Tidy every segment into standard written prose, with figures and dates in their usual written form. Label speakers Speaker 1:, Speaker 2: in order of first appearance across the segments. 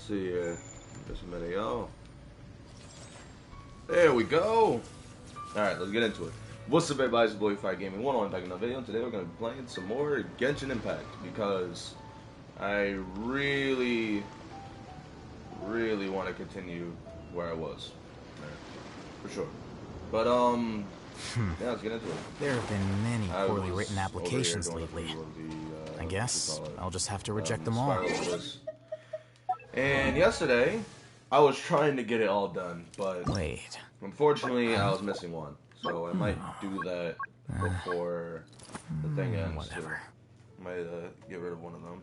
Speaker 1: see here. Just a minute, y'all. There we go. Alright, let's get into it. What's up, everybody? It's your boy Fire Gaming 1 on back in the video. Today we're going to be playing some more Genshin Impact because I really want to continue where I was. For sure. But, yeah, let's get into it.
Speaker 2: There have been many poorly written applications lately. I guess I'll just have to reject them all.
Speaker 1: And yesterday, I was trying to get it all done, but unfortunately, I was missing one. So I might do that before the thing ends.
Speaker 2: Whatever.
Speaker 1: I might get rid of one of them.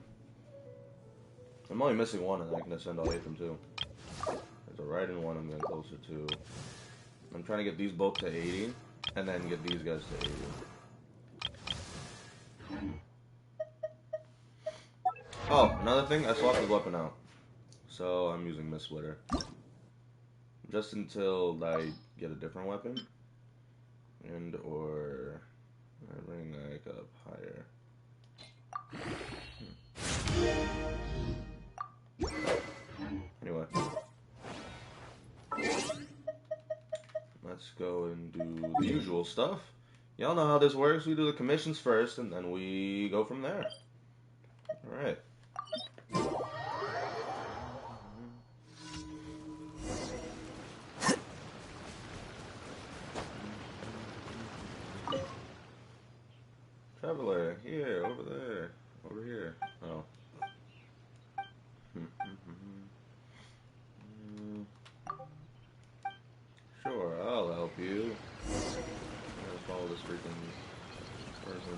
Speaker 1: I'm only missing one, and I can ascend all 8 of them too. There's a right and one I'm getting closer to. I'm trying to get these both to 80, and then get these guys to 80. Oh, another thing, I swapped the weapon out. So I'm using Miss Splitter. Just until I get a different weapon. And or I bring like up higher. Anyway. Let's go and do the usual stuff. Y'all know how this works. We do the commissions first and then we go from there. Alright. Traveler, here, over there, over here. Oh. Sure, I'll help you. I'm gonna follow this freaking person.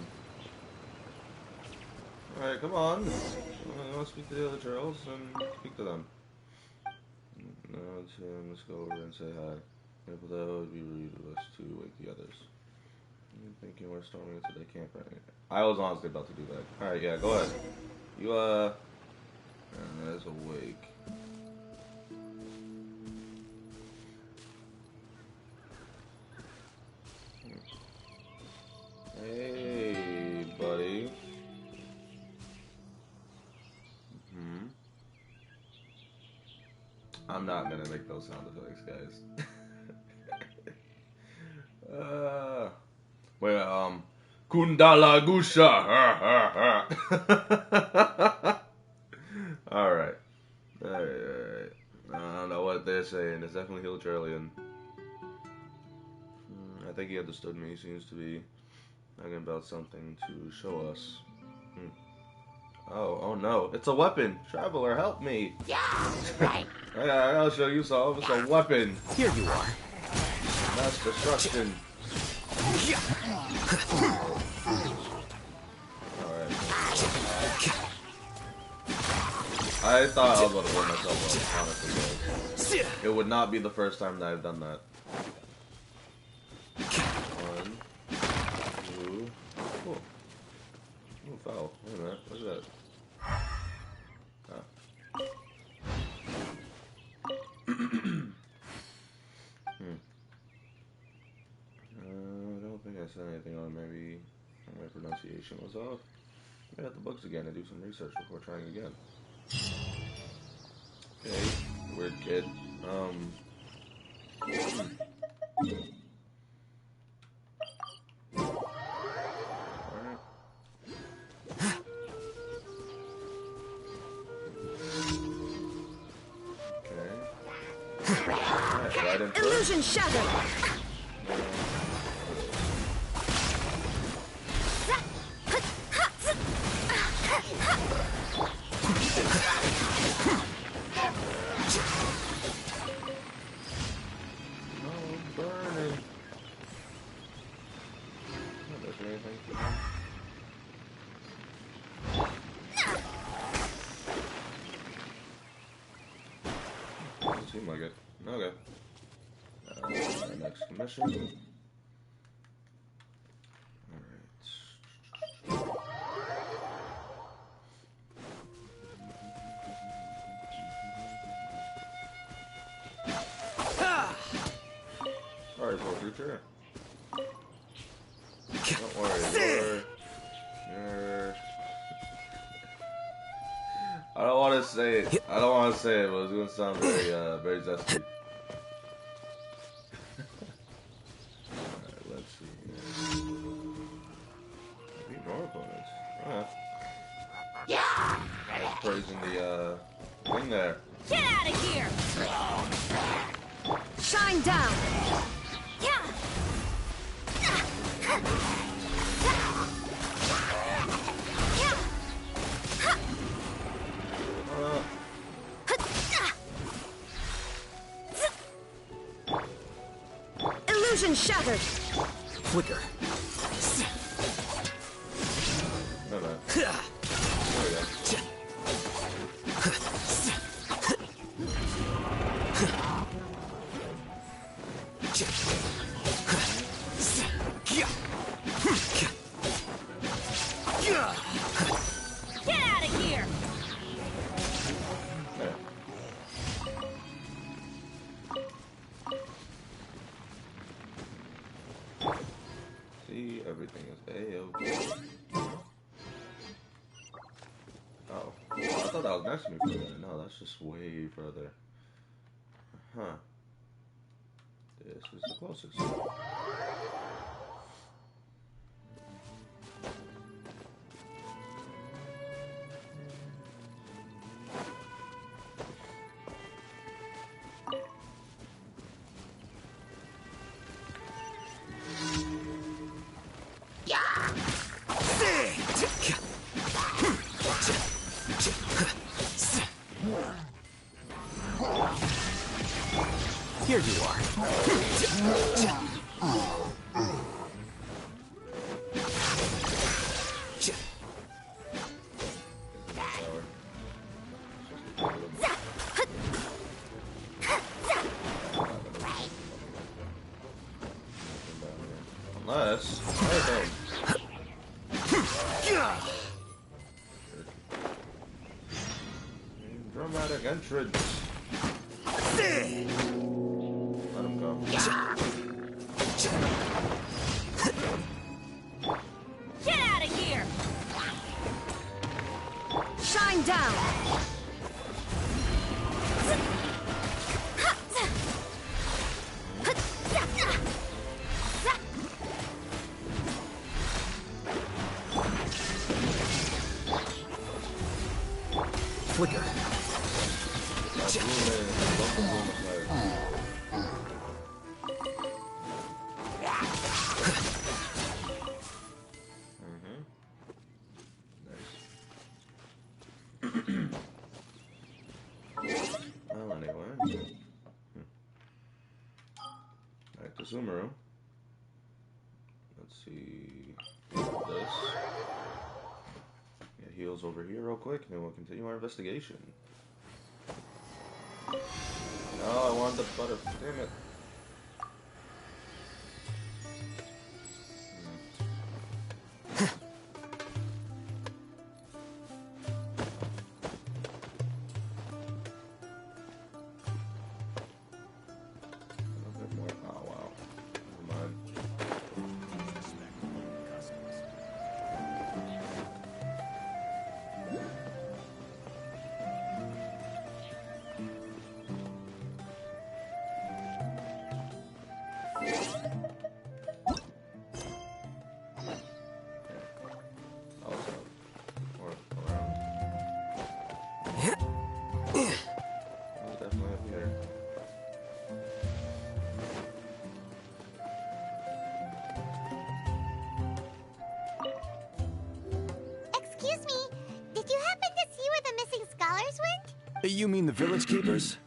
Speaker 1: Alright, come on. I want to speak to the other girls and speak to them. No, Tim, let's go over and say hi. If that would be rude of us to wake the others. You thinking we're storming into the camp right now? I was honestly about to do that. Alright, yeah, go ahead. You, there's awake. Hey, buddy. I'm not gonna make those sound effects, guys. Wait, Kundala Gusha. Alright. Alright. I don't know what they're saying. It's definitely Hiltralian. I think he understood me. He seems to be talking about something to show us. Oh no. It's a weapon. Traveler, help me.
Speaker 3: Yeah, right.
Speaker 1: I'll show you some. It's a weapon.
Speaker 2: Here you are.
Speaker 1: Mass destruction. Alright. I thought I was about to blow myself up, honestly. It would not be the first time that I've done that. 1, 2. Oh. Oh, foul. Wait a minute. What's that? I don't think I said anything on maybe my pronunciation was off. I got the books again and do some research before trying again. Okay, weird kid. Alright. Okay. Right in
Speaker 3: Illusion shattered.
Speaker 1: Doesn't seem like it. Okay. Next commission. Alright. Sorry, poor creature. Don't worry, you're I don't want to say it. I don't want to say it, but it's gonna sound very, very zesty. Alright, let's see. Maybe more opponents. Yeah. Praising the thing there.
Speaker 3: Get out of here! Shine down! Yeah! Illusion shattered!
Speaker 2: Flicker.
Speaker 1: No, no.
Speaker 3: Get out of here!
Speaker 1: See, everything is A-OK. Oh. I thought that was next to me for a minute. No, that's just way further. Huh. This is the closest.
Speaker 2: Here you are.
Speaker 1: Unless, dramatic entrance. Let him go.
Speaker 3: Get out of here! Shine down!
Speaker 2: Flicker.
Speaker 1: Well, anyway. Back to Sumeru. Let's see. This. Get heals over here real quick, and then we'll continue our investigation. No, I wanted the butter. Damn it.
Speaker 4: Excuse me, did you happen to see where the missing scholars went?
Speaker 2: You mean the village keepers?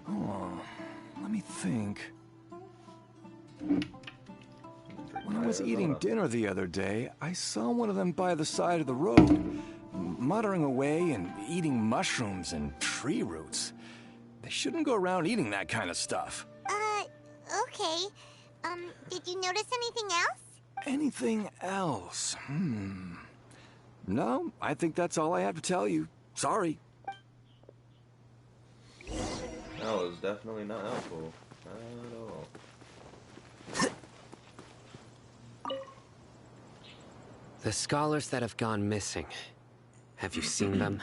Speaker 2: Oh, let me think. When I was eating dinner the other day, I saw one of them by the side of the road, muttering away and eating mushrooms and tree roots. They shouldn't go around eating that kind of stuff.
Speaker 4: Okay. Did you notice anything else?
Speaker 2: Anything else? No, I think that's all I have to tell you. Sorry.
Speaker 1: That was definitely not helpful at all.
Speaker 5: The scholars that have gone missing. Have you seen them?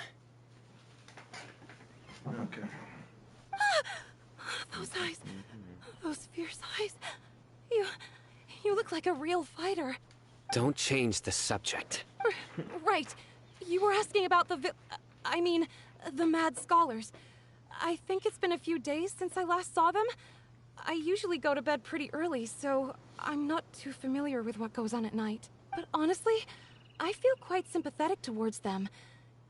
Speaker 1: Okay.
Speaker 5: Those eyes. Those fierce eyes. You look like a real fighter.
Speaker 6: Don't change the subject.
Speaker 5: Right. You were asking about the the mad scholars. I think it's been a few days since I last saw them. I usually go to bed pretty early, so I'm not too familiar with what goes on at night. But honestly, I feel quite sympathetic towards them.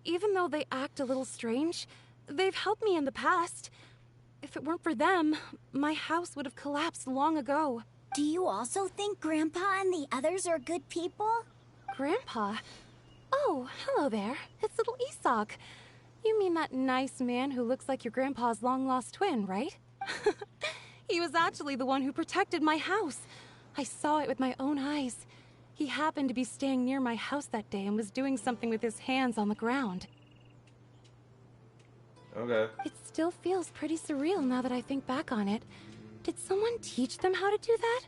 Speaker 5: Even though they act a little strange, they've helped me in the past. If it weren't for them, my house would have collapsed long ago.
Speaker 4: Do you also think Grandpa and the others are good people?
Speaker 5: Grandpa? Oh, hello there. It's little Isak. You mean that nice man who looks like your grandpa's long-lost twin, right? He was actually the one who protected my house. I saw it with my own eyes. He happened to be staying near my house that day and was doing something with his hands on the ground.
Speaker 1: Okay.
Speaker 5: It still feels pretty surreal now that I think back on it. Did someone teach them how to do that?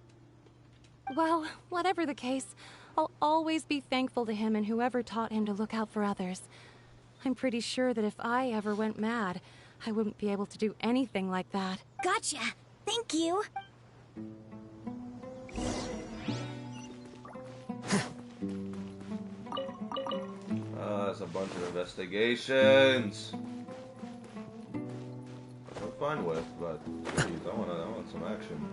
Speaker 5: Well, whatever the case, I'll always be thankful to him and whoever taught him to look out for others. I'm pretty sure that if I ever went mad, I wouldn't be able to do anything like that.
Speaker 4: Gotcha. Thank you.
Speaker 1: That's a bunch of investigations. I'm fine with, but geez, I want some action.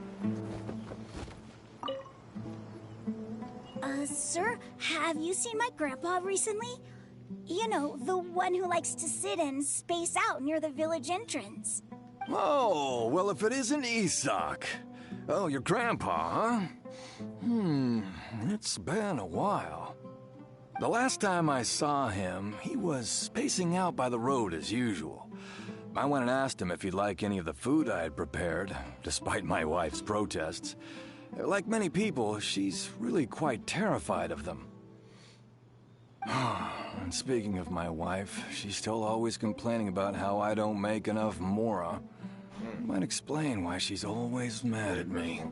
Speaker 4: Sir, have you seen my grandpa recently? You know, the one who likes to sit and space out near the village entrance.
Speaker 2: Oh, well, if it isn't Isak. Oh, your grandpa, huh? It's been a while. The last time I saw him, he was spacing out by the road as usual. I went and asked him if he'd like any of the food I had prepared, despite my wife's protests. Like many people, she's really quite terrified of them. And speaking of my wife, she's still always complaining about how I don't make enough mora. Might explain why she's always mad at me.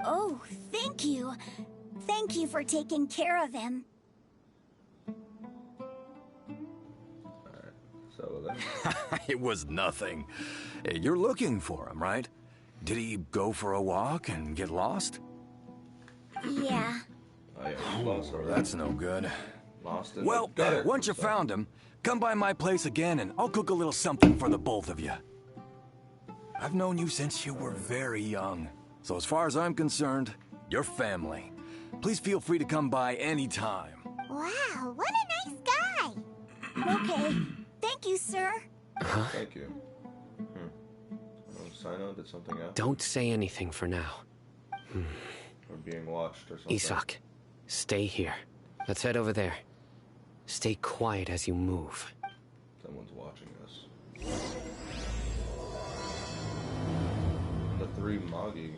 Speaker 4: Oh, thank you. Thank you for taking care of him.
Speaker 1: Alright, so then.
Speaker 2: It was nothing. You're looking for him, right? Did he go for a walk and get lost?
Speaker 4: Yeah.
Speaker 1: Oh yeah, he's lost already.
Speaker 2: That's no good.
Speaker 1: Lost in
Speaker 2: Well,
Speaker 1: the gutter
Speaker 2: once you
Speaker 1: from something.
Speaker 2: found him, come by my place again and I'll cook a little something for the both of you. I've known you since you were very young. So as far as I'm concerned, you're family. Please feel free to come by anytime.
Speaker 4: Wow, what a nice guy. Okay. Thank you, sir.
Speaker 1: Thank you. Sino did something else?
Speaker 6: Don't say anything for now.
Speaker 1: Or being watched or something.
Speaker 6: Isak, stay here. Let's head over there. Stay quiet as you move.
Speaker 1: Someone's watching us. The three Magi.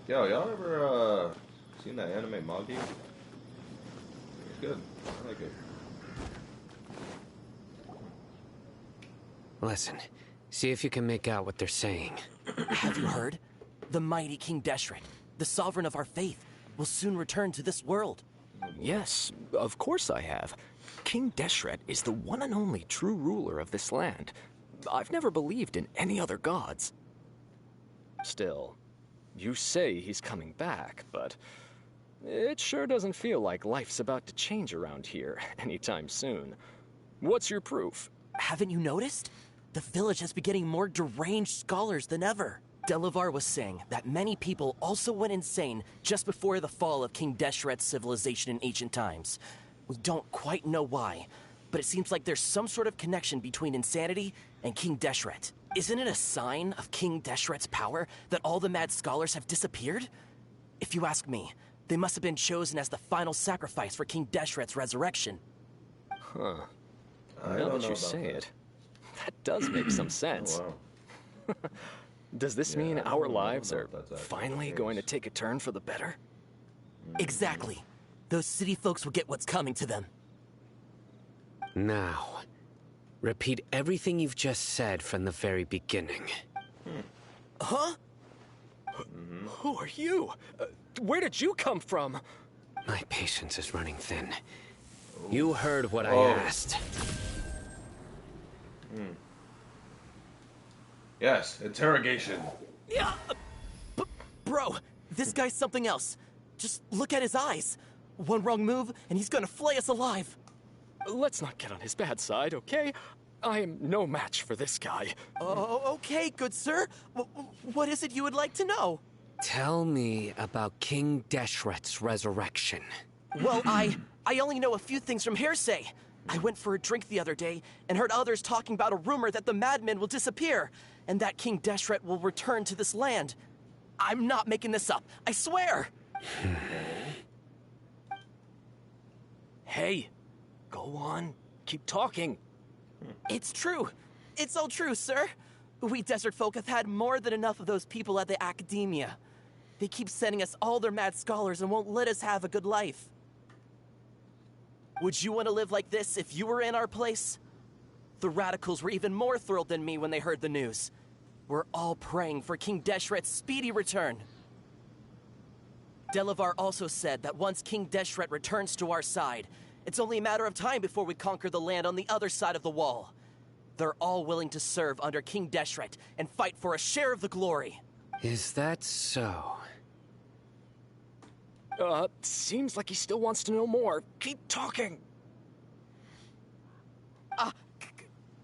Speaker 1: Yo, y'all ever seen that anime Magi? It's good. I like it.
Speaker 6: Listen, see if you can make out what they're saying.
Speaker 7: Have you heard? The mighty King Deshret, the sovereign of our faith, will soon return to this world.
Speaker 8: Yes, of course I have. King Deshret is the one and only true ruler of this land. I've never believed in any other gods. Still, you say he's coming back, but it sure doesn't feel like life's about to change around here anytime soon. What's your proof?
Speaker 7: Haven't you noticed? The village has been getting more deranged scholars than ever. Delavar was saying that many people also went insane just before the fall of King Deshret's civilization in ancient times. We don't quite know why, but it seems like there's some sort of connection between insanity and King Deshret. Isn't it a sign of King Deshret's power that all the mad scholars have disappeared? If you ask me, they must have been chosen as the final sacrifice for King Deshret's resurrection.
Speaker 8: Huh.
Speaker 1: I
Speaker 8: Now
Speaker 1: don't
Speaker 8: that
Speaker 1: know
Speaker 8: you
Speaker 1: about
Speaker 8: say
Speaker 1: that.
Speaker 8: it, that does make some sense.
Speaker 1: Oh, wow.
Speaker 8: Does this
Speaker 1: Yeah,
Speaker 8: mean
Speaker 1: I
Speaker 8: our
Speaker 1: don't
Speaker 8: lives
Speaker 1: know
Speaker 8: are
Speaker 1: if that's actually
Speaker 8: finally
Speaker 1: the
Speaker 8: going to
Speaker 1: case.
Speaker 8: take a turn for the better?
Speaker 7: Exactly. Those city folks will get what's coming to them.
Speaker 6: Now, repeat everything you've just said from the very beginning.
Speaker 7: Huh?
Speaker 8: Who are you? Where did you come from?
Speaker 6: My patience is running thin. You heard what I asked.
Speaker 1: Yes, interrogation.
Speaker 7: Yeah, bro, this guy's something else. Just look at his eyes. One wrong move, and he's gonna flay us alive.
Speaker 8: Let's not get on his bad side, okay? I am no match for this guy.
Speaker 7: Oh, okay, good sir. What is it you would like to know?
Speaker 6: Tell me about King Deshret's resurrection.
Speaker 7: Well, I only know a few things from hearsay. I went for a drink the other day and heard others talking about a rumor that the madmen will disappear and that King Deshret will return to this land. I'm not making this up, I swear!
Speaker 8: Hey, go on. Keep talking.
Speaker 7: It's true. It's all true, sir. We desert folk have had more than enough of those people at the academia. They keep sending us all their mad scholars and won't let us have a good life. Would you want to live like this if you were in our place? The radicals were even more thrilled than me when they heard the news. We're all praying for King Deshret's speedy return. Delavar also said that once King Deshret returns to our side, it's only a matter of time before we conquer the land on the other side of the wall. They're all willing to serve under King Deshret and fight for a share of the glory.
Speaker 6: Is that so?
Speaker 8: Seems like he still wants to know more. Keep talking.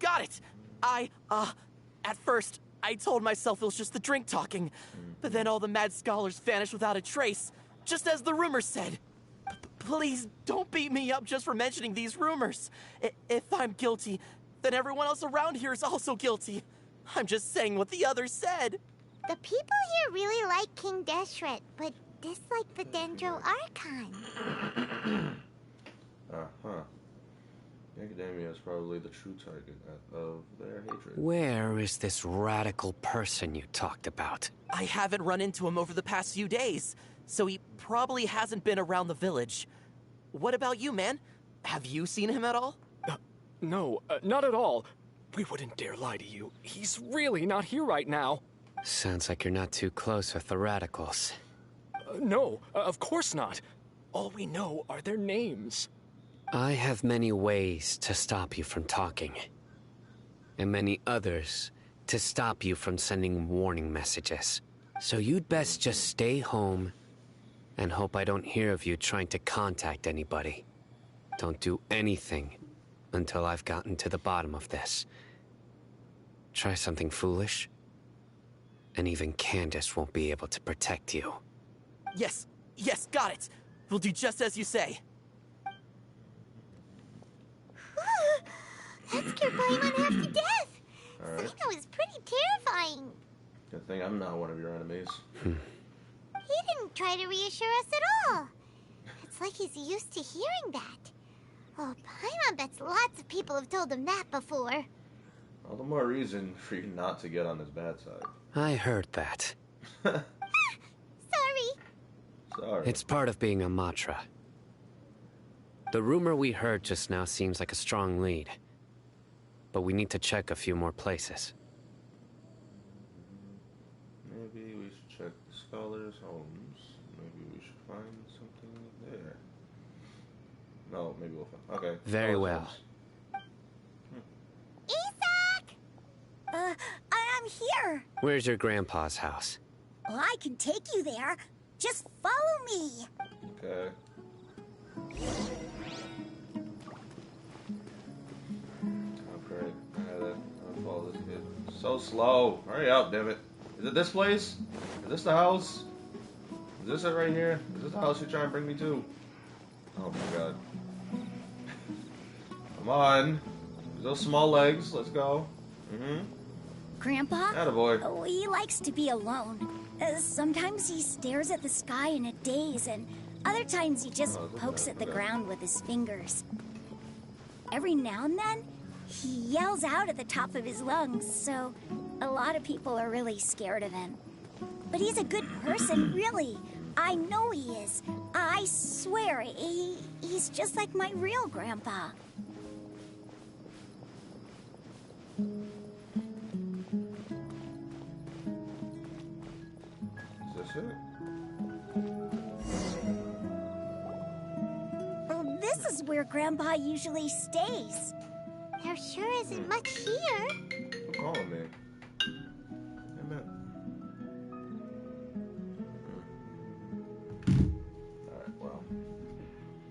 Speaker 7: Got it. At first, I told myself it was just the drink talking, but then all the mad scholars vanished without a trace, just as the rumors said. Please don't beat me up just for mentioning these rumors. If I'm guilty, then everyone else around here is also guilty. I'm just saying what the others said.
Speaker 9: The people here really like King Deshret, but dislike the Dendro Archon.
Speaker 1: The academia is probably the true target of their hatred.
Speaker 6: Where is this radical person you talked about?
Speaker 7: I haven't run into him over the past few days, so he probably hasn't been around the village. What about you, man? Have you seen him at all?
Speaker 8: No, not at all. We wouldn't dare lie to you. He's really not here right now.
Speaker 6: Sounds like you're not too close with the radicals.
Speaker 8: No, of course not. All we know are their names.
Speaker 6: I have many ways to stop you from talking. And many others to stop you from sending warning messages. So you'd best just stay home and hope I don't hear of you trying to contact anybody. Don't do anything until I've gotten to the bottom of this. Try something foolish, and even Candace won't be able to protect you.
Speaker 7: Yes, got it. We'll do just as you say.
Speaker 9: That scared Paimon half to death.
Speaker 1: Alright.
Speaker 9: Psycho was pretty terrifying.
Speaker 1: Good thing I'm not one of your enemies.
Speaker 9: He didn't try to reassure us at all. It's like he's used to hearing that. Oh, Paimon bets lots of people have told him that before.
Speaker 1: All the more reason for you not to get on his bad side.
Speaker 6: I heard that.
Speaker 9: Sorry.
Speaker 1: Sorry.
Speaker 6: It's part of being a Matra. The rumor we heard just now seems like a strong lead. But we need to check a few more places.
Speaker 1: Maybe we should check the scholars' homes. Maybe we should find something there. No, maybe we'll find... Okay.
Speaker 6: Very
Speaker 1: scholars'
Speaker 6: well.
Speaker 1: homes.
Speaker 9: Isaac!
Speaker 4: I'm here.
Speaker 6: Where's your grandpa's house?
Speaker 4: Well, I can take you there. Just follow me.
Speaker 1: Okay. Oh, great. I gotta follow this kid. So slow. Hurry up, damn it. Is it this place? Is this the house? Is this it right here? Is this the house you're trying to bring me to? Oh my god. Come on. Those small legs. Let's go.
Speaker 4: Grandpa?
Speaker 1: Attaboy.
Speaker 4: Oh, he likes to be alone. Sometimes he stares at the sky in a daze, and other times he just pokes at the ground with his fingers. Every now and then, he yells out at the top of his lungs, so a lot of people are really scared of him. But he's a good person, really. I know he is. I swear, he's just like my real grandpa.
Speaker 1: Is this it?
Speaker 4: This is where Grandpa usually stays.
Speaker 9: There sure isn't much here.
Speaker 1: Who's calling me? Damn it. Alright, well.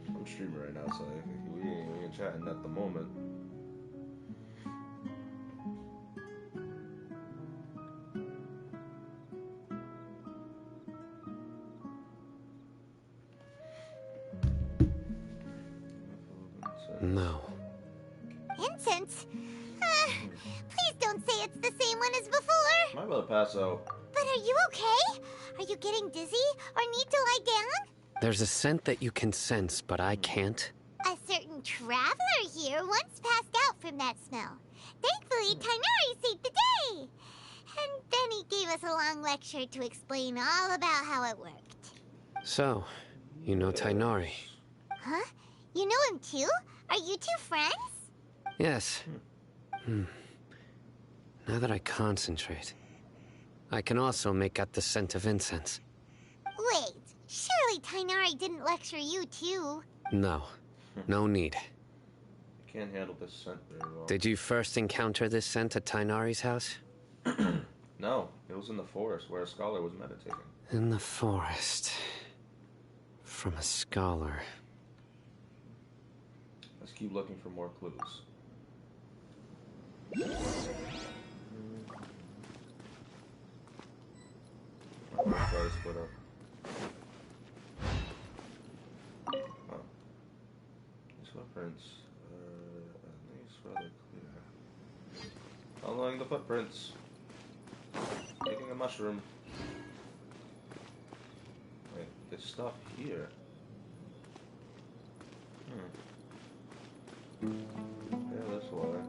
Speaker 1: I'm streaming right now, so we ain't chatting at the moment.
Speaker 6: No.
Speaker 9: Incense? Please don't say it's the same one as before.
Speaker 1: I'm about to pass out.
Speaker 9: But are you okay? Are you getting dizzy or need to lie down?
Speaker 6: There's a scent that you can sense, but I can't.
Speaker 9: A certain traveler here once passed out from that smell. Thankfully, Tainari saved the day. And then he gave us a long lecture to explain all about how it worked.
Speaker 6: So, you know Tainari?
Speaker 9: Huh? You know him too? Are you two friends?
Speaker 6: Yes. Now that I concentrate, I can also make out the scent of incense.
Speaker 9: Wait, surely Tainari didn't lecture you too?
Speaker 6: No. No need.
Speaker 1: I can't handle this scent very well.
Speaker 6: Did you first encounter this scent at Tainari's house?
Speaker 1: No, it was in the forest where a scholar was meditating.
Speaker 6: In the forest. From a scholar.
Speaker 1: Let's keep looking for more clues. Try to split up. Oh. These footprints are at least rather clear. Following the footprints. Taking a mushroom. Wait, there's stuff here. Yeah, that's why.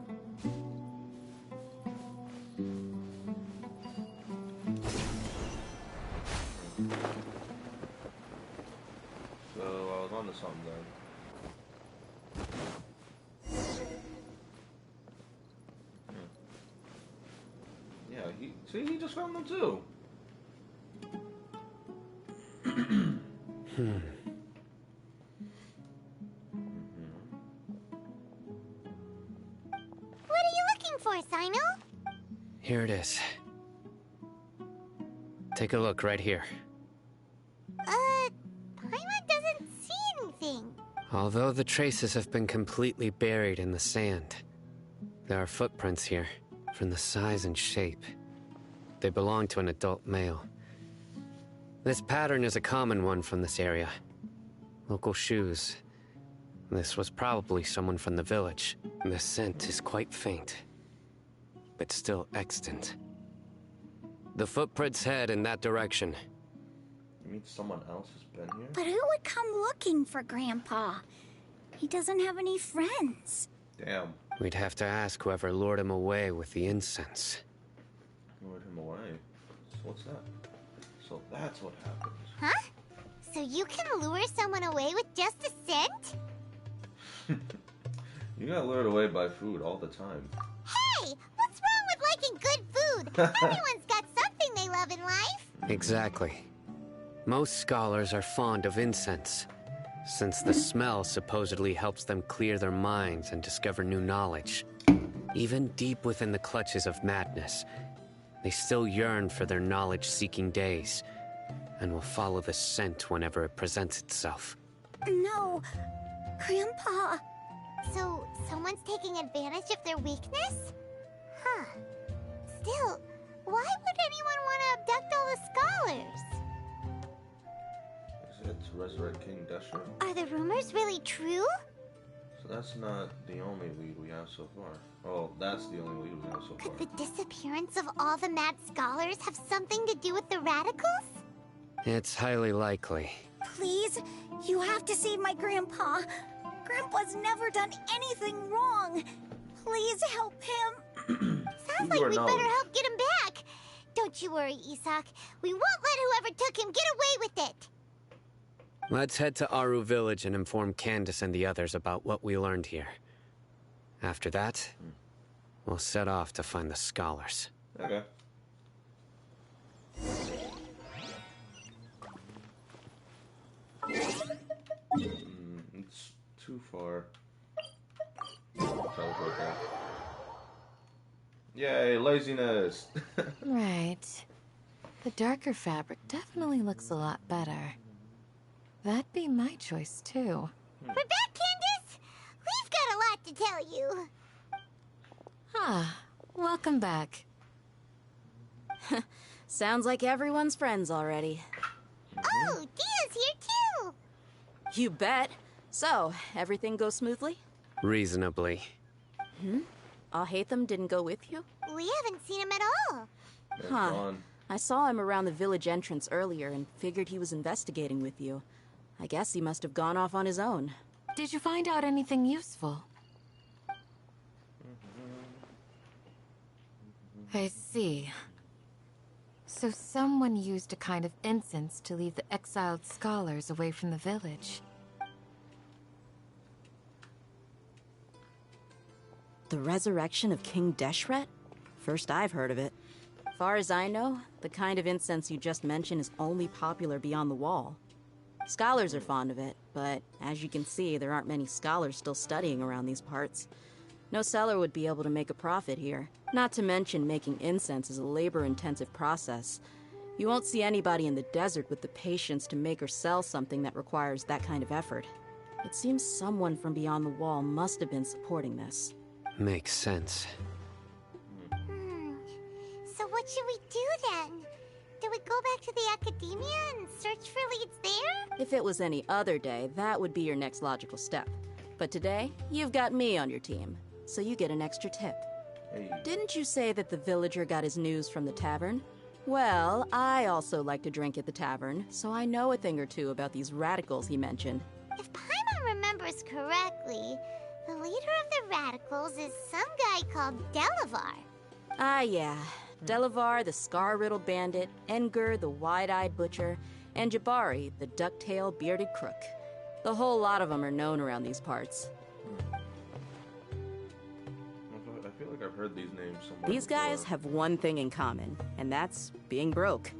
Speaker 1: So I was onto something then. Yeah, he just found them too.
Speaker 9: What are you looking for, Sino?
Speaker 6: Here it is. Take a look right here.
Speaker 9: Paimon doesn't see anything.
Speaker 6: Although the traces have been completely buried in the sand, there are footprints here, from the size and shape. They belong to an adult male. This pattern is a common one from this area. Local shoes. This was probably someone from the village. The scent is quite faint, but still extant. The footprints head in that direction.
Speaker 1: You mean someone else has been here?
Speaker 4: But who would come looking for Grandpa? He doesn't have any friends.
Speaker 1: Damn.
Speaker 6: We'd have to ask whoever lured him away with the incense.
Speaker 1: Lured him away. So what's that? So that's what happened.
Speaker 9: Huh? So you can lure someone away with just a scent?
Speaker 1: You got lured away by food all the time.
Speaker 9: Hey! What's wrong with liking good food? Everyone's got something they love in life.
Speaker 6: Exactly. Most scholars are fond of incense, since the smell supposedly helps them clear their minds and discover new knowledge. Even deep within the clutches of madness, they still yearn for their knowledge-seeking days, and will follow the scent whenever it presents itself.
Speaker 4: No, Grandpa.
Speaker 9: So, someone's taking advantage of their weakness? Huh. Still, why would anyone want to abduct all the scholars?
Speaker 1: Is it to resurrect King Deshret?
Speaker 9: Are the rumors really true?
Speaker 1: So that's not the only lead we have so far. Oh, that's the only lead we have so far.
Speaker 9: Could the disappearance of all the mad scholars have something to do with the radicals?
Speaker 6: It's highly likely.
Speaker 4: Please, you have to save my Grandpa. Grandpa's never done anything wrong. Please help him.
Speaker 9: Sounds like we better help get him back. Don't you worry, Isak. We won't let whoever took him get away with it.
Speaker 6: Let's head to Aru Village and inform Candace and the others about what we learned here. After that, we'll set off to find the scholars.
Speaker 1: Okay. It's too far. Teleport there. Yay, laziness!
Speaker 10: Right. The darker fabric definitely looks a lot better. That'd be my choice, too.
Speaker 9: We're back, Candace! We've got a lot to tell you.
Speaker 10: Ah, welcome back.
Speaker 3: Sounds like everyone's friends already.
Speaker 9: Oh, Dia's here too!
Speaker 3: You bet. So, everything goes smoothly?
Speaker 6: Reasonably.
Speaker 3: Hatham didn't go with you?
Speaker 9: We haven't seen him at all.
Speaker 1: They're
Speaker 3: Huh.
Speaker 1: gone.
Speaker 3: I saw him around the village entrance earlier and figured he was investigating with you. I guess he must have gone off on his own.
Speaker 10: Did you find out anything useful? I see. So someone used a kind of incense to lead the exiled scholars away from the village.
Speaker 3: The resurrection of King Deshret? First I've heard of it. Far as I know, the kind of incense you just mentioned is only popular beyond the wall. Scholars are fond of it, but as you can see, there aren't many scholars still studying around these parts. No seller would be able to make a profit here. Not to mention making incense is a labor-intensive process. You won't see anybody in the desert with the patience to make or sell something that requires that kind of effort. It seems someone from beyond the wall must have been supporting this.
Speaker 6: Makes sense.
Speaker 9: So what should we do then? Do we go back to the academia and search for leads there?
Speaker 3: If it was any other day, that would be your next logical step. But today, you've got me on your team, so you get an extra tip.
Speaker 1: Hey.
Speaker 3: Didn't you say that the villager got his news from the tavern? Well, I also like to drink at the tavern, so I know a thing or two about these radicals he mentioned.
Speaker 9: If Paimon remembers correctly, the leader of the radicals is some guy called Delavar.
Speaker 3: Ah, yeah. Delavar, the scar-riddled bandit, Engur, the wide-eyed butcher, and Jabari, the duck-tailed bearded crook. The whole lot of them are known around these parts.
Speaker 1: I feel like I've heard these names somewhere.
Speaker 3: These guys
Speaker 1: before.
Speaker 3: have one thing in common, and that's being broke.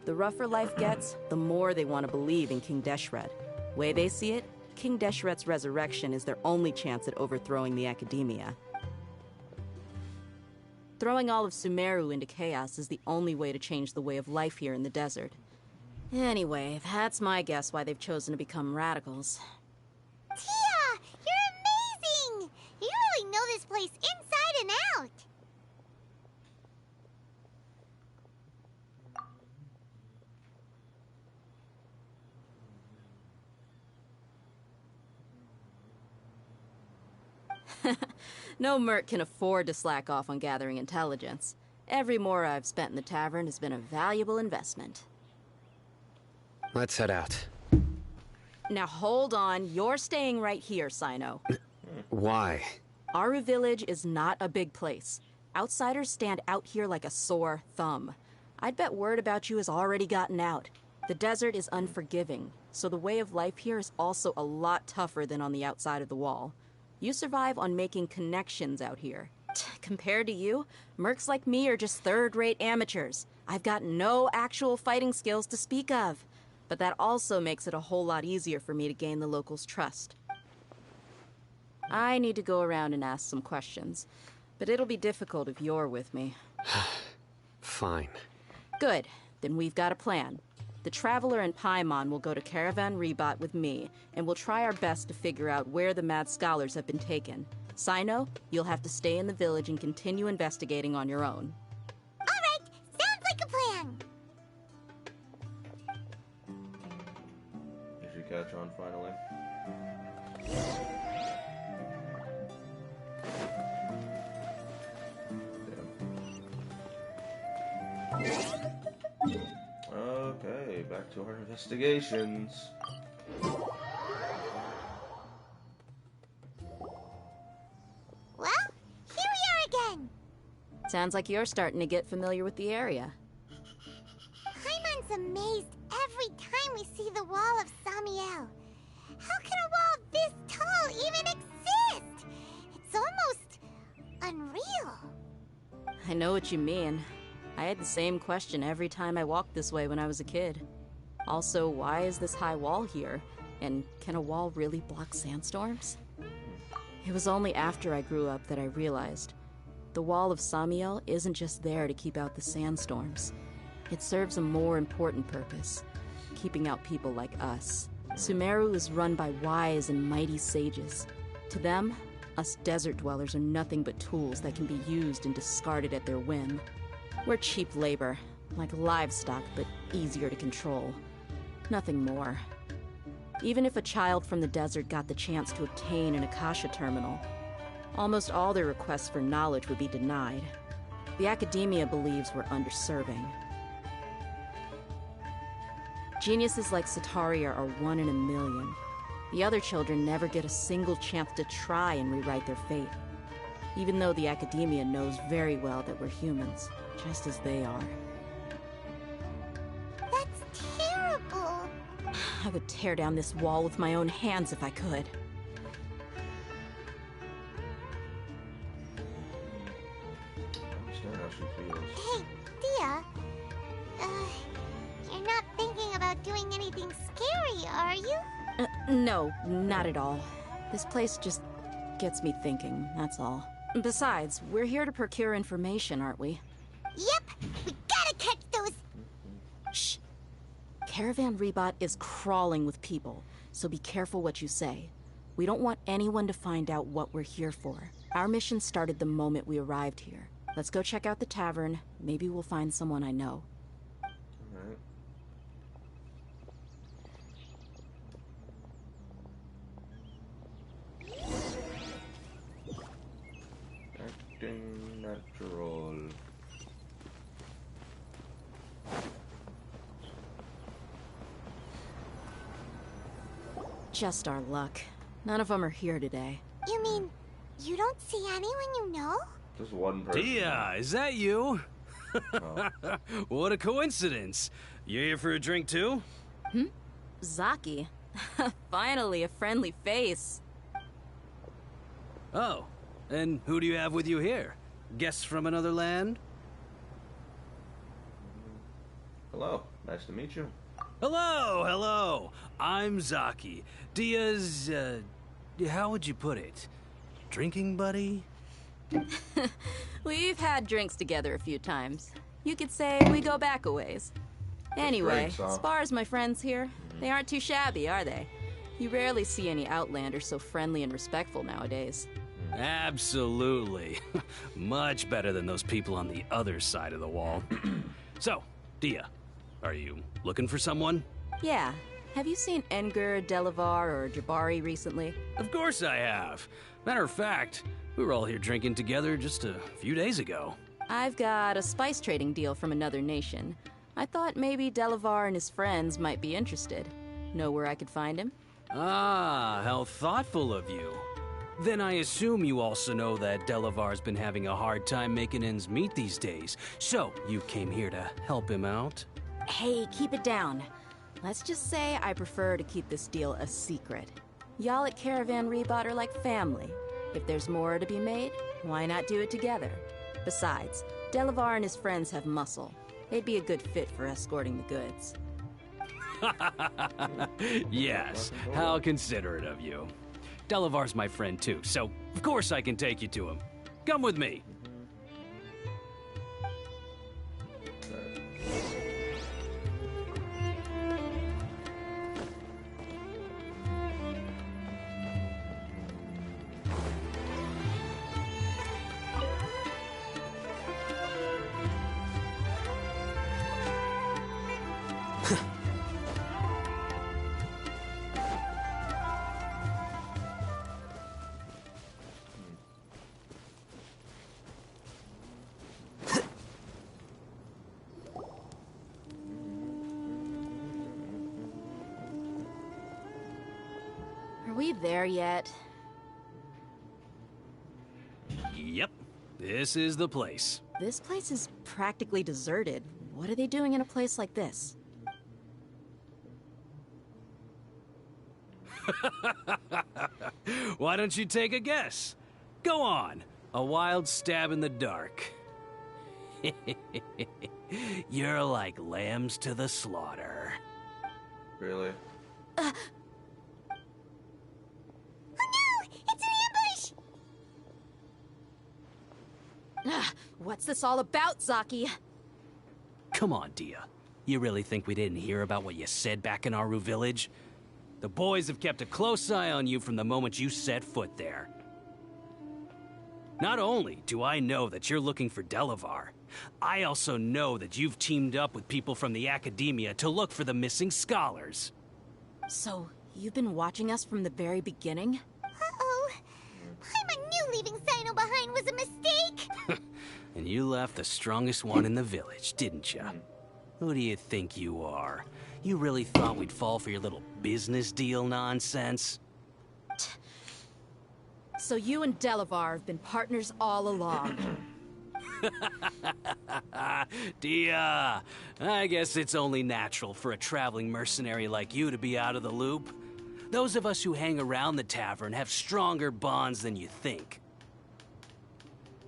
Speaker 3: The rougher life gets, the more they want to believe in King Deshret. Way they see it, King Deshret's resurrection is their only chance at overthrowing the academia. Throwing all of Sumeru into chaos is the only way to change the way of life here in the desert. Anyway, that's my guess why they've chosen to become radicals.
Speaker 9: Tia, you're amazing! You really know this place inside and out.
Speaker 3: No merc can afford to slack off on gathering intelligence. Every more I've spent in the tavern has been a valuable investment.
Speaker 6: Let's head out.
Speaker 3: Now hold on, you're staying right here, Sino.
Speaker 6: Why?
Speaker 3: Aru Village is not a big place. Outsiders stand out here like a sore thumb. I'd bet word about you has already gotten out. The desert is unforgiving, so the way of life here is also a lot tougher than on the outside of the wall. You survive on making connections out here. Compared to you, mercs like me are just third-rate amateurs. I've got no actual fighting skills to speak of. But that also makes it a whole lot easier for me to gain the locals' trust. I need to go around and ask some questions, but it'll be difficult if you're with me.
Speaker 6: Fine.
Speaker 3: Good, then we've got a plan. The Traveler and Paimon will go to Caravan Rebat with me, and we'll try our best to figure out where the mad scholars have been taken. Sino, you'll have to stay in the village and continue investigating on your own.
Speaker 9: All right, sounds like a plan.
Speaker 1: Did you catch on finally? Damn. Okay, back to our investigations.
Speaker 9: Well, here we are again.
Speaker 3: Sounds like you're starting to get familiar with the area.
Speaker 9: Paimon's amazed every time we see the wall of Samiel. How can a wall this tall even exist? It's almost unreal.
Speaker 3: I know what you mean. I had the same question every time I walked this way when I was a kid. Also, why is this high wall here? And can a wall really block sandstorms? It was only after I grew up that I realized the Wall of Samiel isn't just there to keep out the sandstorms. It serves a more important purpose, keeping out people like us. Sumeru is run by wise and mighty sages. To them, us desert dwellers are nothing but tools that can be used and discarded at their whim. We're cheap labor, like livestock, but easier to control. Nothing more. Even if a child from the desert got the chance to obtain an Akasha terminal, almost all their requests for knowledge would be denied. The academia believes we're underserving. Geniuses like Sataria are 1 in a million. The other children never get a single chance to try and rewrite their fate, even though the academia knows very well that we're humans, just as they are.
Speaker 9: That's terrible.
Speaker 3: I would tear down this wall with my own hands if I could.
Speaker 1: I understand how she feels.
Speaker 9: Hey, Dia. You're not thinking about doing anything scary, are you?
Speaker 3: No, not at all. This place just gets me thinking, that's all. Besides, we're here to procure information, aren't we?
Speaker 9: Yep, we gotta catch those...
Speaker 3: Shh. Caravan Rebot is crawling with people, so be careful what you say. We don't want anyone to find out what we're here for. Our mission started the moment we arrived here. Let's go check out the tavern. Maybe we'll find someone I know.
Speaker 1: Alright. Acting natural.
Speaker 3: Just our luck. None of them are here today.
Speaker 9: You mean, you don't see anyone you know?
Speaker 1: Just one person.
Speaker 11: Dia, is that you?
Speaker 1: Oh.
Speaker 11: What a coincidence. You here for a drink too?
Speaker 3: Zaki. Finally, a friendly face.
Speaker 11: Oh, and who do you have with you here? Guests from another land?
Speaker 1: Hello, nice to meet you.
Speaker 11: Hello, hello. I'm Zaki. Dia's, how would you put it? Drinking buddy?
Speaker 3: We've had drinks together a few times. You could say we go back a ways. Anyway,
Speaker 1: drinks, huh?
Speaker 3: as far as my friends here, they aren't too shabby, are they? You rarely see any Outlanders so friendly and respectful nowadays.
Speaker 11: Absolutely. Much better than those people on the other side of the wall. So, Dia, are you looking for someone?
Speaker 3: Yeah. Have you seen Engur, Delavar, or Jabari recently?
Speaker 11: Of course I have. Matter of fact, we were all here drinking together just a few days ago.
Speaker 3: I've got a spice trading deal from another nation. I thought maybe Delavar and his friends might be interested. Know where I could find him?
Speaker 11: Ah, how thoughtful of you. Then I assume you also know that Delavar's been having a hard time making ends meet these days. So, you came here to help him out?
Speaker 3: Hey, keep it down. Let's just say I prefer to keep this deal a secret. Y'all at Caravan Rebot are like family. If there's more to be made, why not do it together? Besides, Delavar and his friends have muscle. They'd be a good fit for escorting the goods.
Speaker 11: Yes, how considerate of you. Delavar's my friend too, so of course I can take you to him. Come with me.
Speaker 3: Are we there yet?
Speaker 11: Yep, this is the place.
Speaker 3: This place is practically deserted. What are they doing in a place like this?
Speaker 11: Why don't you take a guess? Go on, a wild stab in the dark. You're like lambs to the slaughter.
Speaker 1: Really?
Speaker 9: Oh no! It's an ambush!
Speaker 3: What's this all about, Zaki?
Speaker 11: Come on, Dia. You really think we didn't hear about what you said back in Aru Village? The boys have kept a close eye on you from the moment you set foot there. Not only do I know that you're looking for Delavar, I also know that you've teamed up with people from the Academia to look for the missing scholars.
Speaker 3: So, you've been watching us from the very beginning?
Speaker 9: Uh-oh. I knew leaving Sino behind was a mistake!
Speaker 11: And you left the strongest one in the village, didn't you? Who do you think you are? You really thought we'd fall for your little business deal nonsense?
Speaker 3: So you and Delavar have been partners all along.
Speaker 11: Dia, I guess it's only natural for a traveling mercenary like you to be out of the loop. Those of us who hang around the tavern have stronger bonds than you think.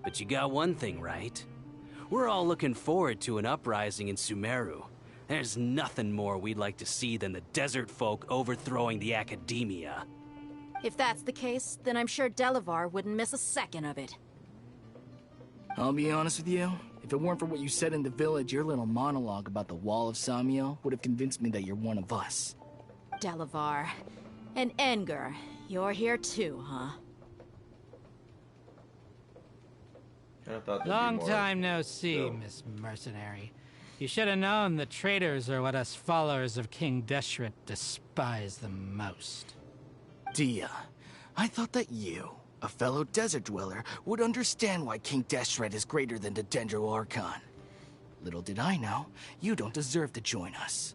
Speaker 11: But you got one thing right. We're all looking forward to an uprising in Sumeru. There's nothing more we'd like to see than the desert folk overthrowing the Academia.
Speaker 3: If that's the case, then I'm sure Delavar wouldn't miss a second of it.
Speaker 12: I'll be honest with you. If it weren't for what you said in the village, your little monologue about the Wall of Samiel would have convinced me that you're one of us.
Speaker 3: Delavar. And Enger, you're here too, huh?
Speaker 13: Long time no see, Miss Mercenary. You should have known the traitors are what us followers of King Deshret despise the most.
Speaker 12: Dia, I thought that you, a fellow desert dweller, would understand why King Deshret is greater than the Dendro Archon. Little did I know, you don't deserve to join us.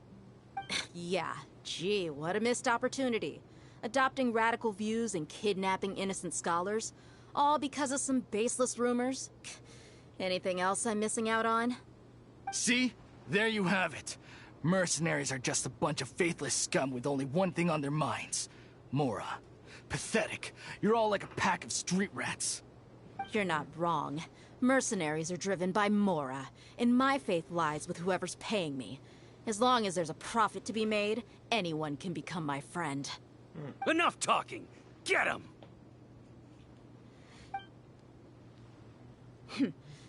Speaker 3: Yeah, gee, what a missed opportunity. Adopting radical views and kidnapping innocent scholars, all because of some baseless rumors. Anything else I'm missing out on?
Speaker 12: See? There you have it. Mercenaries are just a bunch of faithless scum with only one thing on their minds. Mora. Pathetic. You're all like a pack of street rats.
Speaker 3: You're not wrong. Mercenaries are driven by Mora, and my faith lies with whoever's paying me. As long as there's a profit to be made, anyone can become my friend.
Speaker 11: Enough talking! Get him!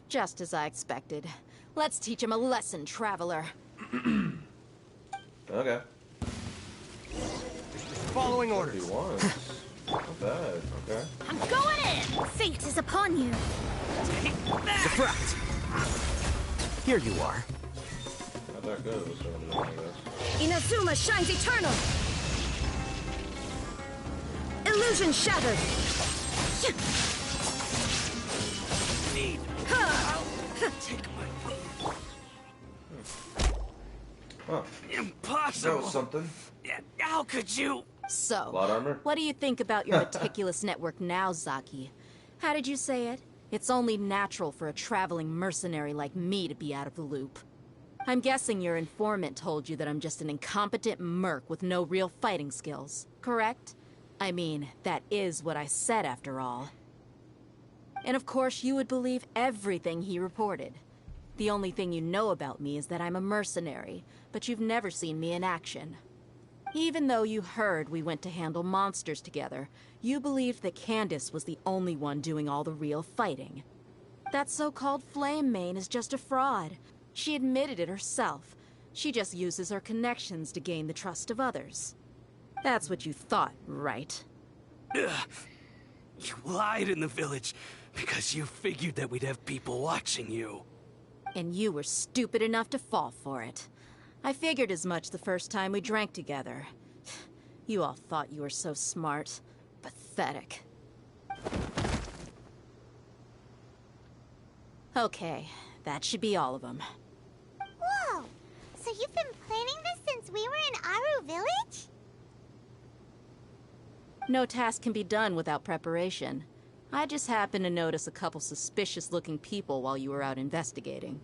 Speaker 3: Just as I expected. Let's teach him a lesson, traveler.
Speaker 1: Okay.
Speaker 7: Following orders.
Speaker 1: Not bad, okay.
Speaker 4: I'm going in! Fate is upon you.
Speaker 7: Deshret! Here you are.
Speaker 1: Not that good of a sermon, I guess.
Speaker 4: Inazuma shines eternal! Illusion shattered!
Speaker 11: Take my...
Speaker 1: Huh.
Speaker 11: Impossible!
Speaker 1: That was something.
Speaker 11: How could you?
Speaker 3: So,
Speaker 1: Plot armor?
Speaker 3: what do you think about your meticulous network now, Zaki? How did you say it? It's only natural for a traveling mercenary like me to be out of the loop. I'm guessing your informant told you that I'm just an incompetent merc with no real fighting skills, correct? I mean, that is what I said after all. And of course, you would believe everything he reported. The only thing you know about me is that I'm a mercenary, but you've never seen me in action. Even though you heard we went to handle monsters together, you believed that Candace was the only one doing all the real fighting. That so-called Flame Mane is just a fraud. She admitted it herself. She just uses her connections to gain the trust of others. That's what you thought, right?
Speaker 11: You lied in the village because you figured that we'd have people watching you.
Speaker 3: And you were stupid enough to fall for it. I figured as much the first time we drank together. You all thought you were so smart. Pathetic. Okay, that should be all of them.
Speaker 9: Whoa! So you've been planning this since we were in Aru Village?
Speaker 3: No task can be done without preparation. I just happened to notice a couple suspicious-looking people while you were out investigating.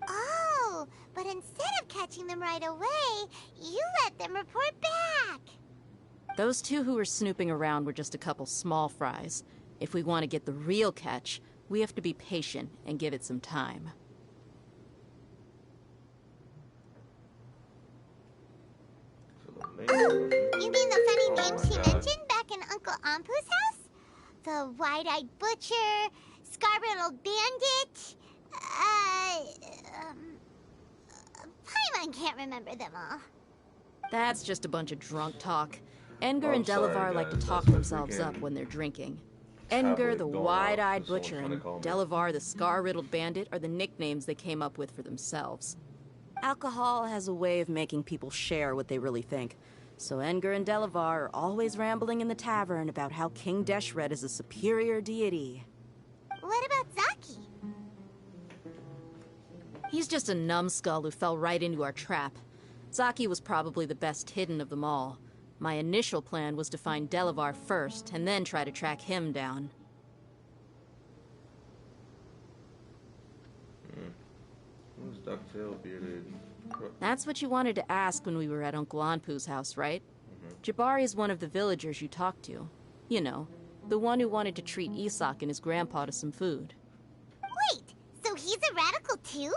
Speaker 9: Oh, but instead of catching them right away, you let them report back.
Speaker 3: Those two who were snooping around were just a couple small fries. If we want to get the real catch, we have to be patient and give it some time.
Speaker 9: You mean the funny names she mentioned back in Uncle Ampu's house? The wide-eyed butcher, scar-riddled bandit. Paimon can't remember them all.
Speaker 3: That's just a bunch of drunk talk. Edgar and
Speaker 1: sorry,
Speaker 3: Delavar like to
Speaker 1: guys.
Speaker 3: talk
Speaker 1: That's my
Speaker 3: themselves up
Speaker 1: freaking
Speaker 3: when they're drinking.
Speaker 1: tablet
Speaker 3: Edgar, the
Speaker 1: going off.
Speaker 3: wide-eyed
Speaker 1: Is someone
Speaker 3: butcher,
Speaker 1: trying to
Speaker 3: and
Speaker 1: call me?
Speaker 3: Delavar, the scar-riddled bandit, are the nicknames they came up with for themselves. Alcohol has a way of making people share what they really think. So Edgar and Delavar are always rambling in the tavern about how King Deshret is a superior deity.
Speaker 9: What about Zaki?
Speaker 3: He's just a numbskull who fell right into our trap. Zaki was probably the best hidden of them all. My initial plan was to find Delavar first, and then try to track him down.
Speaker 1: Who's ducktail bearded?
Speaker 3: That's what you wanted to ask when we were at Uncle Anpu's house, right? Jabari is one of the villagers you talked to. You know, the one who wanted to treat Isak and his grandpa to some food.
Speaker 9: Wait, so he's a radical too?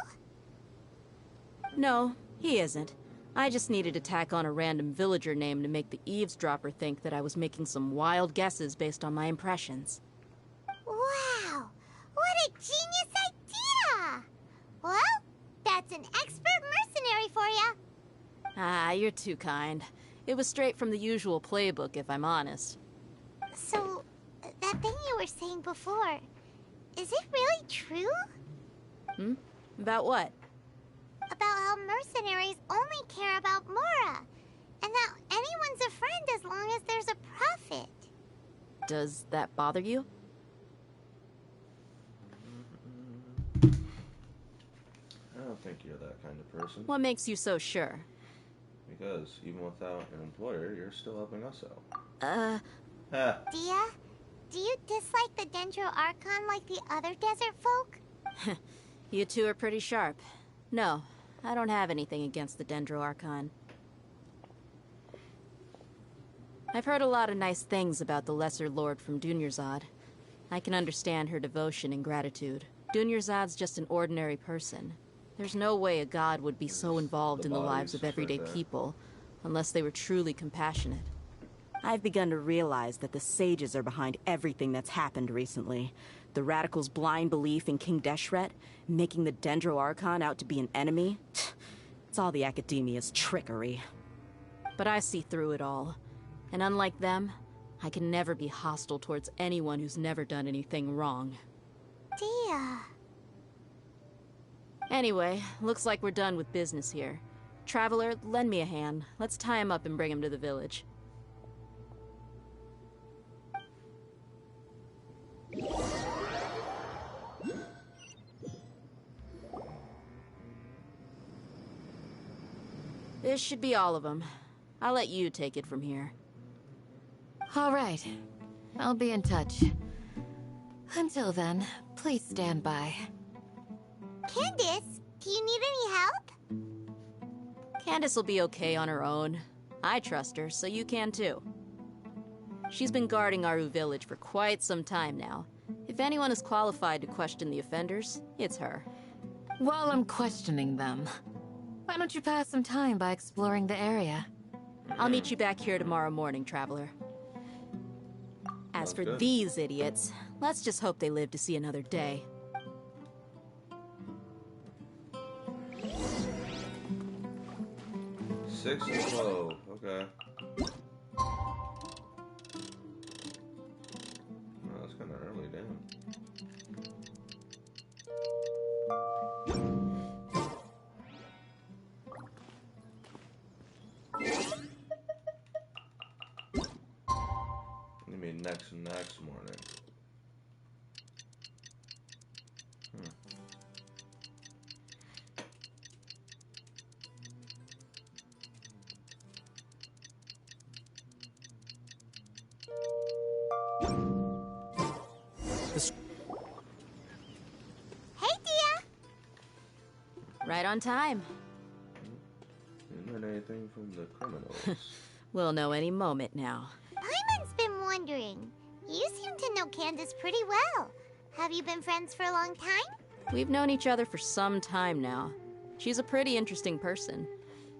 Speaker 3: No, he isn't. I just needed to tack on a random villager name to make the eavesdropper think that I was making some wild guesses based on my impressions.
Speaker 9: Wow, what a genius idea! Well, that's an expert mercenary for you.
Speaker 3: Ah, you're too kind. It was straight from the usual playbook, if I'm honest.
Speaker 9: So, that thing you were saying before, is it really true?
Speaker 3: About what?
Speaker 9: About how mercenaries only care about Mora, and that anyone's a friend as long as there's a profit.
Speaker 3: Does that bother you?
Speaker 1: I don't think you're that kind of person.
Speaker 3: What makes you so sure?
Speaker 1: Because even without an employer, you're still helping us out.
Speaker 9: Dia, do you dislike the Dendro Archon like the other desert folk?
Speaker 3: You two are pretty sharp. No, I don't have anything against the Dendro Archon. I've heard a lot of nice things about the Lesser Lord from Dunyarzad. I can understand her devotion and gratitude. Dunyarzad's just an ordinary person. There's no way a god would be so involved in the lives of everyday people, unless they were truly compassionate. I've begun to realize that the sages are behind everything that's happened recently. The radicals' blind belief in King Deshret, making the Dendro Archon out to be an enemy. It's all the academia's trickery. But I see through it all. And unlike them, I can never be hostile towards anyone who's never done anything wrong.
Speaker 9: Dia.
Speaker 3: Anyway, looks like we're done with business here. Traveler, lend me a hand. Let's tie him up and bring him to the village. This should be all of them. I'll let you take it from here.
Speaker 10: All right. I'll be in touch. Until then, please stand by.
Speaker 9: Candace, do you need any help?
Speaker 3: Candace will be okay on her own. I trust her, so you can too. She's been guarding Aru village for quite some time now. If anyone is qualified to question the offenders, it's her.
Speaker 10: While I'm questioning them, why don't you pass some time by exploring the area?
Speaker 3: I'll meet you back here tomorrow morning, Traveler. As for
Speaker 1: good.
Speaker 3: these idiots, let's just hope they live to see another day.
Speaker 1: Six and 12. Okay. Oh, that's kind of early, damn. You mean next morning?
Speaker 9: Hey, Dia!
Speaker 3: Right on time.
Speaker 1: Didn't learn anything from the criminals.
Speaker 3: We'll know any moment now.
Speaker 9: Paimon's been wondering. You seem to know Candace pretty well. Have you been friends for a long time?
Speaker 3: We've known each other for some time now. She's a pretty interesting person.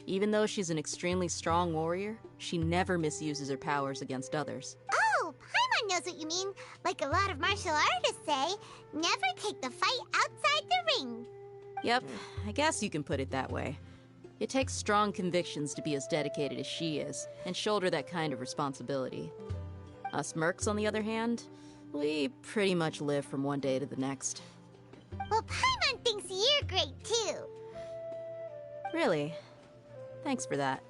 Speaker 3: Even though she's an extremely strong warrior, she never misuses her powers against others.
Speaker 9: Oh, Paimon Paimon knows what you mean. Like a lot of martial artists say, never take the fight outside the ring.
Speaker 3: Yep, I guess you can put it that way. It takes strong convictions to be as dedicated as she is, and shoulder that kind of responsibility. Us mercs, on the other hand, we pretty much live from one day to the next.
Speaker 9: Well, Paimon thinks you're great too.
Speaker 3: Really? Thanks for that.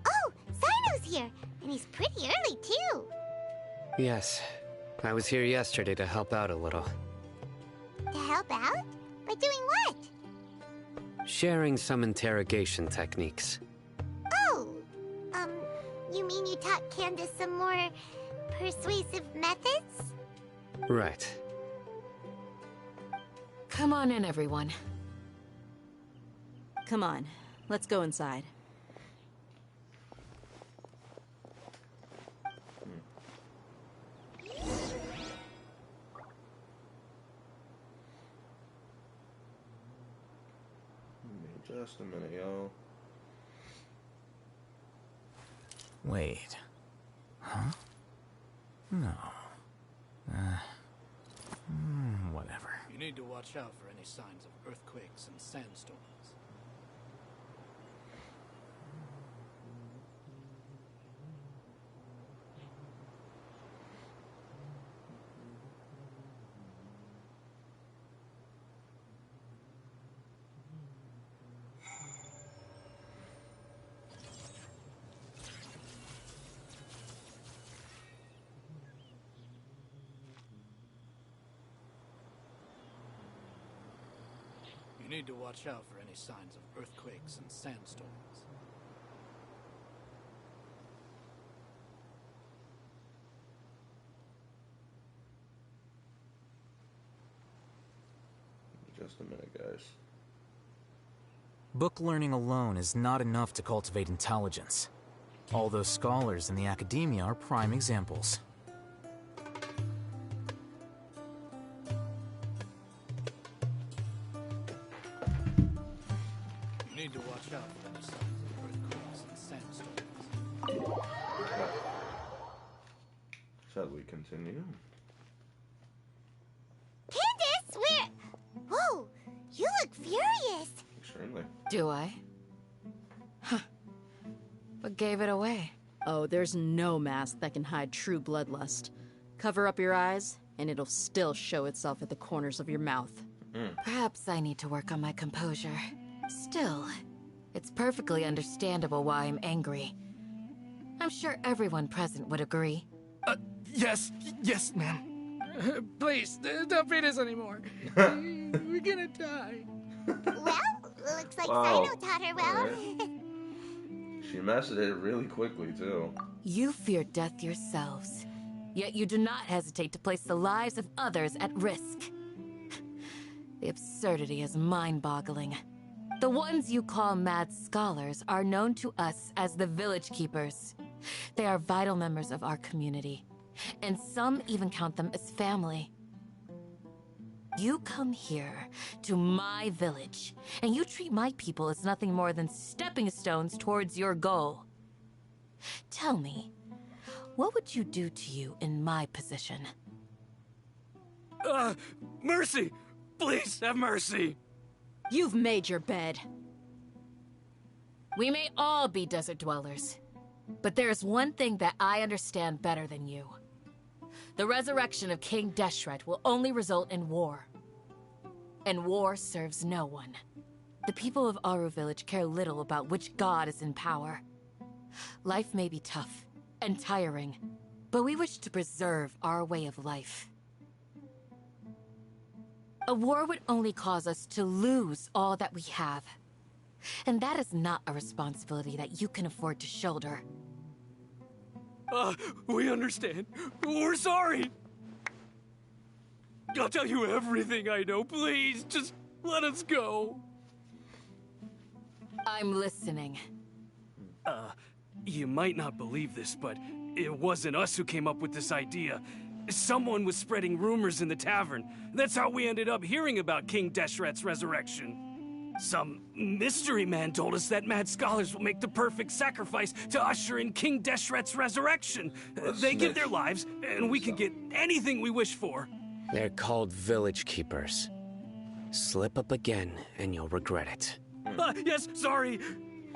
Speaker 9: Oh, Sino's here, and he's pretty early too.
Speaker 6: Yes. I was here yesterday to help out a little.
Speaker 9: To help out? By doing what?
Speaker 6: Sharing some interrogation techniques.
Speaker 9: Oh, you mean you taught Candace some more persuasive methods?
Speaker 6: Right.
Speaker 10: Come on in, everyone.
Speaker 3: Come on, let's go inside.
Speaker 1: Just a minute, y'all.
Speaker 12: Wait. Huh? No. Whatever.
Speaker 13: You need to watch out for any signs of earthquakes and sandstorms. You need to watch out for any signs of earthquakes and sandstorms.
Speaker 1: Just a minute, guys.
Speaker 14: Book learning alone is not enough to cultivate intelligence. All those scholars in the academia are prime examples.
Speaker 13: You need to watch out for any signs of earthquakes and sandstorms.
Speaker 1: Shall we continue?
Speaker 9: Candace, where... Whoa, you look furious.
Speaker 1: Extremely.
Speaker 10: Do I? Huh. What gave it away?
Speaker 3: Oh, there's no mask that can hide true bloodlust. Cover up your eyes, and it'll still show itself at the corners of your mouth.
Speaker 10: Perhaps I need to work on my composure. Still, it's perfectly understandable why I'm angry. I'm sure everyone present would agree.
Speaker 12: Yes, ma'am. Please, don't beat us anymore. We're gonna die.
Speaker 9: Well, looks like
Speaker 1: Wow.
Speaker 9: Sino taught her well.
Speaker 1: Alright. She mastered it really quickly, too.
Speaker 10: You fear death yourselves, yet you do not hesitate to place the lives of others at risk. The absurdity is mind-boggling. The ones you call mad scholars are known to us as the Village Keepers. They are vital members of our community, and some even count them as family. You come here to my village, and you treat my people as nothing more than stepping stones towards your goal. Tell me, what would you do to you in my position?
Speaker 11: Mercy! Please, have mercy!
Speaker 3: You've made your bed.
Speaker 10: We may all be desert dwellers, but there's one thing that I understand better than you. The resurrection of King Deshret will only result in war. And war serves no one. The people of Aru Village care little about which god is in power. Life may be tough and tiring, but we wish to preserve our way of life. A war would only cause us to lose all that we have. And that is not a responsibility that you can afford to shoulder.
Speaker 11: We understand. We're sorry. I'll tell you everything I know. Please, just let us go.
Speaker 10: I'm listening.
Speaker 11: You might not believe this, but it wasn't us who came up with this idea. Someone was spreading rumors in the tavern. That's how we ended up hearing about King Deshret's resurrection. Some mystery man told us that mad scholars will make the perfect sacrifice to usher in King Deshret's resurrection. They give their lives, and we can get anything we wish for.
Speaker 6: They're called village keepers. Slip up again, and you'll regret it.
Speaker 11: Yes, sorry.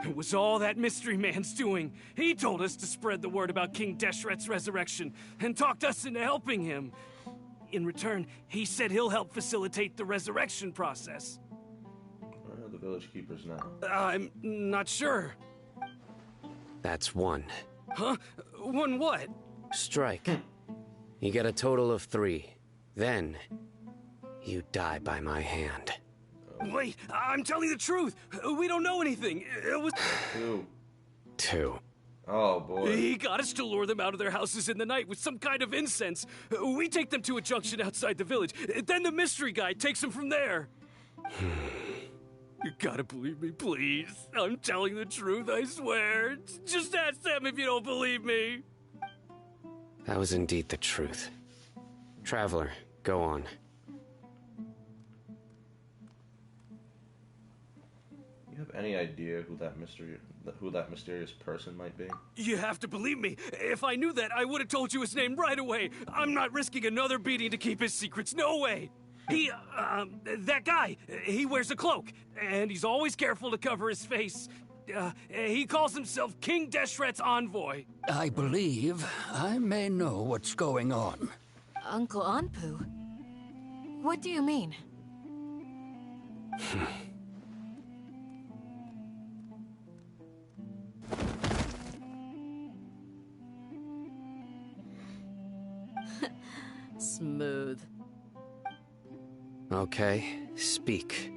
Speaker 11: It was all that mystery man's doing. He told us to spread the word about King Deshret's resurrection, and talked us into helping him. In return, he said he'll help facilitate the resurrection process.
Speaker 1: Where are the village keepers now?
Speaker 11: I'm not sure.
Speaker 6: That's one.
Speaker 11: Huh? One what?
Speaker 6: Strike. You get a total of 3. Then, you die by my hand.
Speaker 11: Wait, I'm telling the truth. We don't know anything. It was...
Speaker 6: 2.
Speaker 1: Oh, boy.
Speaker 11: He got us to lure them out of their houses in the night with some kind of incense. We take them to a junction outside the village. Then the mystery guy takes them from there. You gotta believe me, please. I'm telling the truth, I swear. Just ask them if you don't believe me.
Speaker 6: That was indeed the truth. Traveler, go on.
Speaker 1: You have any idea who that mysterious person might be?
Speaker 11: You have to believe me. If I knew that, I would have told you his name right away. I'm not risking another beating to keep his secrets. No way. That guy, he wears a cloak, and he's always careful to cover his face. He calls himself King Deshret's envoy.
Speaker 15: I believe I may know what's going on.
Speaker 10: Uncle Anpu? What do you mean?
Speaker 3: Smooth.
Speaker 6: Okay, speak.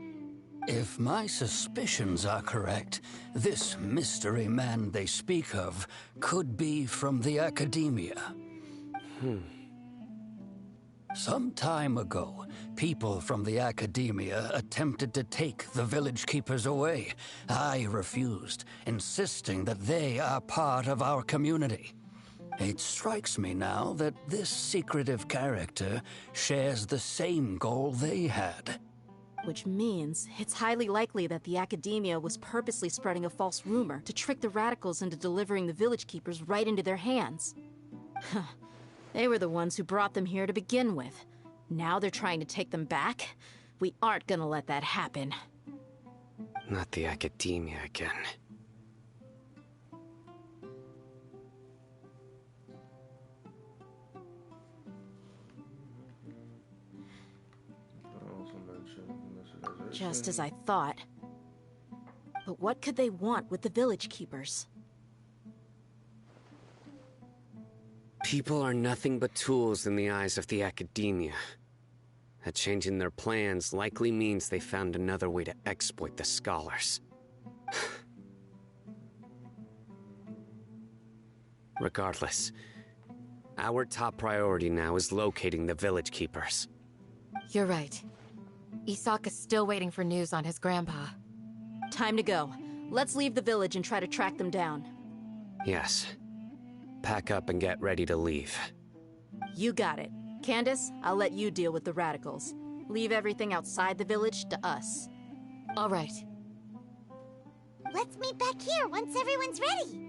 Speaker 15: If my suspicions are correct, this mystery man they speak of could be from the Academia. Some time ago, people from the Academia attempted to take the village keepers away. I refused, insisting that they are part of our community. It strikes me now that this secretive character shares the same goal they had.
Speaker 3: Which means it's highly likely that the Academia was purposely spreading a false rumor to trick the radicals into delivering the village keepers right into their hands. They were the ones who brought them here to begin with. Now they're trying to take them back? We aren't gonna let that happen.
Speaker 6: Not the Academia again.
Speaker 3: Just as I thought. But what could they want with the village keepers?
Speaker 6: People are nothing but tools in the eyes of the Academia. A change in their plans likely means they found another way to exploit the scholars. Regardless, our top priority now is locating the village keepers.
Speaker 10: You're right. Isak is still waiting for news on his grandpa.
Speaker 3: Time to go. Let's leave the village and try to track them down.
Speaker 6: Yes. Pack up and get ready to leave.
Speaker 3: You got it. Candace, I'll let you deal with the radicals. Leave everything outside the village to us.
Speaker 10: All right.
Speaker 9: Let's meet back here once everyone's ready.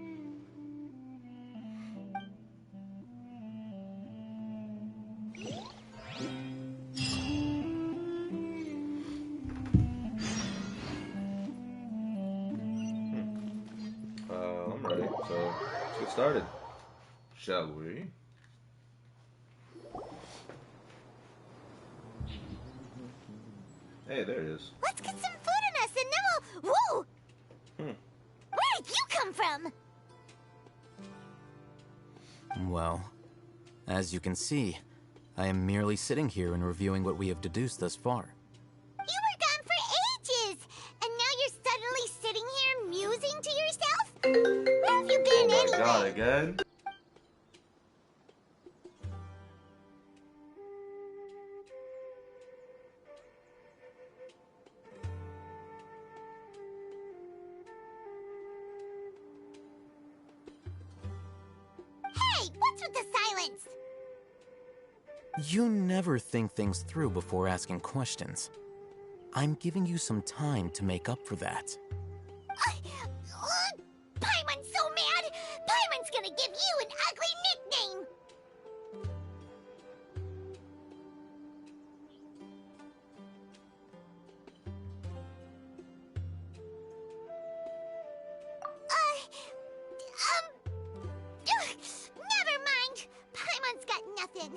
Speaker 1: I'm ready, so let's get started. Shall we? Hey, there it is.
Speaker 9: Let's get some food in us and then we'll... Whoa! Where did you come from?
Speaker 14: Well, as you can see, I am merely sitting here and reviewing what we have deduced thus far.
Speaker 9: You were gone for ages, and now you're suddenly sitting here musing to yourself? Where have you been anyway?
Speaker 1: Oh my god, again?
Speaker 9: Hey, what's with the silence?
Speaker 14: You never think things through before asking questions.
Speaker 7: I'm giving you some time to make up for that.
Speaker 9: Paimon's so mad! Paimon's gonna give you an ugly nickname! Never mind. Paimon's got nothing.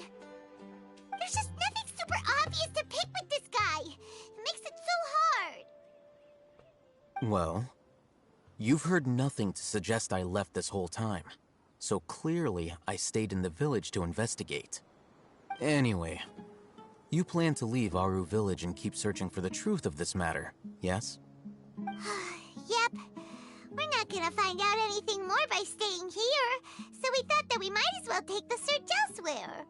Speaker 9: There's just nothing super obvious to pick with this guy. It makes it so hard.
Speaker 7: Well, you've heard nothing to suggest I left this whole time. So clearly, I stayed in the village to investigate. Anyway, you plan to leave Aru Village and keep searching for the truth of this matter, yes?
Speaker 9: Yep. We're not gonna find out anything more by staying here, so we thought that we might as well take the search elsewhere.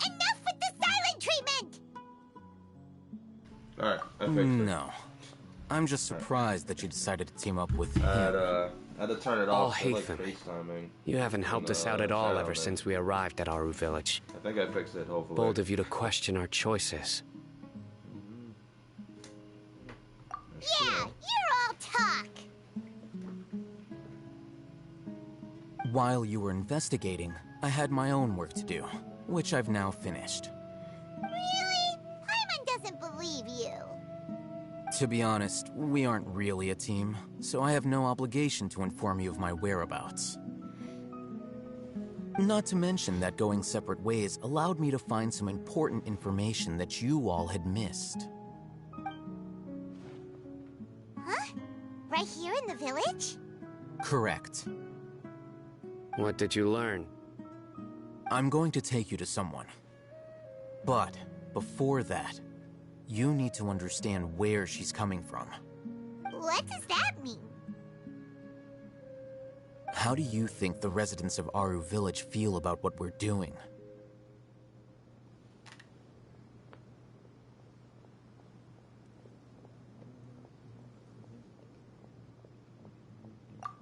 Speaker 9: Enough with the silent treatment!
Speaker 1: Alright, I fixed it.
Speaker 7: No. I'm just surprised that you decided to team up with him.
Speaker 1: I had to turn it off.
Speaker 6: All
Speaker 1: Like
Speaker 6: Hatham,
Speaker 1: FaceTiming.
Speaker 6: you haven't helped us out at all ever since we arrived at Aru Village.
Speaker 1: I think I fixed it, hopefully.
Speaker 6: Bold of you to question our choices.
Speaker 9: Yeah, you're all talk!
Speaker 7: While you were investigating, I had my own work to do, which I've now finished.
Speaker 9: Really? Paimon doesn't believe you.
Speaker 7: To be honest, we aren't really a team, so I have no obligation to inform you of my whereabouts. Not to mention that going separate ways allowed me to find some important information that you all had missed.
Speaker 9: Huh? Right here in the village?
Speaker 7: Correct.
Speaker 6: What did you learn?
Speaker 7: I'm going to take you to someone. But before that, you need to understand where she's coming from.
Speaker 9: What does that mean?
Speaker 7: How do you think the residents of Aru Village feel about what we're doing?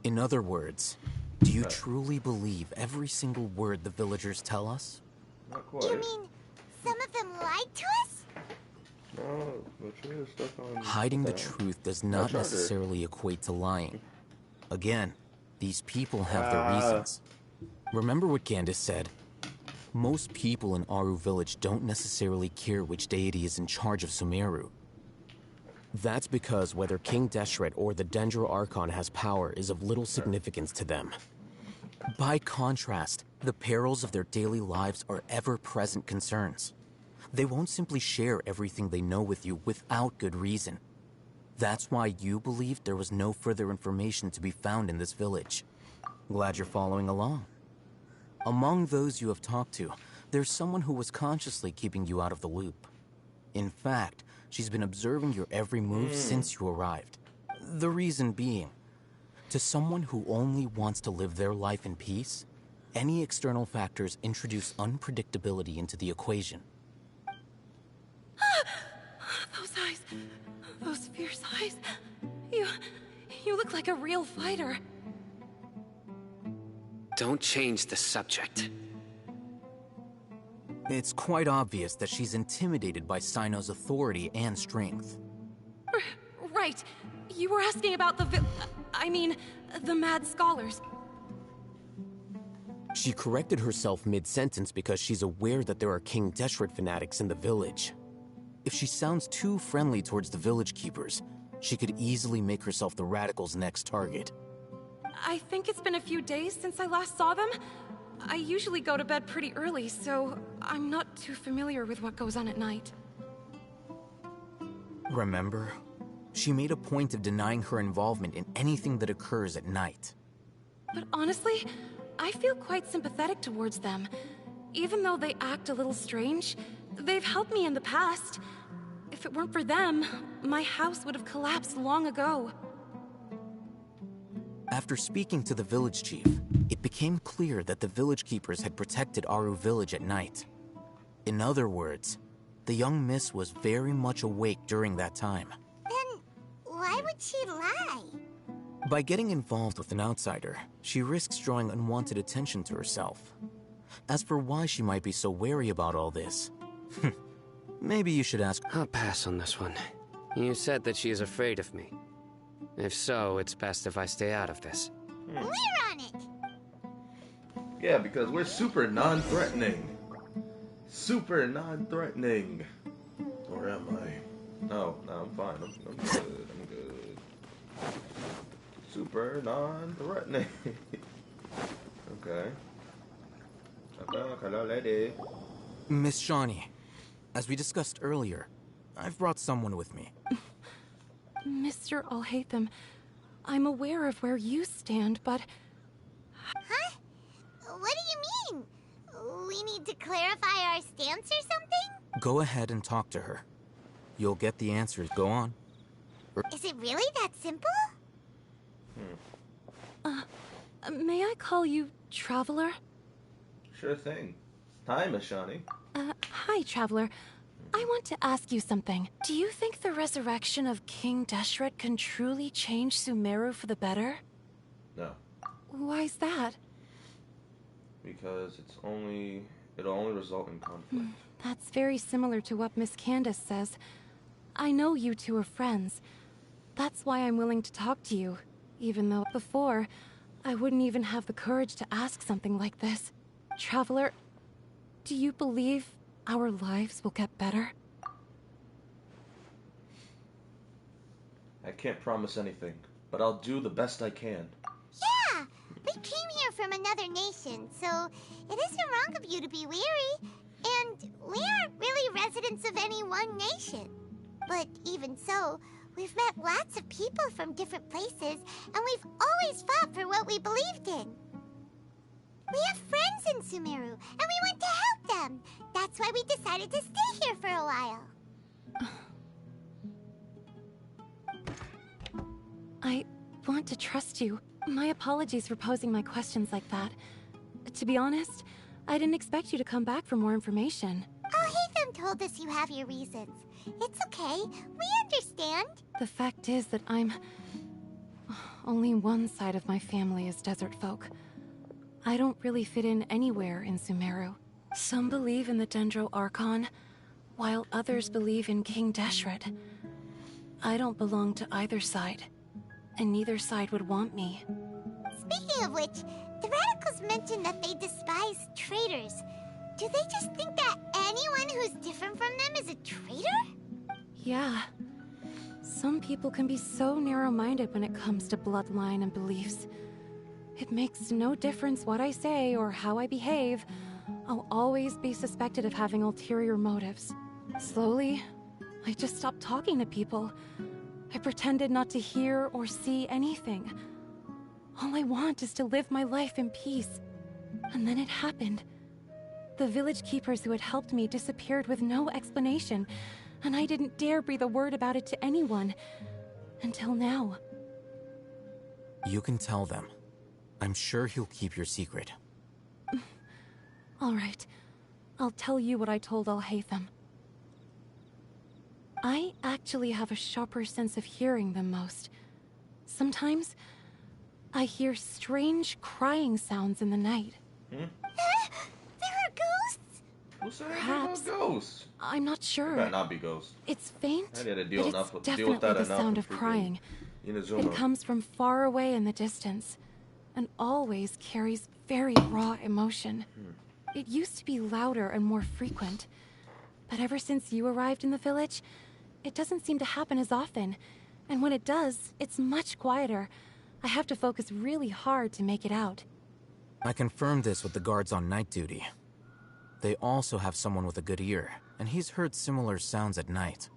Speaker 7: In other words, do you truly believe every single word the villagers tell us?
Speaker 1: Not quite.
Speaker 9: You mean some of them lied to us?
Speaker 1: No, the truth is stuck on...
Speaker 7: Hiding the truth does not necessarily equate to lying. Again, these people have their reasons. Remember what Gandis said? Most people in Aru Village don't necessarily care which deity is in charge of Sumeru. That's because whether King Deshret or the Dendro Archon has power is of little significance to them. By contrast, the perils of their daily lives are ever-present concerns. They won't simply share everything they know with you without good reason. That's why you believed there was no further information to be found in this village. Glad you're following along. Among those you have talked to, there's someone who was consciously keeping you out of the loop. In fact, she's been observing your every move since you arrived. The reason being, to someone who only wants to live their life in peace, any external factors introduce unpredictability into the equation.
Speaker 5: Those eyes. Those fierce eyes. You look like a real fighter.
Speaker 6: Don't change the subject.
Speaker 7: It's quite obvious that she's intimidated by Sino's authority and strength.
Speaker 5: Right. You were asking about the the mad scholars.
Speaker 7: She corrected herself mid-sentence because she's aware that there are King Deshret fanatics in the village. If she sounds too friendly towards the village keepers, she could easily make herself the radicals' next target.
Speaker 5: I think it's been a few days since I last saw them. I usually go to bed pretty early, so I'm not too familiar with what goes on at night.
Speaker 7: Remember? She made a point of denying her involvement in anything that occurs at night.
Speaker 5: But honestly, I feel quite sympathetic towards them. Even though they act a little strange, they've helped me in the past. If it weren't for them, my house would have collapsed long ago.
Speaker 7: After speaking to the village chief, it became clear that the village keepers had protected Aru Village at night. In other words, The young miss was very much awake during that time.
Speaker 9: Then why would she lie?
Speaker 7: By getting involved with an outsider, she risks drawing unwanted attention to herself. As for why she might be so wary about all this, maybe you should ask.
Speaker 6: I'll pass on this one. You said that she is afraid of me. If so, it's best if I stay out of this.
Speaker 9: We're on it!
Speaker 1: Yeah, because we're super non-threatening. Super non-threatening. Or am I? No, I'm fine. I'm good. I'm good. Super non-threatening. Okay. Hello, lady.
Speaker 7: Miss Shawnee, as we discussed earlier, I've brought someone with me.
Speaker 5: Mr. Alhaitham, I'm aware of where you stand, but...
Speaker 9: Huh? What do you mean? We need to clarify our stance or something?
Speaker 7: Go ahead and talk to her. You'll get the answers. Go on.
Speaker 9: Is it really that simple?
Speaker 5: May I call you Traveler?
Speaker 1: Sure thing. Hi, Miss Shawnee.
Speaker 5: Hi, Traveler. I want to ask you something. Do you think the resurrection of King Deshret can truly change Sumeru for the better?
Speaker 1: No.
Speaker 5: Why's that?
Speaker 1: Because it'll only result in conflict.
Speaker 5: That's very similar to what Miss Candace says. I know you two are friends. That's why I'm willing to talk to you, even though before, I wouldn't even have the courage to ask something like this. Traveler, do you believe our lives will get better?
Speaker 1: I can't promise anything, but I'll do the best I can.
Speaker 9: Yeah! We came here from another nation, so it isn't wrong of you to be weary. And we aren't really residents of any one nation. But even so, we've met lots of people from different places, and we've always fought for what we believed in. We have friends in Sumeru, and we want to help them. That's why we decided to stay here for a while.
Speaker 5: I want to trust you. My apologies for posing my questions like that. To be honest, I didn't expect you to come back for more information.
Speaker 9: Alhaitham told us you have your reasons. It's okay. We understand.
Speaker 5: The fact is that only one side of my family is desert folk. I don't really fit in anywhere in Sumeru. Some believe in the Dendro Archon, while others believe in King Deshret. I don't belong to either side, and neither side would want me.
Speaker 9: Speaking of which, the radicals mentioned that they despise traitors. Do they just think that anyone who's different from them is a traitor?
Speaker 5: Yeah. Some people can be so narrow-minded when it comes to bloodline and beliefs. It makes no difference what I say or how I behave. I'll always be suspected of having ulterior motives. Slowly, I just stopped talking to people. I pretended not to hear or see anything. All I want is to live my life in peace. And then it happened. The village keepers who had helped me disappeared with no explanation, and I didn't dare breathe a word about it to anyone. Until now.
Speaker 7: You can tell them. I'm sure he'll keep your secret.
Speaker 5: All right. I'll tell you what I told Alhaitham. I actually have a sharper sense of hearing than most. Sometimes, I hear strange crying sounds in the night.
Speaker 9: There are ghosts?
Speaker 1: Who said
Speaker 5: Perhaps.
Speaker 1: about ghosts?
Speaker 5: I'm not sure.
Speaker 1: It better not be ghosts.
Speaker 5: It's faint,
Speaker 1: I had to
Speaker 5: but
Speaker 1: deal
Speaker 5: it's
Speaker 1: with
Speaker 5: definitely
Speaker 1: that
Speaker 5: the
Speaker 1: enough
Speaker 5: sound
Speaker 1: in
Speaker 5: of
Speaker 1: freaking
Speaker 5: crying.
Speaker 1: Inazuma.
Speaker 5: It comes from far away in the distance, and always carries very raw emotion. It used to be louder and more frequent, but ever since you arrived in the village, it doesn't seem to happen as often, and when it does, it's much quieter. I have to focus really hard to make it out.
Speaker 7: I confirmed this with the guards on night duty. They also have someone with a good ear, and he's heard similar sounds at night.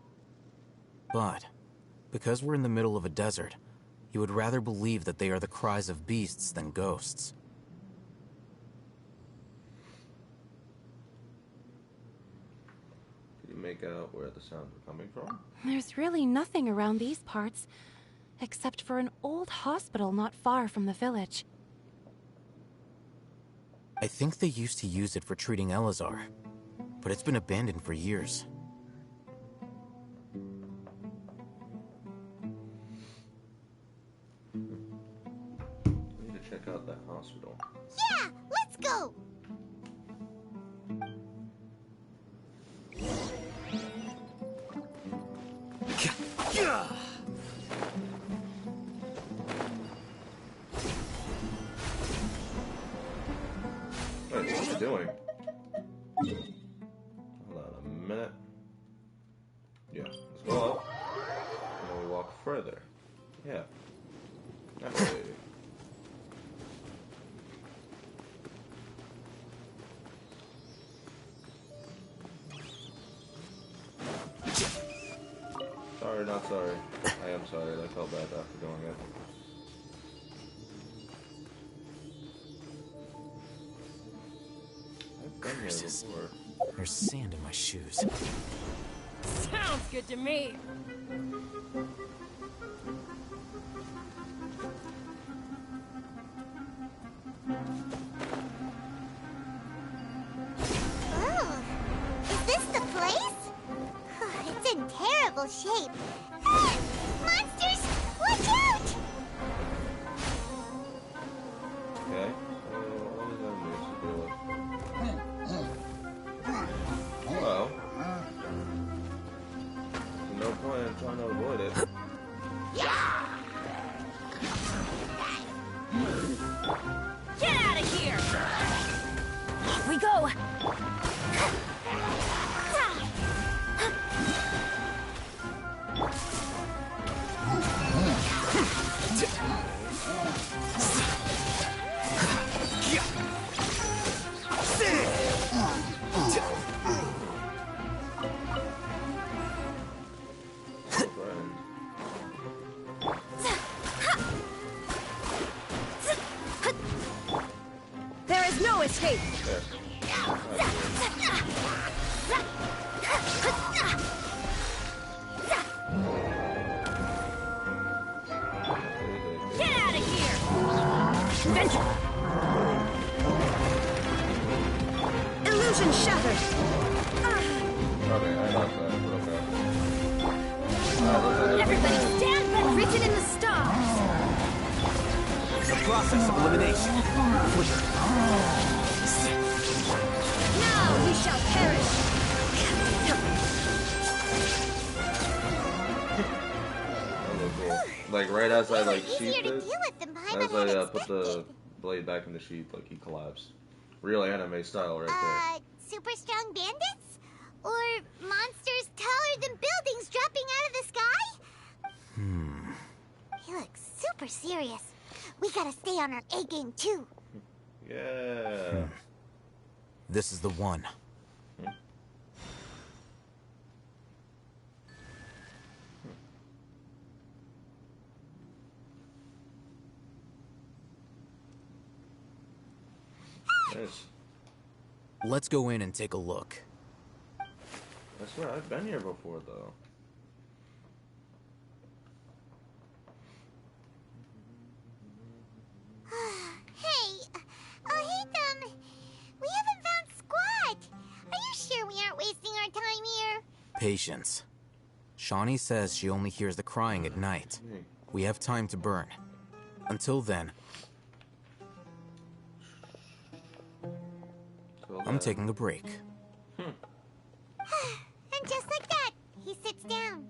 Speaker 7: But, because we're in the middle of a desert, he would rather believe that they are the cries of beasts than ghosts.
Speaker 1: Can you make out where the sounds are coming from?
Speaker 5: There's really nothing around these parts, except for an old hospital not far from the village.
Speaker 7: I think they used to use it for treating Elazar, but it's been abandoned for years.
Speaker 1: check out that hospital.
Speaker 9: Yeah, let's go.
Speaker 1: Wait, what's it doing? Hold on a minute. Yeah, let's go up. And then we walk further. Yeah. That way. Sorry, not sorry. I am sorry. I felt bad after doing it. I've been here before.
Speaker 14: There's sand in my shoes.
Speaker 10: Sounds good to me.
Speaker 9: Oh, is this the place? It's in terrible shape. Ah, monsters, watch out!
Speaker 1: Okay. What is enemies to deal with? Well. There's no point in trying to avoid it.
Speaker 10: Get out of here! Off we go!
Speaker 3: There is no escape.
Speaker 10: Get out of here! Venture!
Speaker 3: Illusion shattered.
Speaker 1: Okay, I got that, but okay.
Speaker 10: Everybody stand back!
Speaker 3: Written in the stars.
Speaker 7: The process of elimination.
Speaker 3: Now we shall perish.
Speaker 1: Like right as I like
Speaker 9: Easier
Speaker 1: sheathed
Speaker 9: to
Speaker 1: it,
Speaker 9: deal with than
Speaker 1: as
Speaker 9: Paimon
Speaker 1: I
Speaker 9: had
Speaker 1: put the blade back in the sheath, like he collapsed. Real anime style right
Speaker 9: super strong bandits? Or monsters taller than buildings dropping out of the sky? He looks super serious. We gotta stay on our A game too.
Speaker 1: there. Yeah.
Speaker 14: This is the one.
Speaker 1: Nice.
Speaker 14: Let's go in and take a look.
Speaker 1: I swear I've been here before though.
Speaker 9: Hey, Ethan, we haven't found squat. Are you sure we aren't wasting our time here?
Speaker 14: Patience. Shawnee says she only hears the crying at night. We have time to burn. Until then, I'm taking a break.
Speaker 9: And just like that, he sits down.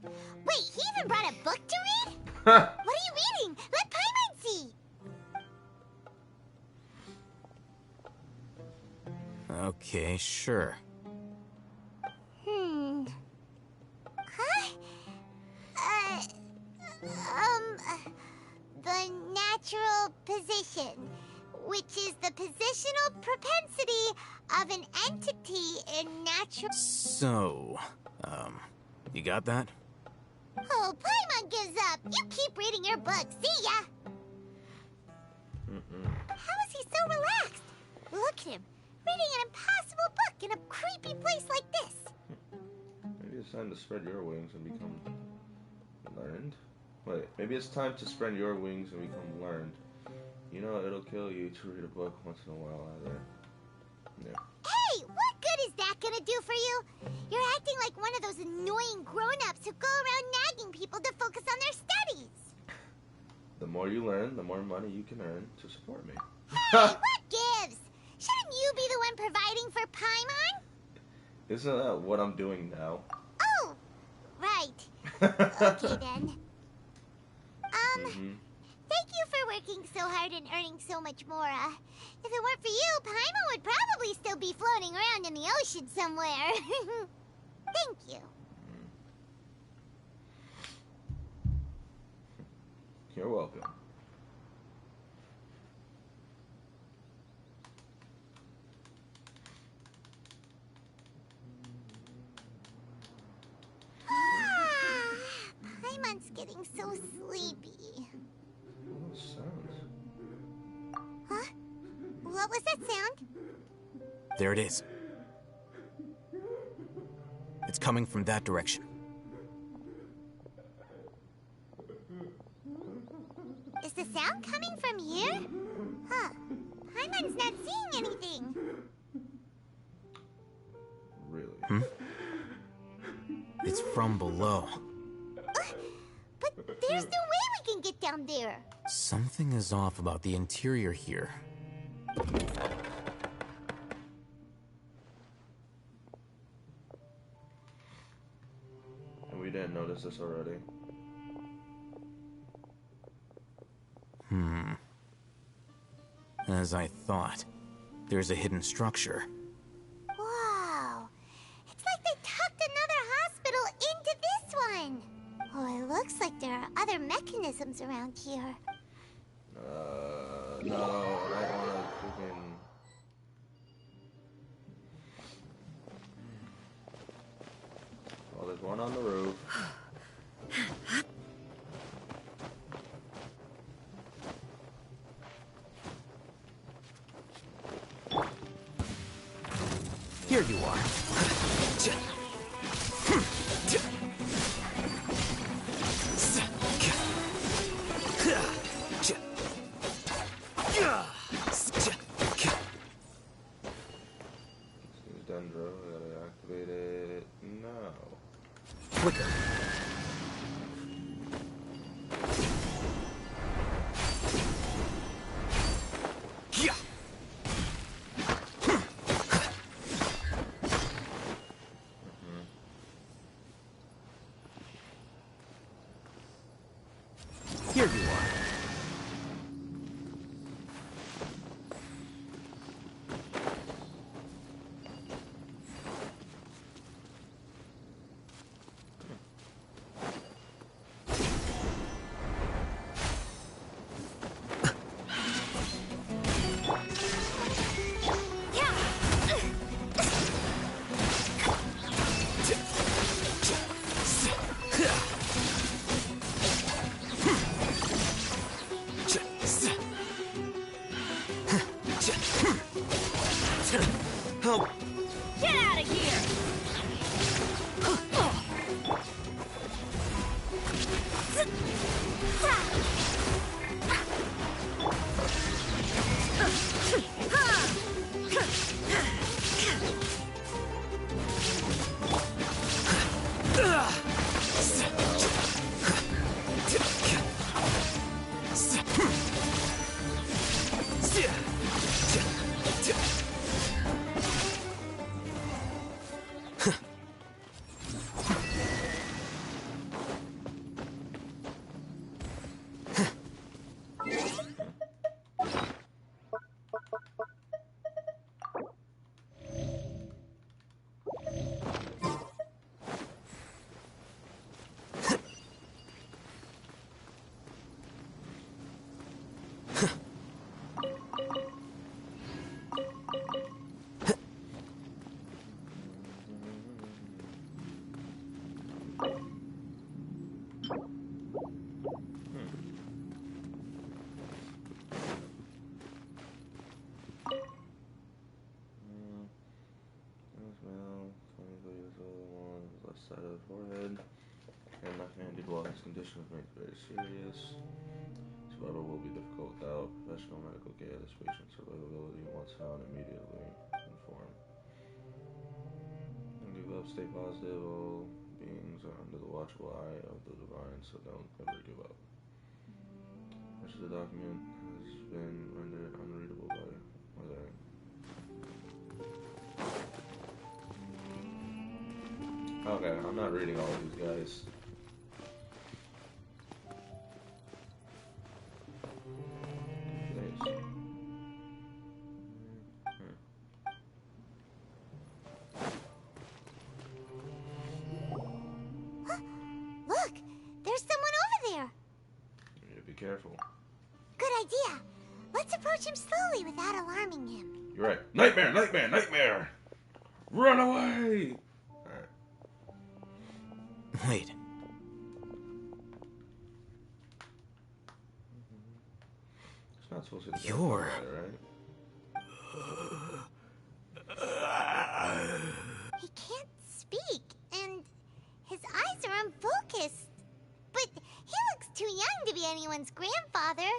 Speaker 9: Wait, he even brought a book to read? What are you reading? Let Paimon see.
Speaker 14: Okay, sure.
Speaker 9: Huh? The natural position, which is the positional propensity of an entity in natural...
Speaker 14: So, you got that?
Speaker 9: Oh, Paimon gives up. You keep reading your book. See ya. How is he so relaxed? Look at him, reading an impossible book in a creepy place like this.
Speaker 1: Maybe it's time to spread your wings and become learned. Wait, maybe it's time to spread your wings and become learned. You know, it'll kill you to read a book once in a while either. Yeah.
Speaker 9: Hey, what good is that gonna do for you? You're acting like one of those annoying grown-ups who go around nagging people to focus on their studies.
Speaker 1: The more more you learn, the more money you can earn to support me.
Speaker 9: Hey, what gives? Shouldn't you be the one providing for Paimon?
Speaker 1: Isn't that what I'm doing now?
Speaker 9: Oh, right. Okay then. Thank you for working so hard and earning so much more. If it weren't for you, Paimon would probably still be floating around in the ocean somewhere. Thank you.
Speaker 1: You're welcome.
Speaker 9: Paimon's getting so sleepy.
Speaker 1: What sounds?
Speaker 9: Huh? What was that sound?
Speaker 14: There it is. It's coming from that direction.
Speaker 9: Is the sound coming from here? Huh. Paimon's not seeing anything.
Speaker 1: Really?
Speaker 14: It's from below.
Speaker 9: But there's no way we can get down there.
Speaker 14: Something is off about the interior here.
Speaker 1: And we didn't notice this already.
Speaker 14: As I thought, there's a hidden structure.
Speaker 9: Wow. It's like they tucked another hospital into this one. Oh, it looks like there are other mechanisms around here.
Speaker 1: No, I don't wanna freaking... Well, there's one on the roof.
Speaker 7: Here you are.
Speaker 1: Dendro, I gotta activate it now.
Speaker 7: Flicker. Here you are.
Speaker 10: Get out of here!
Speaker 1: Side of the forehead and left-handed while his condition remains very serious. Survival will be difficult without professional medical care. This patient's survivability, once found, immediately informed. Don't give up, stay positive. All beings are under the watchful eye of the divine, so don't ever give up. Much of the document has been rendered unreadable by Okay, I'm not reading all of these guys. Thanks.
Speaker 9: Look! There's someone over there!
Speaker 1: You need to be careful.
Speaker 9: Good idea. Let's approach him slowly without alarming him.
Speaker 1: You're right. Nightmare! Nightmare! Nightmare! Run away! Alright.
Speaker 14: Wait.
Speaker 1: It's not supposed to be
Speaker 14: You're...
Speaker 1: right?
Speaker 9: He can't speak, and his eyes are unfocused. But he looks too young to be anyone's grandfather.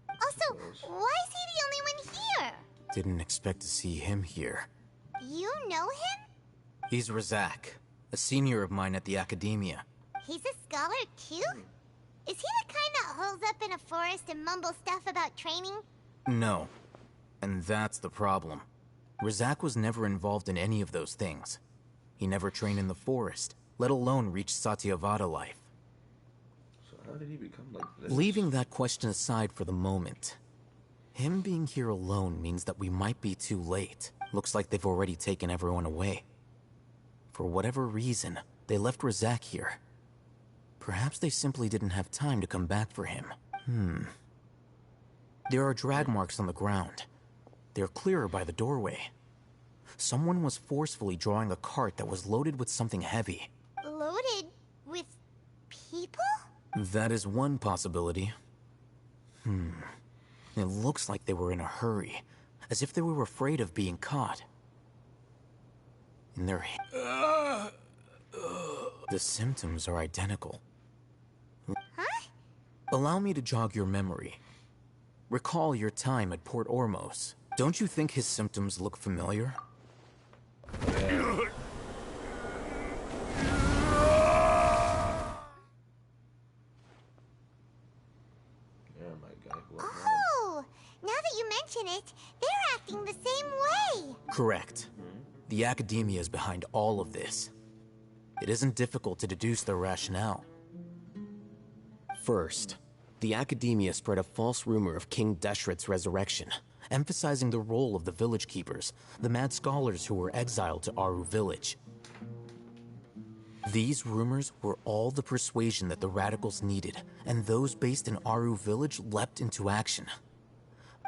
Speaker 9: Also, why is he the only one here?
Speaker 14: Didn't expect to see him here.
Speaker 9: You know him?
Speaker 14: He's Razak, a senior of mine at the Academia.
Speaker 9: He's a scholar too? Is he the kind that holes up in a forest and mumbles stuff about training?
Speaker 14: No. And that's the problem. Razak was never involved in any of those things. He never trained in the forest, let alone reach Satyavada life.
Speaker 1: So how did he become like this?
Speaker 14: Leaving that question aside for the moment, him being here alone means that we might be too late. Looks like they've already taken everyone away. For whatever reason, they left Razak here. Perhaps they simply didn't have time to come back for him. There are drag marks on the ground. They're clearer by the doorway. Someone was forcefully drawing a cart that was loaded with something heavy.
Speaker 9: Loaded with people?
Speaker 14: That is one possibility. It looks like they were in a hurry, as if they were afraid of being caught. In their the symptoms are identical.
Speaker 9: Huh?
Speaker 14: Allow me to jog your memory. Recall your time at Port Ormos. Don't you think his symptoms look familiar?
Speaker 9: Oh, now that you mention it, they're acting the same way.
Speaker 14: Correct. The Academia is behind all of this. It isn't difficult to deduce their rationale. First, the Academia spread a false rumor of King Deshret's resurrection, emphasizing the role of the village keepers, the mad scholars who were exiled to Aru village. These rumors were all the persuasion that the radicals needed, and those based in Aru village leapt into action.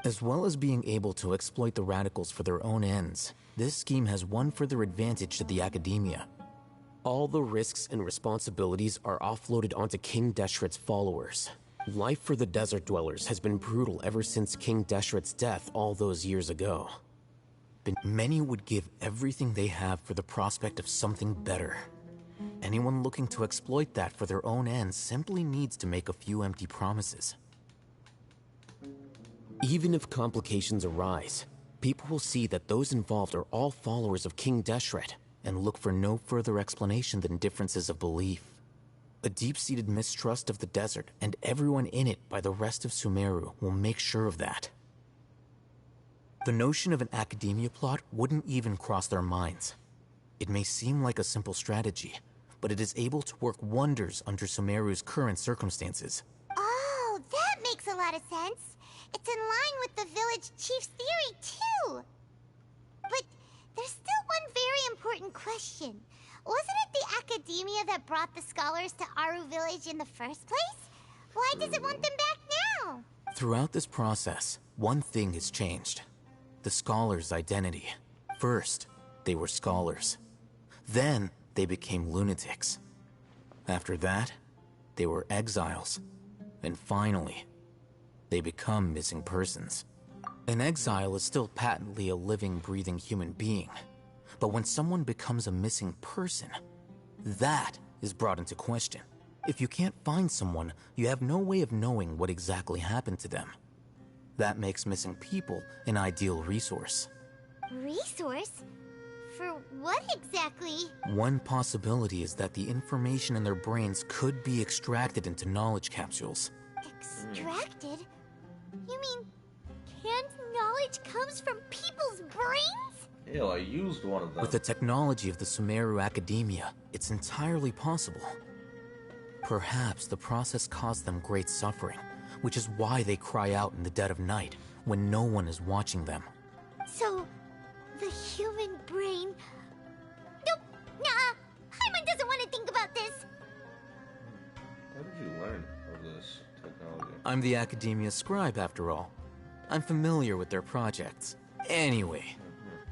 Speaker 14: As well as being able to exploit the radicals for their own ends, this scheme has one further advantage to the Academia. All the risks and responsibilities are offloaded onto King Deshret's followers. Life for the desert dwellers has been brutal ever since King Deshret's death all those years ago. But many would give everything they have for the prospect of something better. Anyone looking to exploit that for their own ends simply needs to make a few empty promises. Even if complications arise, people will see that those involved are all followers of King Deshret and look for no further explanation than differences of belief. A deep-seated mistrust of the desert and everyone in it by the rest of Sumeru will make sure of that. The notion of an Academia plot wouldn't even cross their minds. It may seem like a simple strategy, but it is able to work wonders under Sumeru's current circumstances.
Speaker 9: Oh, that makes a lot of sense. It's in line with the village chief's theory, too. But there's still one very important question. Wasn't it the Academia that brought the scholars to Aru village in the first place? Why does it want them back now?
Speaker 14: Throughout this process, one thing has changed. The scholars' identity. First, they were scholars. Then, they became lunatics. After that, they were exiles. And finally, they become missing persons. An exile is still patently a living, breathing human being. But when someone becomes a missing person, that is brought into question. If you can't find someone, you have no way of knowing what exactly happened to them. That makes missing people an ideal resource.
Speaker 9: Resource? For what exactly?
Speaker 14: One possibility is that the information in their brains could be extracted into knowledge capsules.
Speaker 9: Extracted? You mean canned knowledge comes from people's brains?
Speaker 1: Hell, I used one of them.
Speaker 14: With the technology of the Sumeru Academia, it's entirely possible. Perhaps the process caused them great suffering, which is why they cry out in the dead of night, when no one is watching them.
Speaker 9: So, the human brain... Nope, nah, Paimon doesn't want to think about this.
Speaker 1: How did you learn of this technology?
Speaker 14: I'm the Academia scribe, after all. I'm familiar with their projects. Anyway,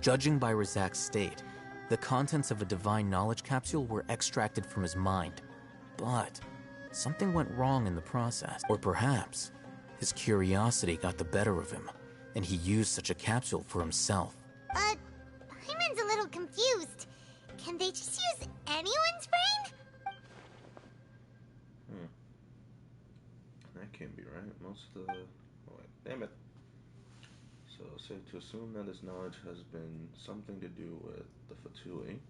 Speaker 14: judging by Razak's state, the contents of a divine knowledge capsule were extracted from his mind. But something went wrong in the process. Or perhaps his curiosity got the better of him, and he used such a capsule for himself.
Speaker 9: Paimon's a little confused. Can they just use anyone's brain?
Speaker 1: That can't be right. Most of the... Oh, wait. Damn it. So, safe to assume that his knowledge has been something to do with the Fatui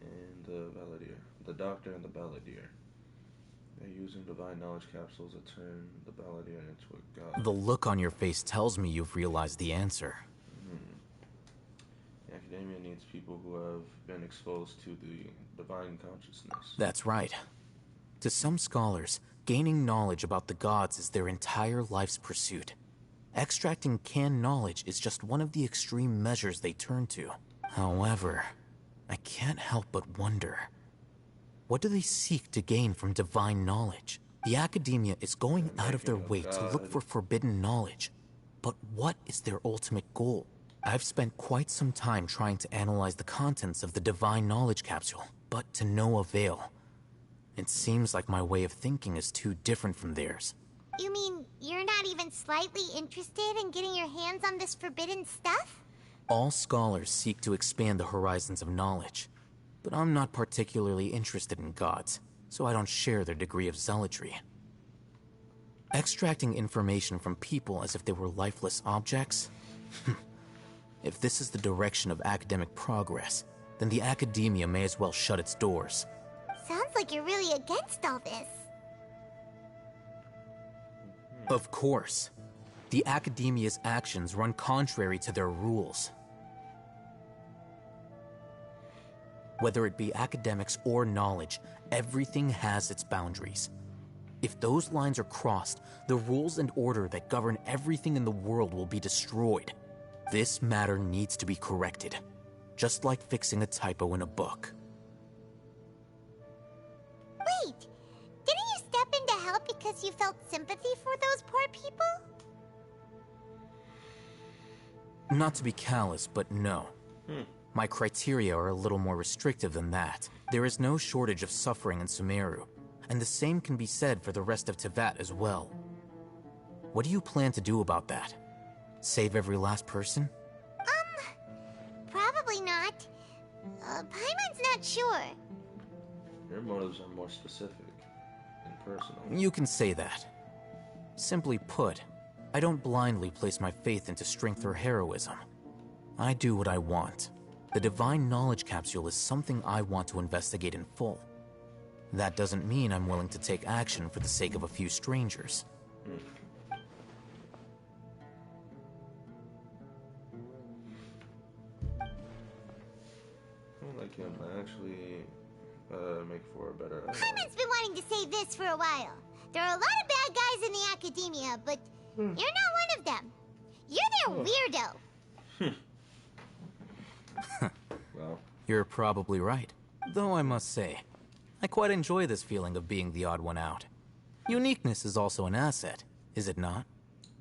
Speaker 1: and the Valadier. The Doctor and the Valadier. They're using divine knowledge capsules to turn the Valadier into a god.
Speaker 14: The look on your face tells me you've realized the answer.
Speaker 1: The Academia needs people who have been exposed to the divine consciousness.
Speaker 14: That's right. To some scholars, gaining knowledge about the gods is their entire life's pursuit. Extracting canned knowledge is just one of the extreme measures they turn to. However, I can't help but wonder, what do they seek to gain from divine knowledge? The Academia is going out of their way to look for forbidden knowledge. But what is their ultimate goal? I've spent quite some time trying to analyze the contents of the divine knowledge capsule, but to no avail. It seems like my way of thinking is too different from theirs.
Speaker 9: You mean you're not even slightly interested in getting your hands on this forbidden stuff?
Speaker 14: All scholars seek to expand the horizons of knowledge, but I'm not particularly interested in gods, so I don't share their degree of zealotry. Extracting information from people as if they were lifeless objects? If this is the direction of academic progress, then the Academia may as well shut its doors.
Speaker 9: Sounds like you're really against all this.
Speaker 14: Of course. The Academia's actions run contrary to their rules. Whether it be academics or knowledge, everything has its boundaries. If those lines are crossed, the rules and order that govern everything in the world will be destroyed. This matter needs to be corrected, just like fixing a typo in a book.
Speaker 9: Wait, didn't you step in to help because you felt sympathy for those poor people?
Speaker 14: Not to be callous, but no. My criteria are a little more restrictive than that. There is no shortage of suffering in Sumeru, and the same can be said for the rest of Teyvat as well. What do you plan to do about that? Save every last person?
Speaker 9: Probably not. Paimon's not sure.
Speaker 1: Your motives are more specific and personal.
Speaker 14: You can say that. Simply put, I don't blindly place my faith into strength or heroism. I do what I want. The divine knowledge capsule is something I want to investigate in full. That doesn't mean I'm willing to take action for the sake of a few strangers.
Speaker 1: I like him. I actually make for a better...
Speaker 9: Paimon's been wanting to say this for a while. There are a lot of bad guys in the Academia, but you're not one of them. You're their weirdo.
Speaker 1: Well,
Speaker 14: you're probably right. Though I must say, I quite enjoy this feeling of being the odd one out. Uniqueness is also an asset, is it not?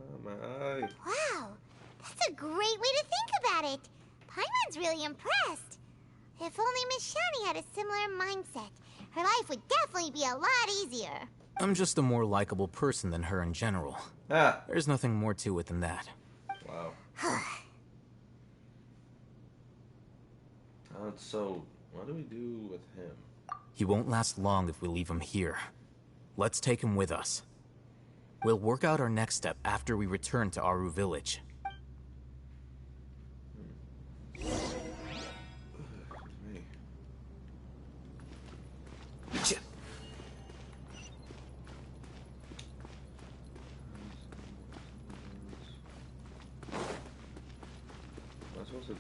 Speaker 1: Oh, my eye.
Speaker 9: Wow, that's a great way to think about it. Paimon's really impressed. If only Miss Shani had a similar mindset, her life would definitely be a lot easier.
Speaker 14: I'm just a more likable person than her in general. There's nothing more to it than that.
Speaker 1: Wow. So, what do we do with him?
Speaker 14: He won't last long if we leave him here. Let's take him with us. We'll work out our next step after we return to Aru Village.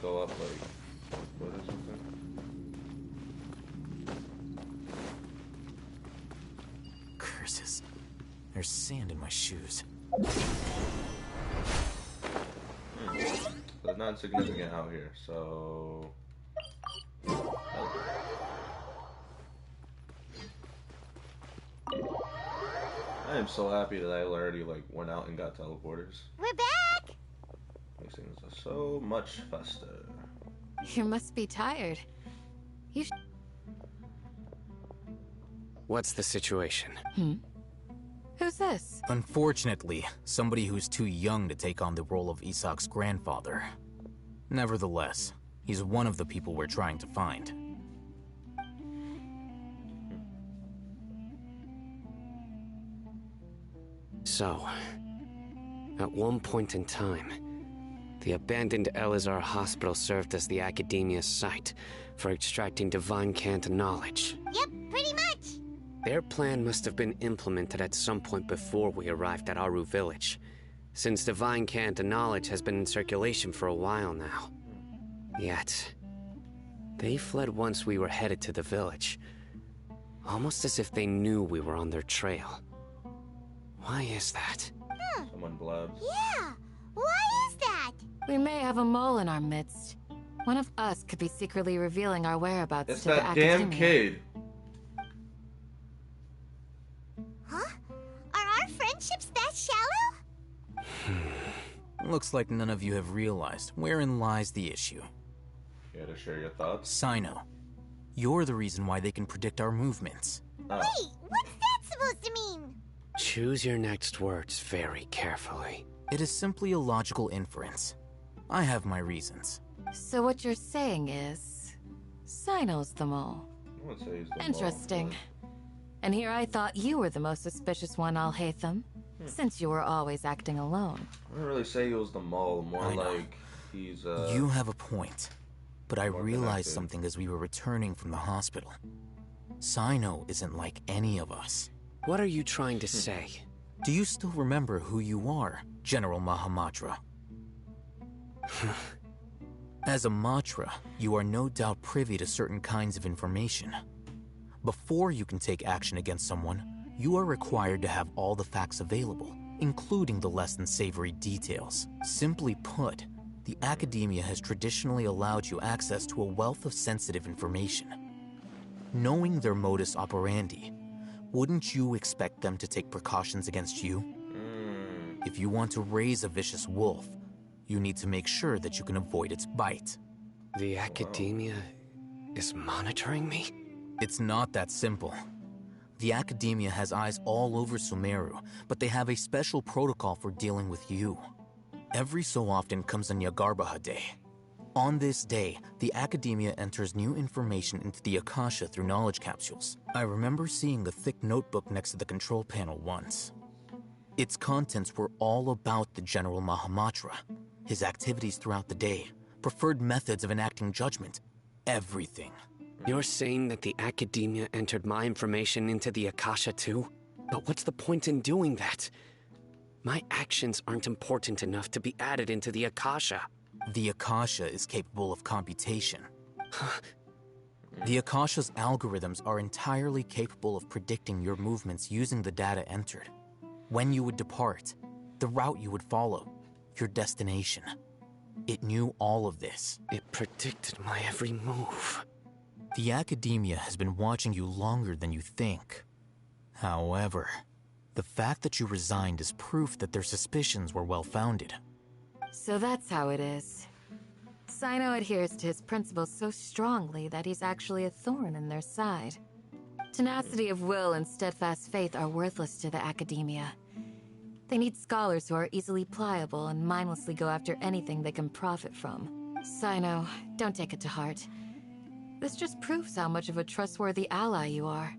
Speaker 1: go up like what or something.
Speaker 14: Curses. There's sand in my shoes.
Speaker 1: So it's not significant out here, so... I am so happy that I already like went out and got teleporters.
Speaker 9: We're back!
Speaker 1: Makes things so much faster.
Speaker 10: You must be tired.
Speaker 6: What's the situation?
Speaker 10: Who's this?
Speaker 14: Unfortunately, somebody who's too young to take on the role of Isak's grandfather. Nevertheless, he's one of the people we're trying to find.
Speaker 6: So, at one point in time, the abandoned Elazar Hospital served as the Academia's site for extracting divine cant knowledge.
Speaker 9: Yep, pretty much.
Speaker 6: Their plan must have been implemented at some point before we arrived at Aru Village, since divine cant knowledge has been in circulation for a while now. Yet, they fled once we were headed to the village, almost as if they knew we were on their trail. Why is that?
Speaker 1: Someone blabs.
Speaker 9: Yeah, why is that?
Speaker 10: We may have a mole in our midst. One of us could be secretly revealing our whereabouts
Speaker 1: It's
Speaker 10: to the
Speaker 1: that damn
Speaker 10: Academia.
Speaker 1: Cade.
Speaker 9: Huh? Are our friendships that shallow?
Speaker 14: Looks like none of you have realized wherein lies the issue.
Speaker 1: Care to share your thoughts?
Speaker 14: Sino, you're the reason why they can predict our movements.
Speaker 1: Oh.
Speaker 9: Wait, what's that supposed to mean?
Speaker 6: Choose your next words very carefully.
Speaker 14: It is simply a logical inference. I have my reasons.
Speaker 10: So what you're saying is... Sino's the mole.
Speaker 1: I would say he's the
Speaker 10: Interesting.
Speaker 1: mole,
Speaker 10: And here I thought you were the most suspicious one, Al-Haytham, since you were always acting alone.
Speaker 1: I wouldn't really say he was the mole, more
Speaker 14: I know.
Speaker 1: like he's
Speaker 14: You have a point, but I
Speaker 1: more
Speaker 14: realized
Speaker 1: connected.
Speaker 14: something as we were returning from the hospital. Sino isn't like any of us.
Speaker 6: What are you trying to say?
Speaker 14: Do you still remember who you are, General Mahamatra? As a Matra, you are no doubt privy to certain kinds of information. Before you can take action against someone, you are required to have all the facts available, including the less than savory details. Simply put, the Academia has traditionally allowed you access to a wealth of sensitive information. Knowing their modus operandi, wouldn't you expect them to take precautions against you? If you want to raise a vicious wolf, you need to make sure that you can avoid its bite.
Speaker 6: The Academia is monitoring me?
Speaker 14: It's not that simple. The Academia has eyes all over Sumeru, but they have a special protocol for dealing with you. Every so often comes a Nyagarbaha Day. On this day, the Academia enters new information into the Akasha through knowledge capsules. I remember seeing a thick notebook next to the control panel once. Its contents were all about the General Mahamatra, his activities throughout the day, preferred methods of enacting judgment, everything.
Speaker 6: You're saying that the Academia entered my information into the Akasha too? But what's the point in doing that? My actions aren't important enough to be added into the Akasha.
Speaker 14: The Akasha is capable of computation. The Akasha's algorithms are entirely capable of predicting your movements using the data entered. When you would depart, the route you would follow, your destination. It knew all of this.
Speaker 6: It predicted my every move.
Speaker 14: The Academia has been watching you longer than you think. However, the fact that you resigned is proof that their suspicions were well-founded.
Speaker 10: So that's how it is. Sino adheres to his principles so strongly that he's actually a thorn in their side. Tenacity of will and steadfast faith are worthless to the Academia. They need scholars who are easily pliable and mindlessly go after anything they can profit from. Sino, don't take it to heart. This just proves how much of a trustworthy ally you are.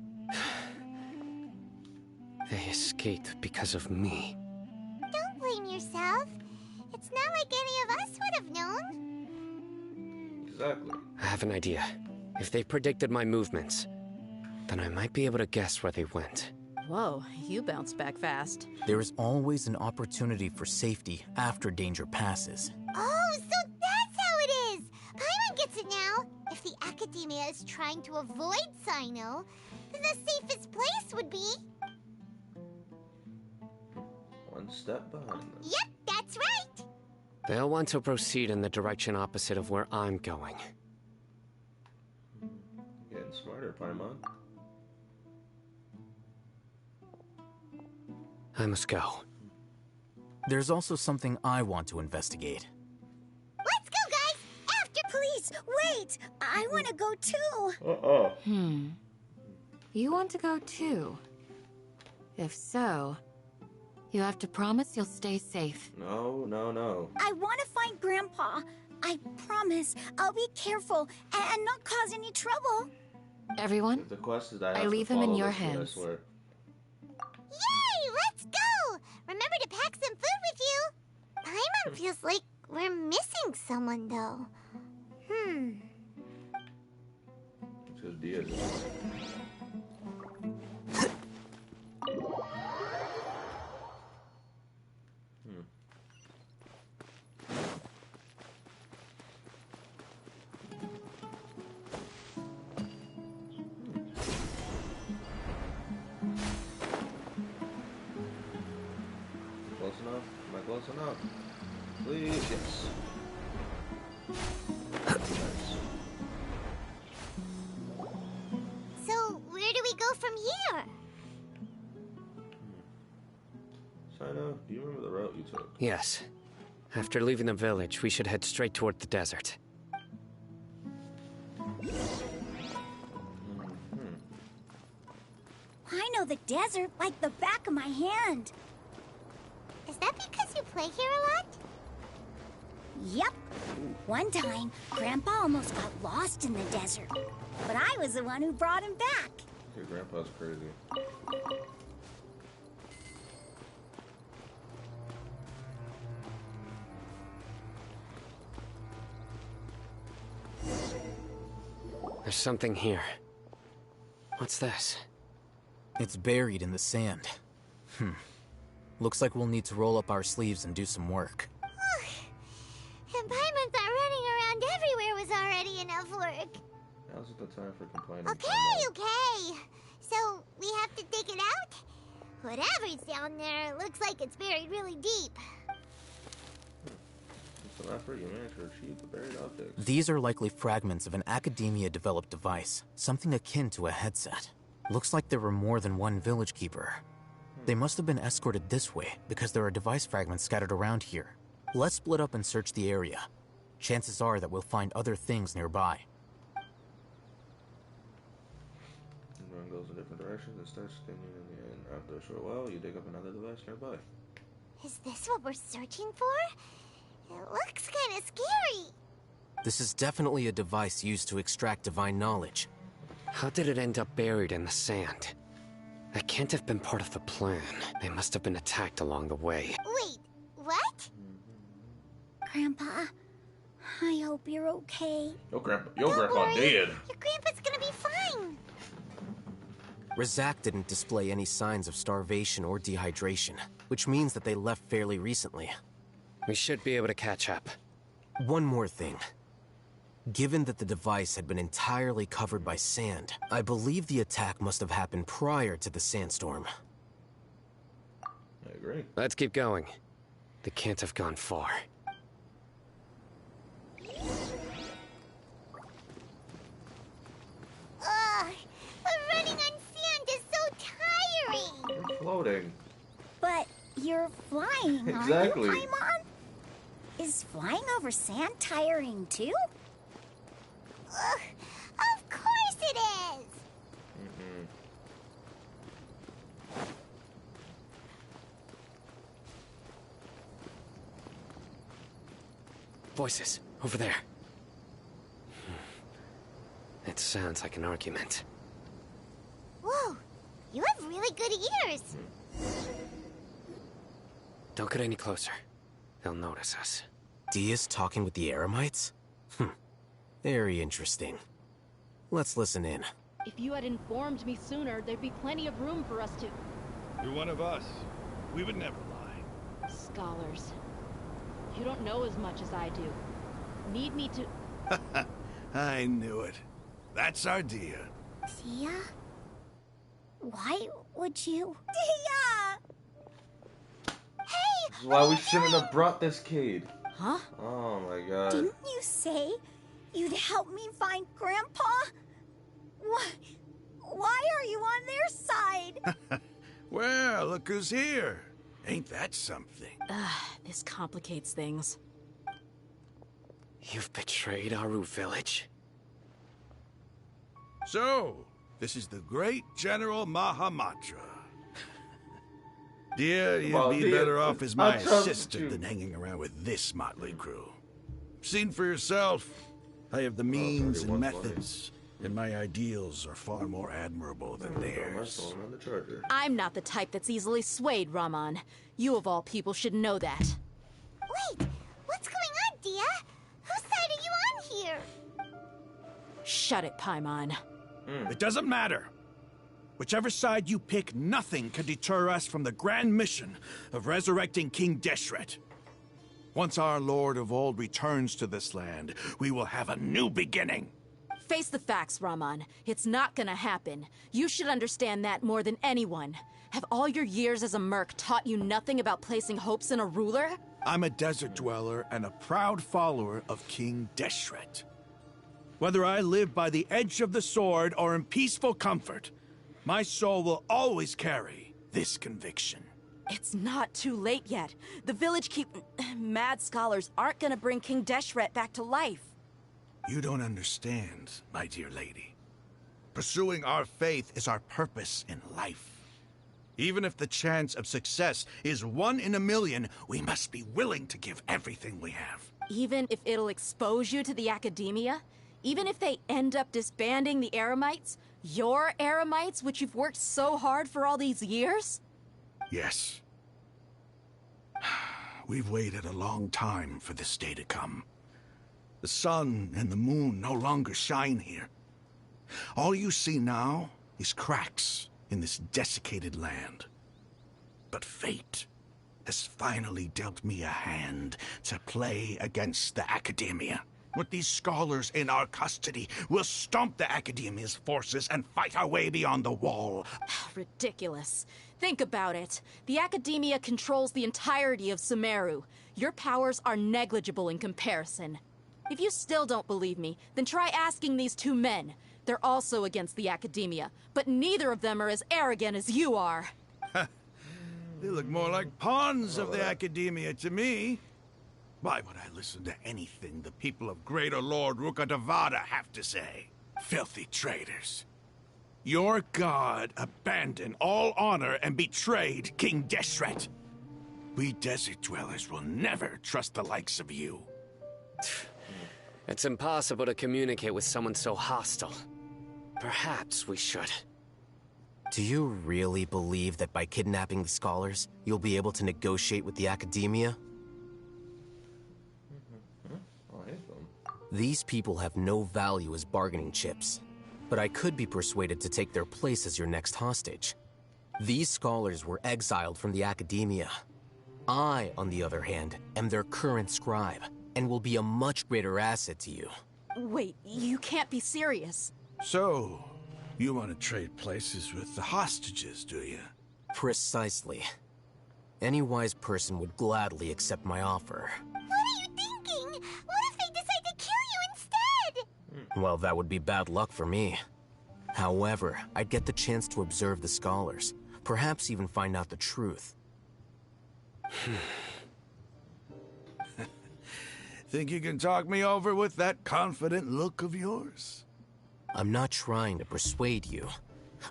Speaker 6: They escaped because of me.
Speaker 9: Don't blame yourself. It's not like any of us would have known.
Speaker 1: Exactly.
Speaker 6: I have an idea. If they predicted my movements, then I might be able to guess where they went.
Speaker 3: Whoa, you bounced back fast.
Speaker 14: There is always an opportunity for safety after danger passes.
Speaker 9: Oh, so that's how it is! trying to avoid Sino, then the safest place would be...
Speaker 1: One step behind them.
Speaker 9: Yep, that's right!
Speaker 6: They'll want to proceed in the direction opposite of where I'm going.
Speaker 1: Getting smarter, Paimon.
Speaker 6: I must go.
Speaker 14: There's also something I want to investigate.
Speaker 9: Let's go, guys! After...
Speaker 4: Please, wait! I want to go too!
Speaker 1: Uh-oh.
Speaker 10: You want to go too? If so, you have to promise you'll stay safe.
Speaker 1: No, no, no.
Speaker 4: I want to find Grandpa. I promise I'll be careful and not cause any trouble.
Speaker 10: Everyone,
Speaker 1: If the quest is I
Speaker 10: I
Speaker 1: have
Speaker 10: leave
Speaker 1: to
Speaker 10: him in
Speaker 1: follow
Speaker 10: your
Speaker 1: this one, I
Speaker 10: hands.
Speaker 1: swear.
Speaker 9: Yay! Let's go! Remember to pack some food with you. Paimon feels like we're missing someone, though.
Speaker 1: It's because Diaz is... Close enough? Am I close enough? Please, yes. Nice.
Speaker 9: So, where do we go from here?
Speaker 1: Sino, do you remember the route you took?
Speaker 6: Yes. After leaving the village, we should head straight toward the desert.
Speaker 4: I know the desert like the back of my hand.
Speaker 9: Is that because you play here a lot?
Speaker 4: Yep. One time, Grandpa almost got lost in the desert. But I was the one who brought him back.
Speaker 1: Your grandpa's crazy.
Speaker 6: There's something here. What's this?
Speaker 14: It's buried in the sand. Looks like we'll need to roll up our sleeves and do some work.
Speaker 9: And Paimon thought running around everywhere was already enough work.
Speaker 1: Now's the time for complaining.
Speaker 9: Okay. So, we have to dig it out? Whatever's down there, it looks like it's buried really deep.
Speaker 1: With some effort, you managed to retrieve the buried objects.
Speaker 14: These are likely fragments of an Academia-developed device, something akin to a headset. Looks like there were more than one village keeper. They must have been escorted this way because there are device fragments scattered around here. Let's split up and search the area. Chances are that we'll find other things nearby.
Speaker 1: Everyone goes in different directions and starts stinging in the end. After a short while, you dig up another device nearby.
Speaker 9: Is this what we're searching for? It looks kind of scary.
Speaker 7: This is definitely a device used to extract divine knowledge.
Speaker 6: How did it end up buried in the sand? That can't have been part of the plan. They must have been attacked along the way.
Speaker 9: Wait, what?
Speaker 4: Grandpa, I hope you're okay.
Speaker 1: Your grandpa
Speaker 9: worry.
Speaker 1: dead.
Speaker 9: Your grandpa's gonna be fine.
Speaker 7: Razak didn't display any signs of starvation or dehydration, which means that they left fairly recently.
Speaker 6: We should be able to catch up.
Speaker 7: One more thing. Given that the device had been entirely covered by sand, I believe the attack must have happened prior to the sandstorm.
Speaker 1: I agree.
Speaker 6: Let's keep going. They can't have gone far.
Speaker 9: Ugh, but running on sand is so tiring.
Speaker 1: You're floating.
Speaker 4: But you're flying,
Speaker 1: Exactly.
Speaker 4: aren't you, Paimon? Is flying over sand tiring too?
Speaker 9: Ugh, of course it is.
Speaker 6: Voices, over there. It sounds like an argument.
Speaker 9: Whoa, you have really good ears.
Speaker 6: Don't get any closer. They'll notice us.
Speaker 7: Diaz talking with the Eremites? Very interesting. Let's listen in.
Speaker 3: If you had informed me sooner, there'd be plenty of room for us to...
Speaker 16: You're one of us. We would never lie.
Speaker 3: Scholars. You don't know as much as I do. Need me to...
Speaker 16: I knew it. That's our Dia.
Speaker 4: Dia? Why would you? Dia! Hey!
Speaker 1: This is why we shouldn't have brought this kid.
Speaker 3: Huh?
Speaker 1: Oh my god.
Speaker 4: Didn't you say you'd help me find Grandpa? Why are you on their side?
Speaker 16: Well, look who's here. Ain't that something?
Speaker 3: This complicates things.
Speaker 6: You've betrayed Aru Village?
Speaker 16: So, this is the great General Mahamatra. Dear, you'd
Speaker 1: Well,
Speaker 16: be
Speaker 1: Dia,
Speaker 16: better off as my
Speaker 1: I trust
Speaker 16: assistant
Speaker 1: you.
Speaker 16: than hanging around with this motley crew. Seen for yourself, I have the means and methods, and my ideals are far more admirable than theirs.
Speaker 3: I'm not the type that's easily swayed, Raman. You of all people should know that.
Speaker 9: Wait, what's going on, Dia? Whose side are you on here?
Speaker 3: Shut it, Paimon.
Speaker 16: It doesn't matter. Whichever side you pick, nothing can deter us from the grand mission of resurrecting King Deshret. Once our Lord of Old returns to this land, we will have a new beginning.
Speaker 3: Face the facts, Raman. It's not gonna happen. You should understand that more than anyone. Have all your years as a merc taught you nothing about placing hopes in a ruler?
Speaker 16: I'm a desert dweller and a proud follower of King Deshret. Whether I live by the edge of the sword or in peaceful comfort, my soul will always carry this conviction.
Speaker 3: It's not too late yet. The village mad scholars aren't gonna bring King Deshret back to life.
Speaker 16: You don't understand, my dear lady. Pursuing our faith is our purpose in life. Even if the chance of success is 1 in a million, we must be willing to give everything we have.
Speaker 3: Even if it'll expose you to the academia? Even if they end up disbanding the Eremites? Your Eremites, which you've worked so hard for all these years?
Speaker 16: Yes. We've waited a long time for this day to come. The sun and the moon no longer shine here. All you see now is cracks in this desiccated land. But fate has finally dealt me a hand to play against the Academia. With these scholars in our custody, we'll stomp the Academia's forces and fight our way beyond the wall.
Speaker 3: Ridiculous. Think about it. The Academia controls the entirety of Sumeru. Your powers are negligible in comparison. If you still don't believe me, then try asking these 2 men. They're also against the Academia, but neither of them are as arrogant as you are.
Speaker 16: They look more like pawns of the Academia to me. Why would I listen to anything the people of Greater Lord Rukkhadevata have to say? Filthy traitors. Your god abandoned all honor and betrayed King Deshret. We desert dwellers will never trust the likes of you.
Speaker 6: It's impossible to communicate with someone so hostile. Perhaps we should.
Speaker 7: Do you really believe that by kidnapping the scholars, you'll be able to negotiate with the Academia? These people have no value as bargaining chips, but I could be persuaded to take their place as your next hostage. These scholars were exiled from the Academia. I, on the other hand, am their current scribe, and will be a much greater asset to you.
Speaker 3: Wait, you can't be serious.
Speaker 16: So, you want to trade places with the hostages, do you?
Speaker 7: Precisely. Any wise person would gladly accept my offer.
Speaker 9: What are you thinking? What if they decide to kill you instead?
Speaker 7: Well, that would be bad luck for me. However, I'd get the chance to observe the scholars, perhaps even find out the truth.
Speaker 16: Think you can talk me over with that confident look of yours?
Speaker 7: I'm not trying to persuade you.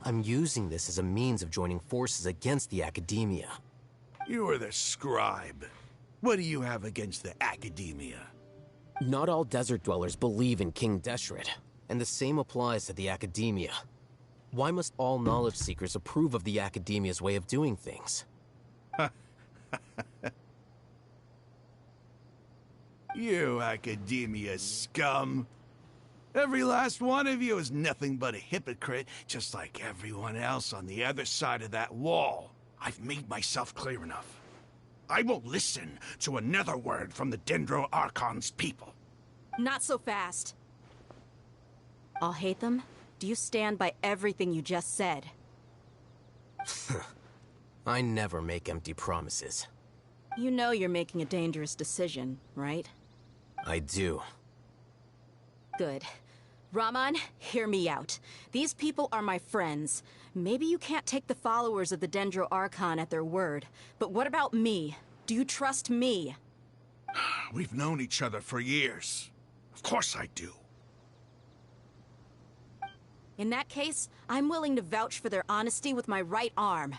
Speaker 7: I'm using this as a means of joining forces against the Academia.
Speaker 16: You are the scribe. What do you have against the Academia?
Speaker 7: Not all desert dwellers believe in King Deshret, and the same applies to the Academia. Why must all knowledge seekers approve of the Academia's way of doing things?
Speaker 16: You Academia scum. Every last one of you is nothing but a hypocrite, just like everyone else on the other side of that wall. I've made myself clear enough. I won't listen to another word from the Dendro Archon's people.
Speaker 3: Not so fast. I'll hate them? Do you stand by everything you just said?
Speaker 7: I never make empty promises.
Speaker 3: You know you're making a dangerous decision, right?
Speaker 7: I do.
Speaker 3: Good. Rahman, hear me out. These people are my friends. Maybe you can't take the followers of the Dendro Archon at their word, but what about me? Do you trust me?
Speaker 16: We've known each other for years. Of course I do.
Speaker 3: In that case, I'm willing to vouch for their honesty with my right arm.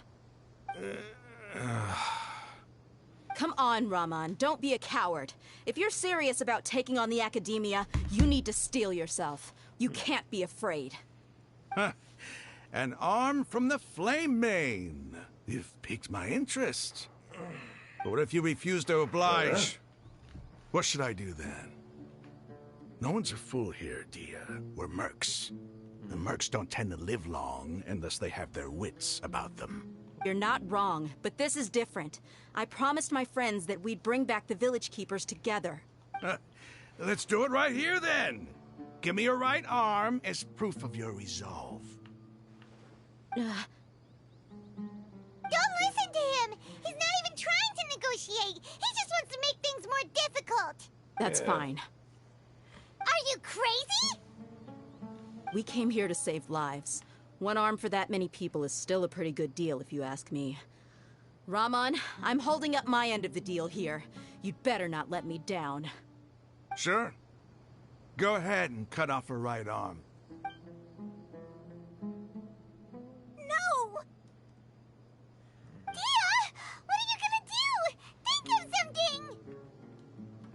Speaker 3: Come on, Rahman, don't be a coward. If you're serious about taking on the Academia, you need to steel yourself. You can't be afraid.
Speaker 16: Huh. An arm from the Flame Mane. You've piqued my interest. But what if you refuse to oblige? What should I do then? No one's a fool here, Dia. We're mercs. And mercs don't tend to live long unless they have their wits about them.
Speaker 3: You're not wrong, but this is different. I promised my friends that we'd bring back the village keepers together.
Speaker 16: Let's do it right here, then. Give me your right arm as proof of your resolve.
Speaker 9: Don't listen to him! He's not even trying to negotiate! He just wants to make things more difficult!
Speaker 3: That's fine.
Speaker 9: Are you crazy?
Speaker 3: We came here to save lives. One arm for that many people is still a pretty good deal, if you ask me. Rahman, I'm holding up my end of the deal here. You'd better not let me down.
Speaker 16: Sure. Go ahead and cut off her right arm.
Speaker 9: No! Dia! What are you gonna do? Think of something!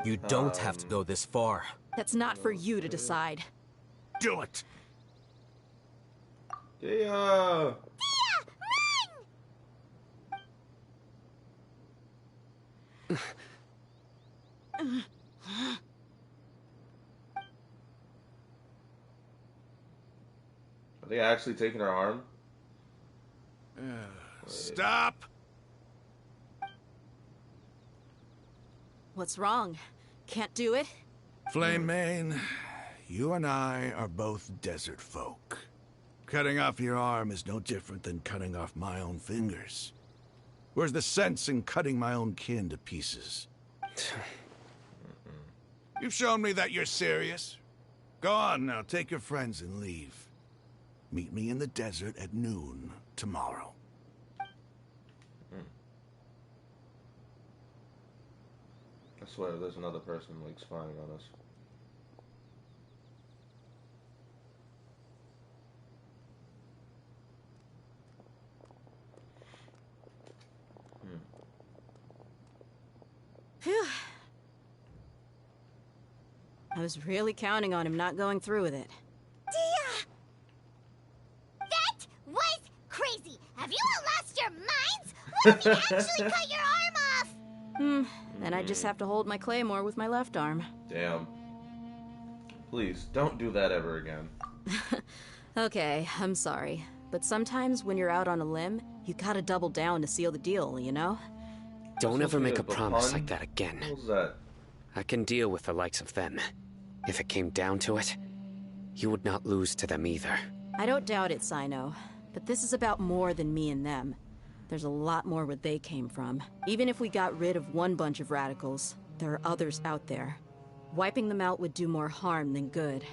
Speaker 7: You don't have to go this far.
Speaker 3: That's not for you to decide.
Speaker 16: Do it!
Speaker 1: Dia!
Speaker 9: Dia! Run!
Speaker 1: Are they actually taking her arm?
Speaker 16: Stop!
Speaker 3: What's wrong? Can't do it?
Speaker 16: Flame Mane, you and I are both desert folk. Cutting off your arm is no different than cutting off my own fingers. Where's the sense in cutting my own kin to pieces? You've shown me that you're serious. Go on now, take your friends and leave. Meet me in the desert at noon tomorrow.
Speaker 1: I swear, there's another person like spying on us.
Speaker 3: Phew. I was really counting on him not going through with it.
Speaker 9: Dia! That was crazy! Have you all lost your minds? What if he actually cut your arm off?
Speaker 3: Then I just have to hold my claymore with my left arm.
Speaker 1: Damn. Please, don't do that ever again.
Speaker 3: Okay, I'm sorry. But sometimes when you're out on a limb, you gotta double down to seal the deal, you know?
Speaker 6: Don't ever make a promise like that again.
Speaker 1: What was that?
Speaker 6: I can deal with the likes of them. If it came down to it, you would not lose to them either.
Speaker 3: I don't doubt it, Sino. But this is about more than me and them. There's a lot more where they came from. Even if we got rid of one bunch of radicals, there are others out there. Wiping them out would do more harm than good.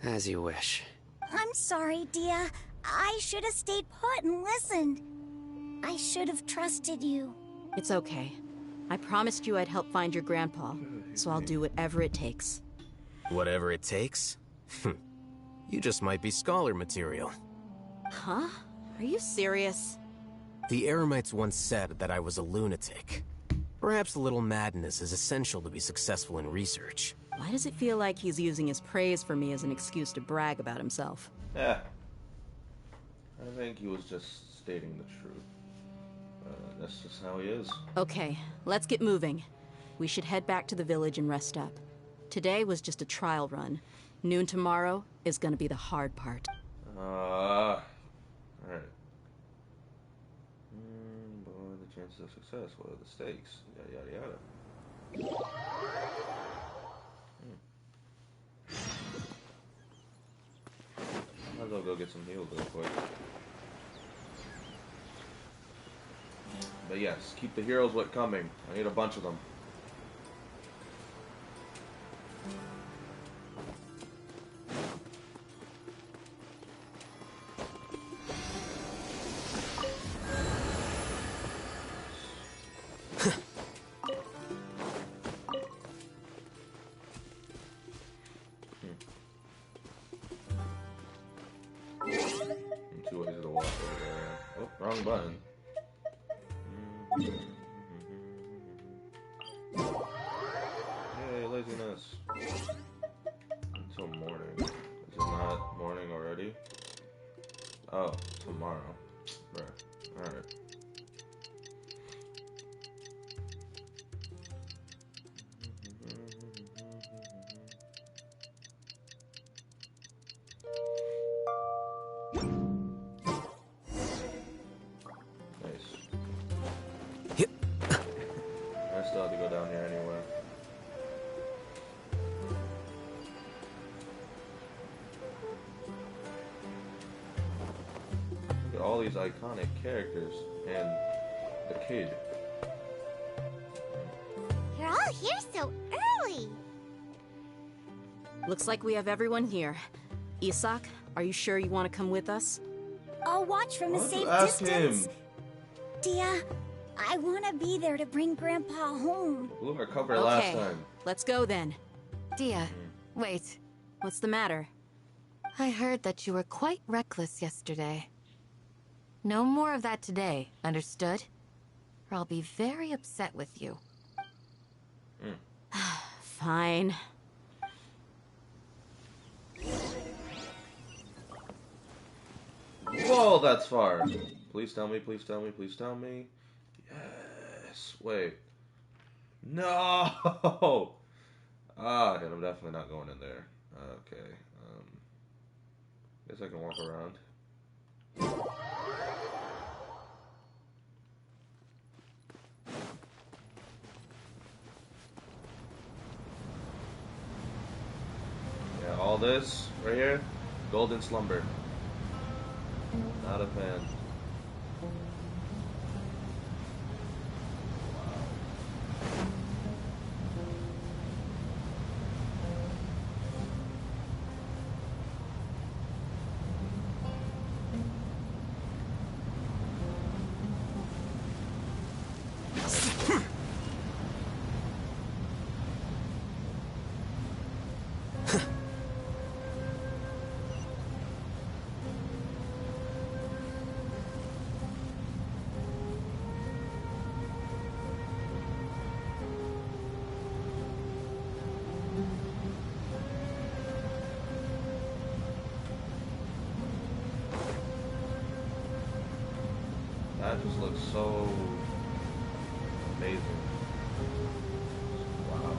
Speaker 6: As you wish.
Speaker 4: I'm sorry, Dia. I should have stayed put and listened. I should have trusted you.
Speaker 3: It's okay. I promised you I'd help find your grandpa, so I'll do whatever it takes.
Speaker 7: Whatever it takes? You just might be scholar material.
Speaker 3: Huh? Are you serious?
Speaker 7: The Eremites once said that I was a lunatic. Perhaps a little madness is essential to be successful in research.
Speaker 3: Why does it feel like he's using his praise for me as an excuse to brag about himself?
Speaker 1: Yeah. I think he was just stating the truth. That's just how he is.
Speaker 3: Okay, let's get moving. We should head back to the village and rest up. Today was just a trial run. Noon tomorrow is gonna be the hard part.
Speaker 1: Alright. Boy, the chances of success, what are the stakes? Yada yada yada. get some heals real quick. But yes, keep the heroes what coming. I need a bunch of them. Two ways to walk over there. Oh, wrong button. Yay, laziness. Until morning. Is it not morning already? Oh, tomorrow. Right. Alright. I still have to go down here anyway. Look at all these iconic characters and the kid.
Speaker 9: You're all here so early.
Speaker 3: Looks like we have everyone here. Isak, are you sure you want to come with us?
Speaker 4: I'll watch from a safe
Speaker 1: Ask
Speaker 4: distance.
Speaker 1: him.
Speaker 4: Dia, I want to be there to bring Grandpa home.
Speaker 1: Blew our cover last
Speaker 3: Okay,
Speaker 1: time.
Speaker 3: let's go then.
Speaker 10: Dia, wait.
Speaker 3: What's the matter?
Speaker 10: I heard that you were quite reckless yesterday. No more of that today, understood? Or I'll be very upset with you.
Speaker 3: Fine.
Speaker 1: Whoa, that's far. Please tell me, please tell me, please tell me. Yes. Wait. No! Ah, and I'm definitely not going in there. Okay. Guess I can walk around. Yeah, all this right here, golden slumber. Not a fan. That just looks so amazing. Wow.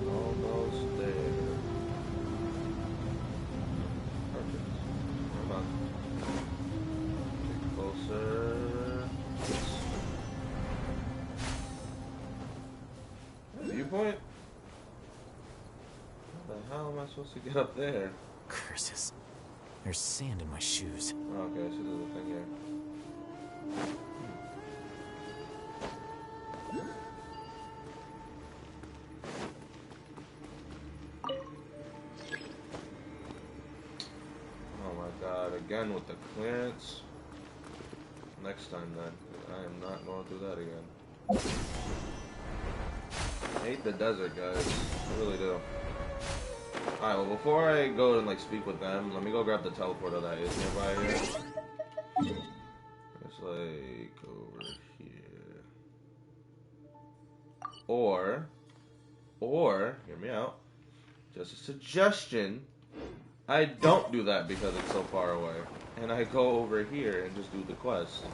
Speaker 1: Almost there. Perfect. Come on. Get closer. Viewpoint? How the hell am I supposed to get up there?
Speaker 7: Curses. There's sand in my shoes.
Speaker 1: Okay, so there's a thing here. Oh my god, again with the clearance. Next time then. I am not going through that again. I hate the desert, guys. I really do. Alright, well before I go and like speak with them, let me go grab the teleporter that is nearby here. It's like over here. Or, hear me out, just a suggestion, I don't do that because it's so far away. And I go over here and just do the quest.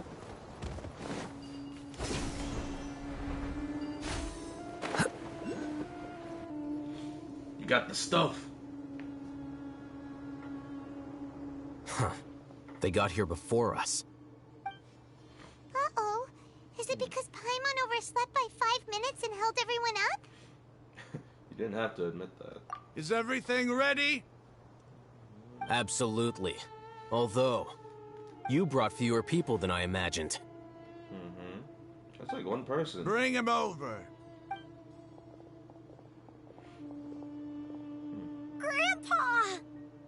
Speaker 1: got the stuff.
Speaker 7: Huh. They got here before us.
Speaker 9: Uh-oh. Is it because Paimon overslept by 5 minutes and held everyone up?
Speaker 1: You didn't have to admit that.
Speaker 16: Is everything ready?
Speaker 7: Absolutely. Although, you brought fewer people than I imagined.
Speaker 1: Mm-hmm. That's like one person.
Speaker 16: Bring him over.
Speaker 9: Grandpa!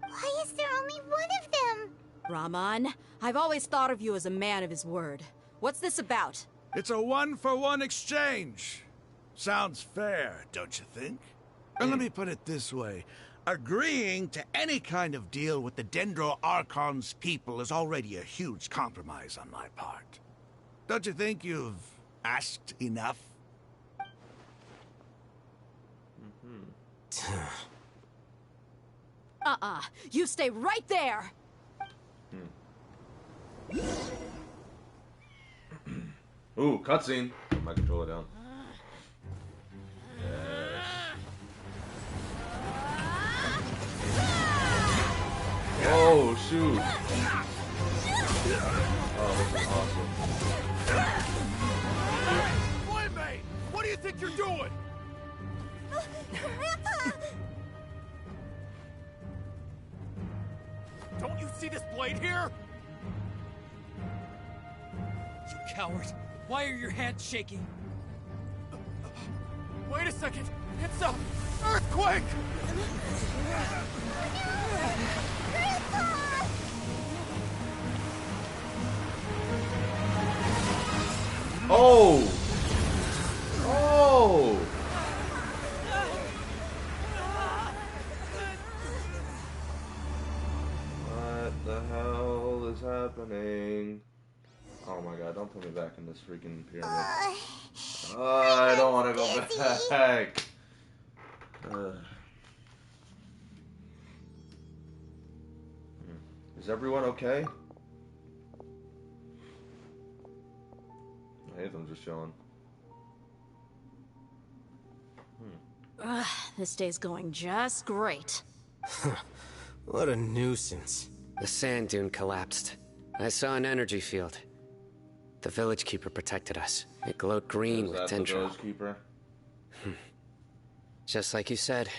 Speaker 9: Why is there only one of them?
Speaker 3: Raman, I've always thought of you as a man of his word. What's this about?
Speaker 16: It's a one-for-one exchange. Sounds fair, don't you think? And let me put it this way. Agreeing to any kind of deal with the Dendro Archon's people is already a huge compromise on my part. Don't you think you've asked enough?
Speaker 3: You stay right there!
Speaker 1: Ooh, cutscene. Put my controller down. Oh, shoot. Oh, this is awesome.
Speaker 16: Playmate! What do you think you're doing?
Speaker 9: Grandpa!
Speaker 17: Don't you see this blade here? You coward! Why are your hands shaking? Wait a second! It's a earthquake!
Speaker 1: Oh! Oh! What the hell is happening? Oh my god, don't put me back in this freaking pyramid. I don't want to go back. Is everyone okay? Nathan's just chilling.
Speaker 3: This day's going just great.
Speaker 7: What a nuisance.
Speaker 6: The sand dune collapsed. I saw an energy field. The village keeper protected us. It glowed green with
Speaker 1: the
Speaker 6: dendro.
Speaker 1: village keeper?
Speaker 6: Just like you said.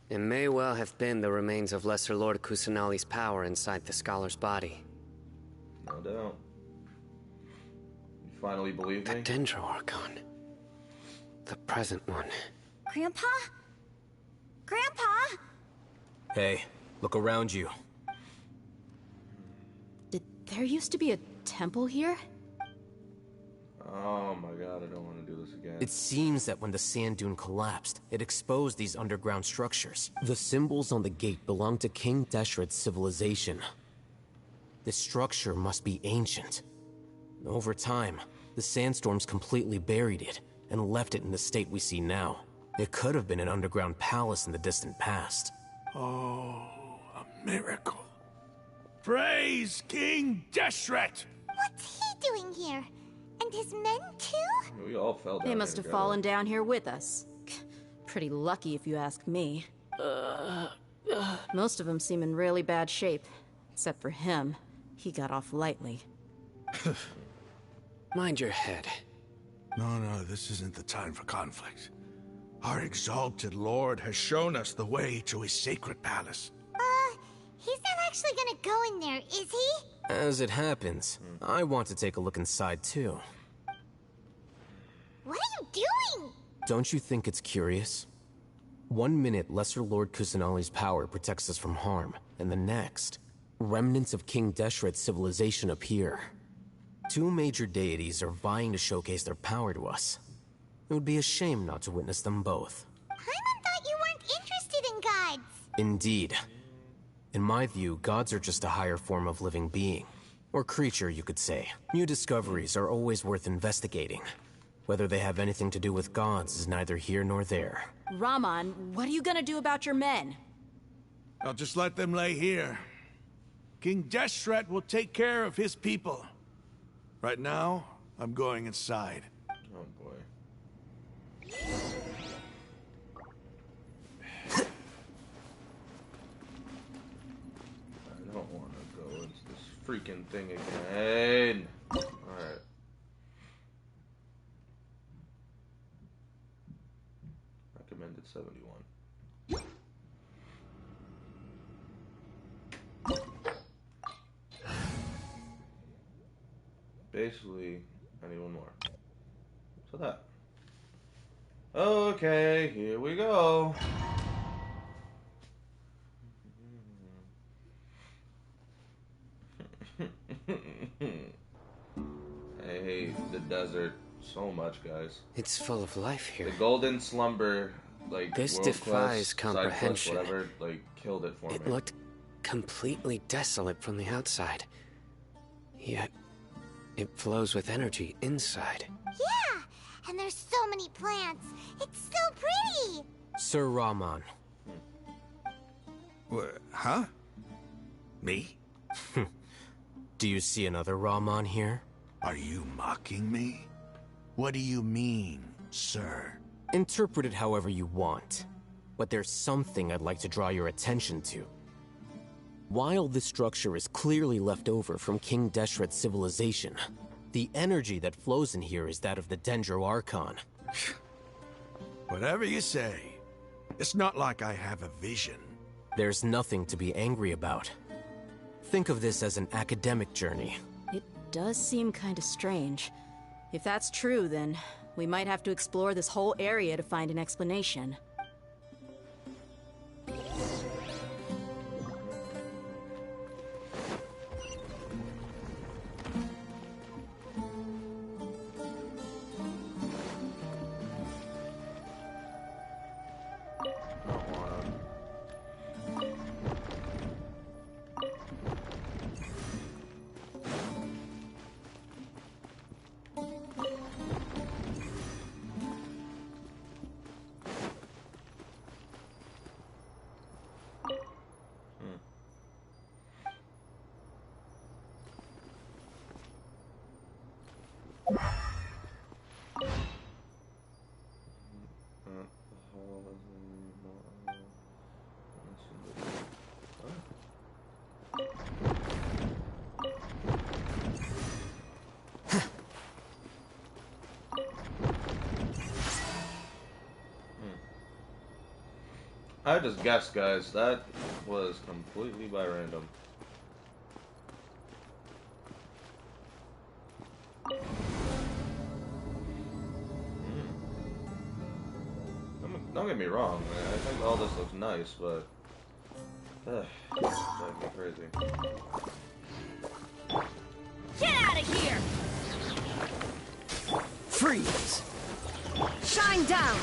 Speaker 6: It may well have been the remains of Lesser Lord Kusanali's power inside the scholar's body.
Speaker 1: No doubt. You finally believe me?
Speaker 6: The Dendro Archon. The present one.
Speaker 4: Grandpa? Grandpa?
Speaker 7: Hey, look around you.
Speaker 3: There used to be a temple here?
Speaker 1: Oh my god, I don't want to do this again.
Speaker 7: It seems that when the sand dune collapsed, it exposed these underground structures. The symbols on the gate belong to King Deshret's civilization. This structure must be ancient. Over time, the sandstorms completely buried it and left it in the state we see now. It could have been an underground palace in the distant past.
Speaker 16: Oh, a miracle. Praise King Deshret!
Speaker 9: What's he doing here? And his men too?
Speaker 1: We all fell down.
Speaker 3: They must have fallen down here with us. Pretty lucky if you ask me. Most of them seem in really bad shape. Except for him. He got off lightly.
Speaker 6: Mind your head.
Speaker 16: No, this isn't the time for conflict. Our exalted lord has shown us the way to his sacred palace.
Speaker 9: He's not actually gonna go in there, is he?
Speaker 7: As it happens, I want to take a look inside too.
Speaker 9: What are you doing?
Speaker 7: Don't you think it's curious? 1 minute, Lesser Lord Kusanali's power protects us from harm, and the next, remnants of King Deshret's civilization appear. 2 major deities are vying to showcase their power to us. It would be a shame not to witness them both.
Speaker 9: Paimon thought you weren't interested in gods.
Speaker 7: Indeed. In my view, gods are just a higher form of living being. Or creature, you could say. New discoveries are always worth investigating. Whether they have anything to do with gods is neither here nor there.
Speaker 3: Raman, what are you gonna do about your men?
Speaker 16: I'll just let them lay here. King Deshret will take care of his people. Right now, I'm going inside.
Speaker 1: Oh boy. freaking thing again. Alright. Recommended 71. Basically, I need one more. So that. Okay, here we go. I hate the desert so much, guys.
Speaker 6: It's full of life here.
Speaker 1: The golden slumber, like
Speaker 6: this
Speaker 1: world
Speaker 6: defies
Speaker 1: quest,
Speaker 6: comprehension.
Speaker 1: Side quest, whatever, like killed it for me.
Speaker 6: It looked completely desolate from the outside. Yet, it flows with energy inside.
Speaker 9: Yeah, and there's so many plants. It's so pretty.
Speaker 18: Sir Rahman.
Speaker 16: Huh? Me?
Speaker 18: Do you see another Rahman here?
Speaker 16: Are you mocking me? What do you mean, sir?
Speaker 18: Interpret it however you want. But there's something I'd like to draw your attention to. While this structure is clearly left over from King Deshret's civilization, the energy that flows in here is that of the Dendro Archon.
Speaker 16: Whatever you say. It's not like I have a vision.
Speaker 18: There's nothing to be angry about. Think of this as an academic journey.
Speaker 3: It does seem kind of strange. If that's true, then we might have to explore this whole area to find an explanation.
Speaker 1: I just guessed, guys. That was completely by random. Don't get me wrong, man. I think all this looks nice, but it's driving me crazy.
Speaker 19: Get out of here!
Speaker 12: Freeze!
Speaker 19: Shine down!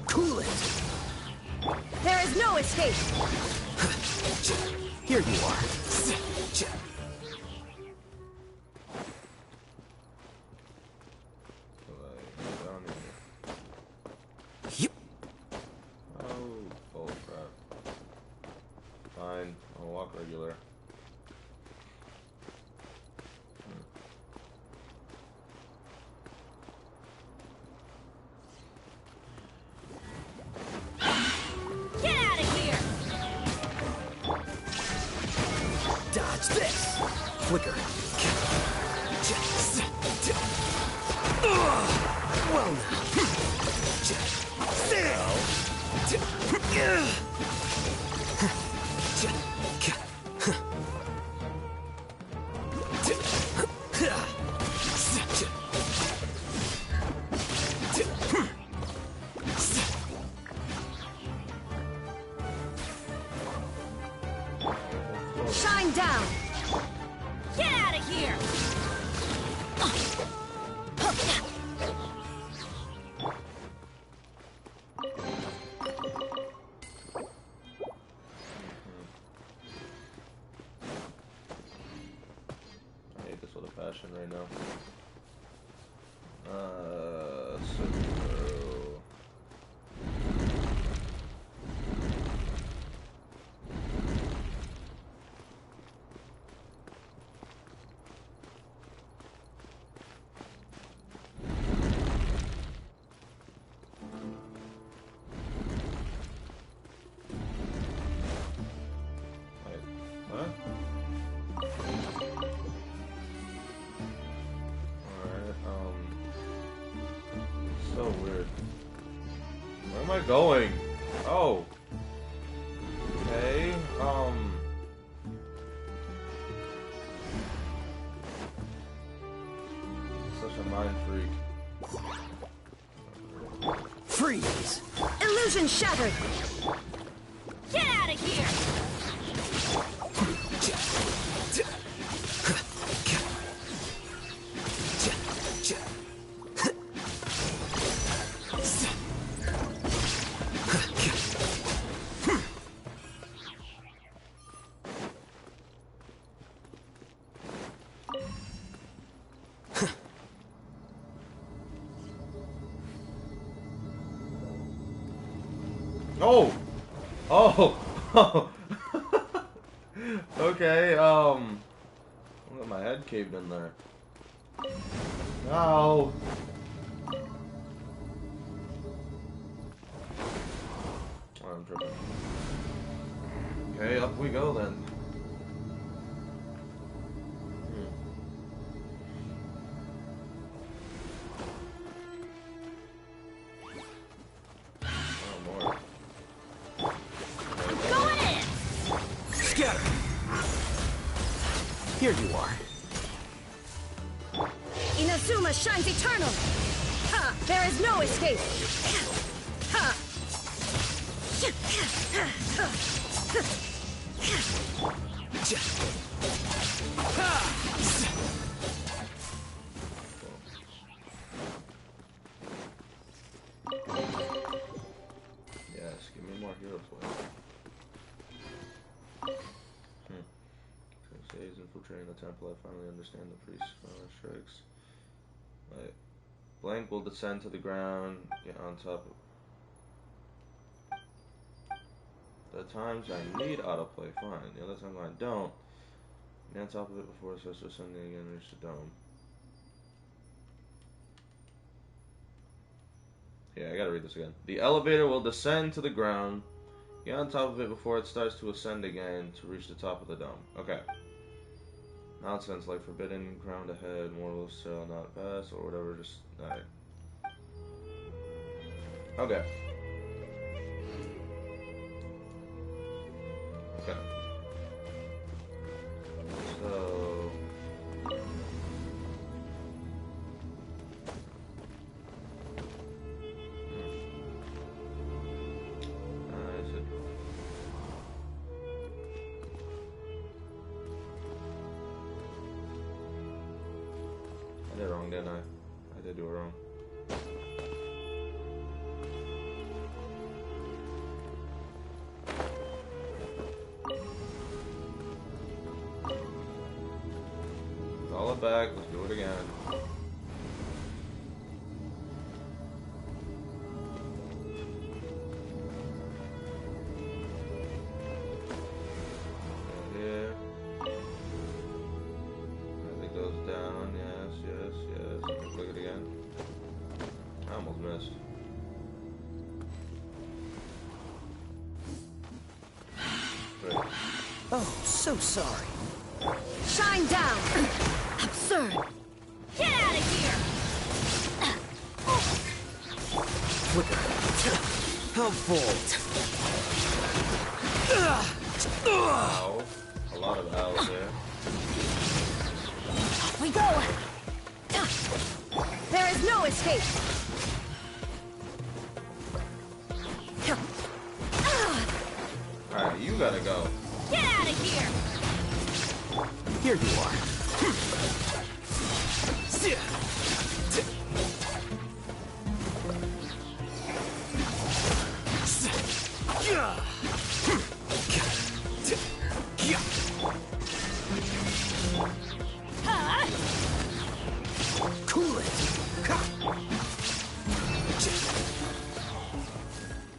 Speaker 12: Cool it!
Speaker 19: There is no escape!
Speaker 12: Here you are.
Speaker 1: Yep. Oh crap. Fine, I'll walk regular.
Speaker 19: Get out of here!
Speaker 12: Dodge this! Flicker. Well
Speaker 19: Shine down! Get out of here!
Speaker 1: I hate this with a passion right now. Sumeru. going? Oh. Okay, such a mind freak.
Speaker 19: Freeze! Illusion shattered!
Speaker 5: Get out of here!
Speaker 1: Oh! Oh! Okay, look at my head caved in there. Ow! Oh, I'm tripping. Okay, up we go then.
Speaker 7: Here you are.
Speaker 19: Inazuma shines eternal! Ha! There is no escape! Ha!
Speaker 1: Yes, give me more hero play. Says infiltrating the temple, I finally understand the priest's final strikes. Wait. Blank will descend to the ground, get on top of... The times I need autoplay, fine. The other times I don't. Get on top of it before it starts ascending again and reach the dome. Yeah, I gotta read this again. The elevator will descend to the ground. Get on top of it before it starts to ascend again to reach the top of the dome. Okay. Nonsense like forbidden, ground ahead, mortals shall not pass, or whatever, just... Alright. Okay. Okay. So... I did it wrong, didn't I? I did do it wrong. Call it back, let's do it again. Here. As it goes down, yes, yes, yes. Click it again. I almost missed. Great.
Speaker 19: Oh, so sorry. Shine down! Absurd!
Speaker 5: Get out of here!
Speaker 7: Quicker. How bold.
Speaker 1: Ow. A lot of owls there.
Speaker 19: Off we go! There is no escape!
Speaker 1: Alright, you gotta go.
Speaker 5: Get out of here!
Speaker 7: Here you are.
Speaker 19: Cool it!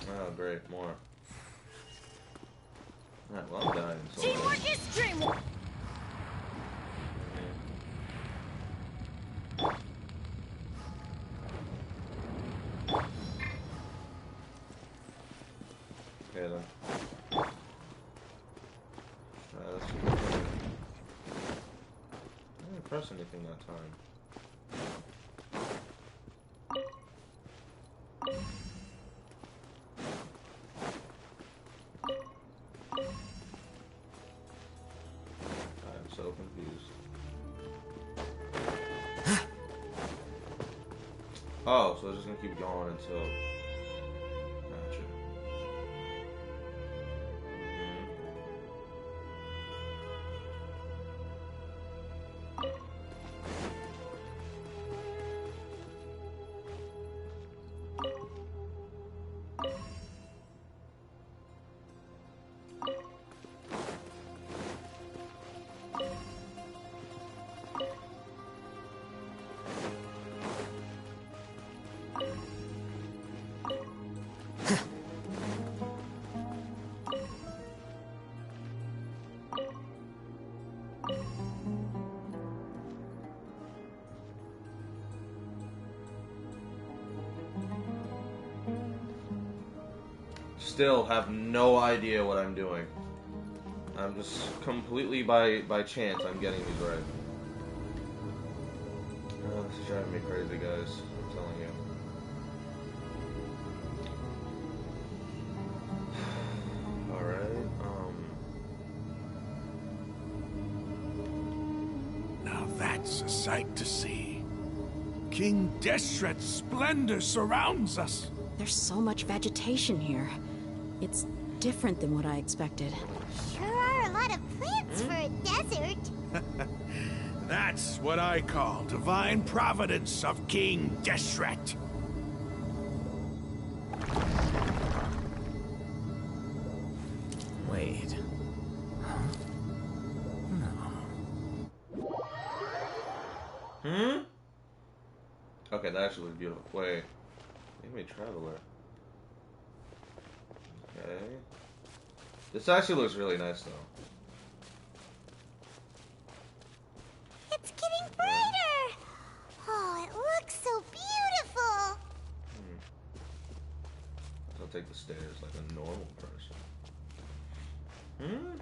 Speaker 1: Oh, great, more. Alright, well, I'm dying. So
Speaker 5: Teamwork is dreamwork!
Speaker 1: Okay, then. Let's see what I didn't press anything that time. Oh, so it's just gonna keep going until. Gotcha. Still have no idea what I'm doing. I'm just completely by chance I'm getting these right. Oh, this is driving me crazy, guys. I'm telling you. Alright,
Speaker 16: Now that's a sight to see. King Deshret's splendor surrounds us.
Speaker 3: There's so much vegetation here. It's different than what I expected.
Speaker 9: Sure are a lot of plants for a desert.
Speaker 16: That's what I call divine providence of King Deshret.
Speaker 18: Wait. Huh? No.
Speaker 1: Hmm? Okay, that actually looks beautiful. Wait. Maybe Traveler. Okay. This actually looks really nice, though.
Speaker 9: It's getting brighter. Oh, it looks so beautiful.
Speaker 1: I'll take the stairs like a normal person. Hmm?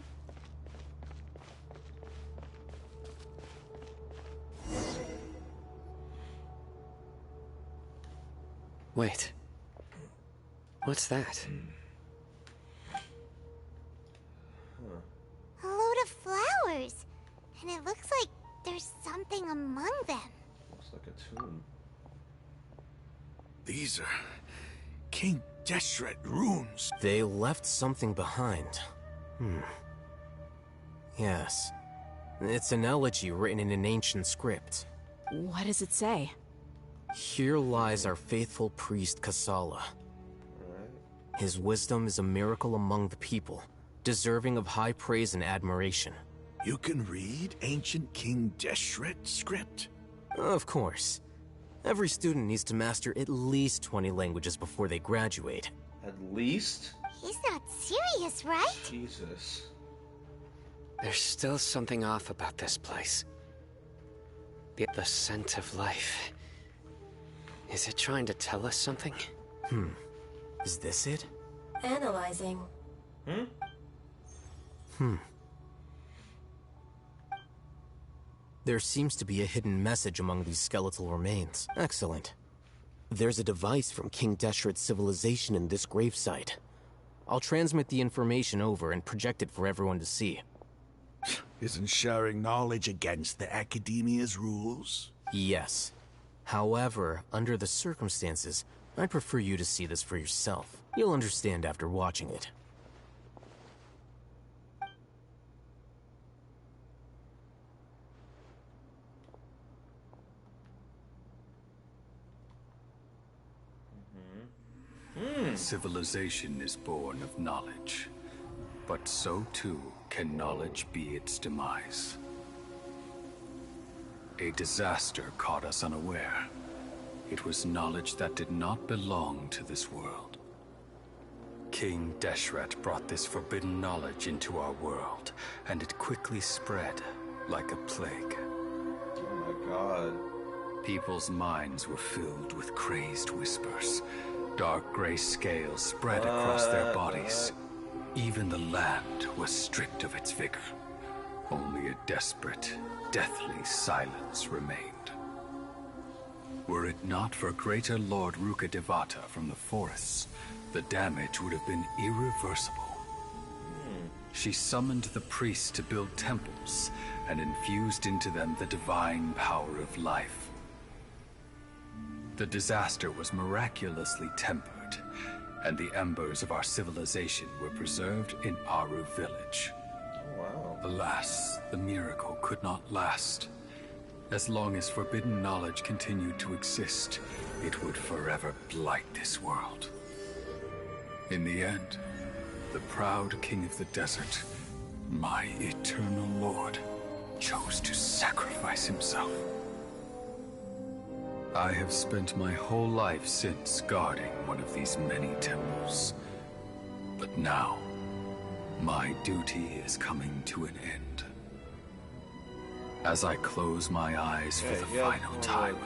Speaker 6: Wait. What's that?
Speaker 9: A load of flowers. And it looks like there's something among them.
Speaker 1: Looks like a tomb.
Speaker 16: These are King Deshret runes.
Speaker 18: They left something behind. Yes. It's an elegy written in an ancient script.
Speaker 3: What does it say?
Speaker 18: Here lies our faithful priest Kasala. His wisdom is a miracle among the people, deserving of high praise and admiration.
Speaker 16: You can read ancient King Deshret script?
Speaker 18: Of course. Every student needs to master at least 20 languages before they graduate.
Speaker 1: At least?
Speaker 9: He's not serious, right?
Speaker 1: Jesus.
Speaker 6: There's still something off about this place. The scent of life. Is it trying to tell us something?
Speaker 18: Is this it?
Speaker 19: Analyzing.
Speaker 18: There seems to be a hidden message among these skeletal remains. Excellent. There's a device from King Deshret's civilization in this gravesite. I'll transmit the information over and project it for everyone to see.
Speaker 16: Isn't sharing knowledge against the Academia's rules?
Speaker 18: Yes. However, under the circumstances, I'd prefer you to see this for yourself. You'll understand after watching it.
Speaker 20: Civilization is born of knowledge, but so too can knowledge be its demise. A disaster caught us unaware. It was knowledge that did not belong to this world. King Deshret brought this forbidden knowledge into our world, and it quickly spread like a plague.
Speaker 1: Oh my god.
Speaker 20: People's minds were filled with crazed whispers. Dark gray scales spread across their bodies. Even the land was stripped of its vigor. Only a desperate, deathly silence remained. Were it not for greater Lord Rukkhadevata from the forests, the damage would have been irreversible. She summoned the priests to build temples and infused into them the divine power of life. The disaster was miraculously tempered, and the embers of our civilization were preserved in Aru village.
Speaker 1: Oh, wow.
Speaker 20: Alas, the miracle could not last. As long as forbidden knowledge continued to exist, it would forever blight this world. In the end, the proud king of the desert, my eternal lord, chose to sacrifice himself. I have spent my whole life since guarding one of these many temples. But now, my duty is coming to an end. As I close my eyes for the final time,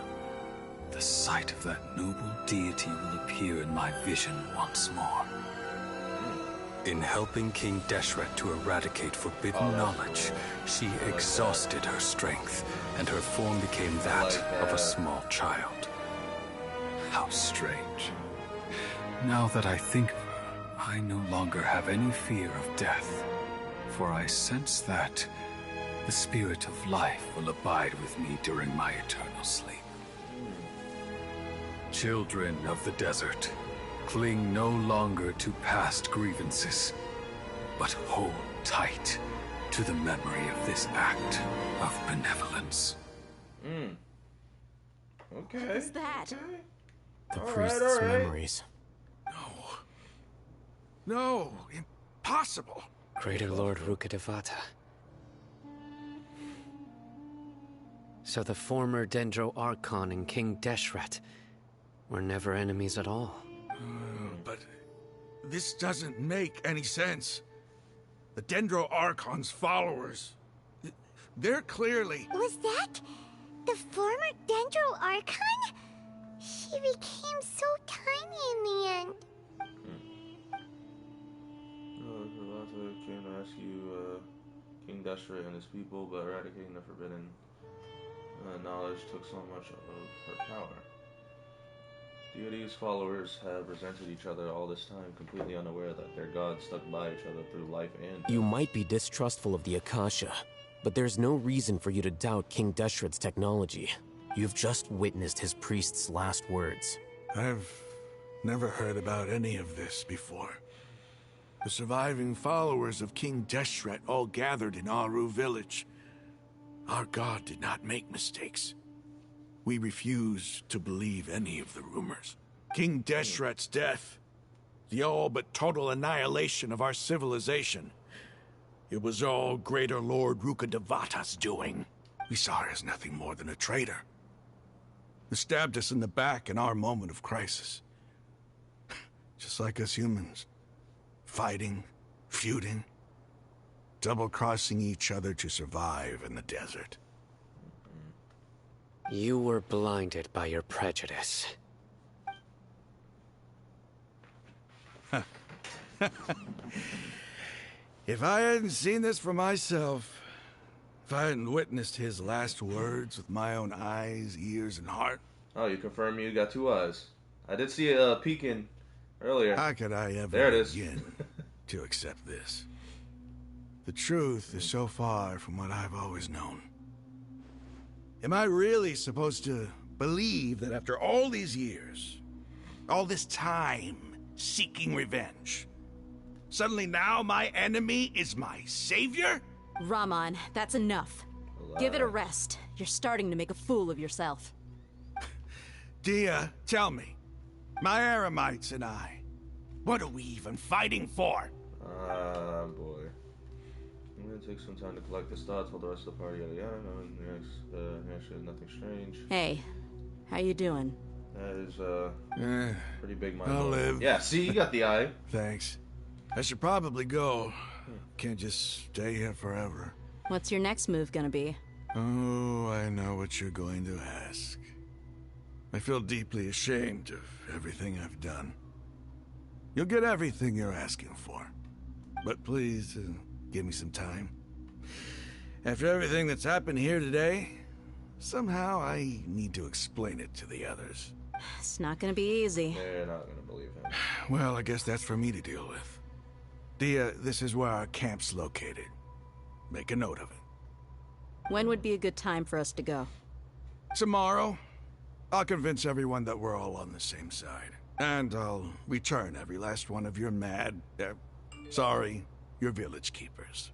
Speaker 20: the sight of that noble deity will appear in my vision once more. In helping King Deshret to eradicate forbidden knowledge, she exhausted her strength, and her form became that of a small child. How strange. Now that I think of her, I no longer have any fear of death, for I sense that the spirit of life will abide with me during my eternal sleep. Children of the desert, cling no longer to past grievances, but hold tight to the memory of this act of benevolence.
Speaker 1: Okay.
Speaker 3: What is that?
Speaker 1: Okay.
Speaker 18: The priest's memories.
Speaker 16: No, impossible.
Speaker 6: Greater Lord Rukkhadevata. So the former Dendro Archon and King Deshret were never enemies at all.
Speaker 16: But this doesn't make any sense. The Dendro Archon's followers, they're clearly...
Speaker 9: Was that the former Dendro Archon? She became so tiny in the end.
Speaker 1: Rukkhadevata came to rescue King Deshret and his people, but eradicating the forbidden knowledge took so much of her power. Deity's followers have resented each other all this time, completely unaware that their gods stuck by each other through life and death.
Speaker 18: You might be distrustful of the Akasha, but there's no reason for you to doubt King Deshret's technology. You've just witnessed his priest's last words.
Speaker 16: I've never heard about any of this before. The surviving followers of King Deshret all gathered in Aru village. Our god did not make mistakes. We refuse to believe any of the rumors. King Deshret's death, the all but total annihilation of our civilization, it was all Greater Lord Rukkhadevata's doing. We saw her as nothing more than a traitor, who stabbed us in the back in our moment of crisis. Just like us humans. Fighting, feuding, double-crossing each other to survive in the desert.
Speaker 6: You were blinded by your prejudice.
Speaker 16: If I hadn't seen this for myself, if I hadn't witnessed his last words with my own eyes, ears, and heart...
Speaker 1: Oh, you confirm you got two eyes. I did see it peeking earlier.
Speaker 16: How could I ever
Speaker 1: there it is.
Speaker 16: begin to accept this? The truth is so far from what I've always known. Am I really supposed to believe that after all these years, all this time seeking revenge, suddenly now my enemy is my savior?
Speaker 3: Raman, that's enough. Give it a rest. You're starting to make a fool of yourself.
Speaker 16: Dia, tell me, my Aramites and I, what are we even fighting for?
Speaker 1: Boy. I'm gonna take some time to collect the thoughts while the rest of the party yada yada. Actually, nothing strange.
Speaker 3: Hey, how you doing?
Speaker 1: That is, pretty big mind.
Speaker 16: I'll live.
Speaker 1: Yeah, see, you got the eye.
Speaker 16: Thanks. I should probably go. Can't just stay here forever.
Speaker 3: What's your next move gonna be?
Speaker 16: Oh, I know what you're going to ask. I feel deeply ashamed of everything I've done. You'll get everything you're asking for. But please, give me some time. After everything that's happened here today, somehow I need to explain it to the others.
Speaker 3: It's not gonna be easy.
Speaker 1: They're not gonna believe him.
Speaker 16: Well, I guess that's for me to deal with. Dia, this is where our camp's located. Make a note of it.
Speaker 3: When would be a good time for us to go?
Speaker 16: Tomorrow. I'll convince everyone that we're all on the same side. And I'll return every last one of your your village keepers.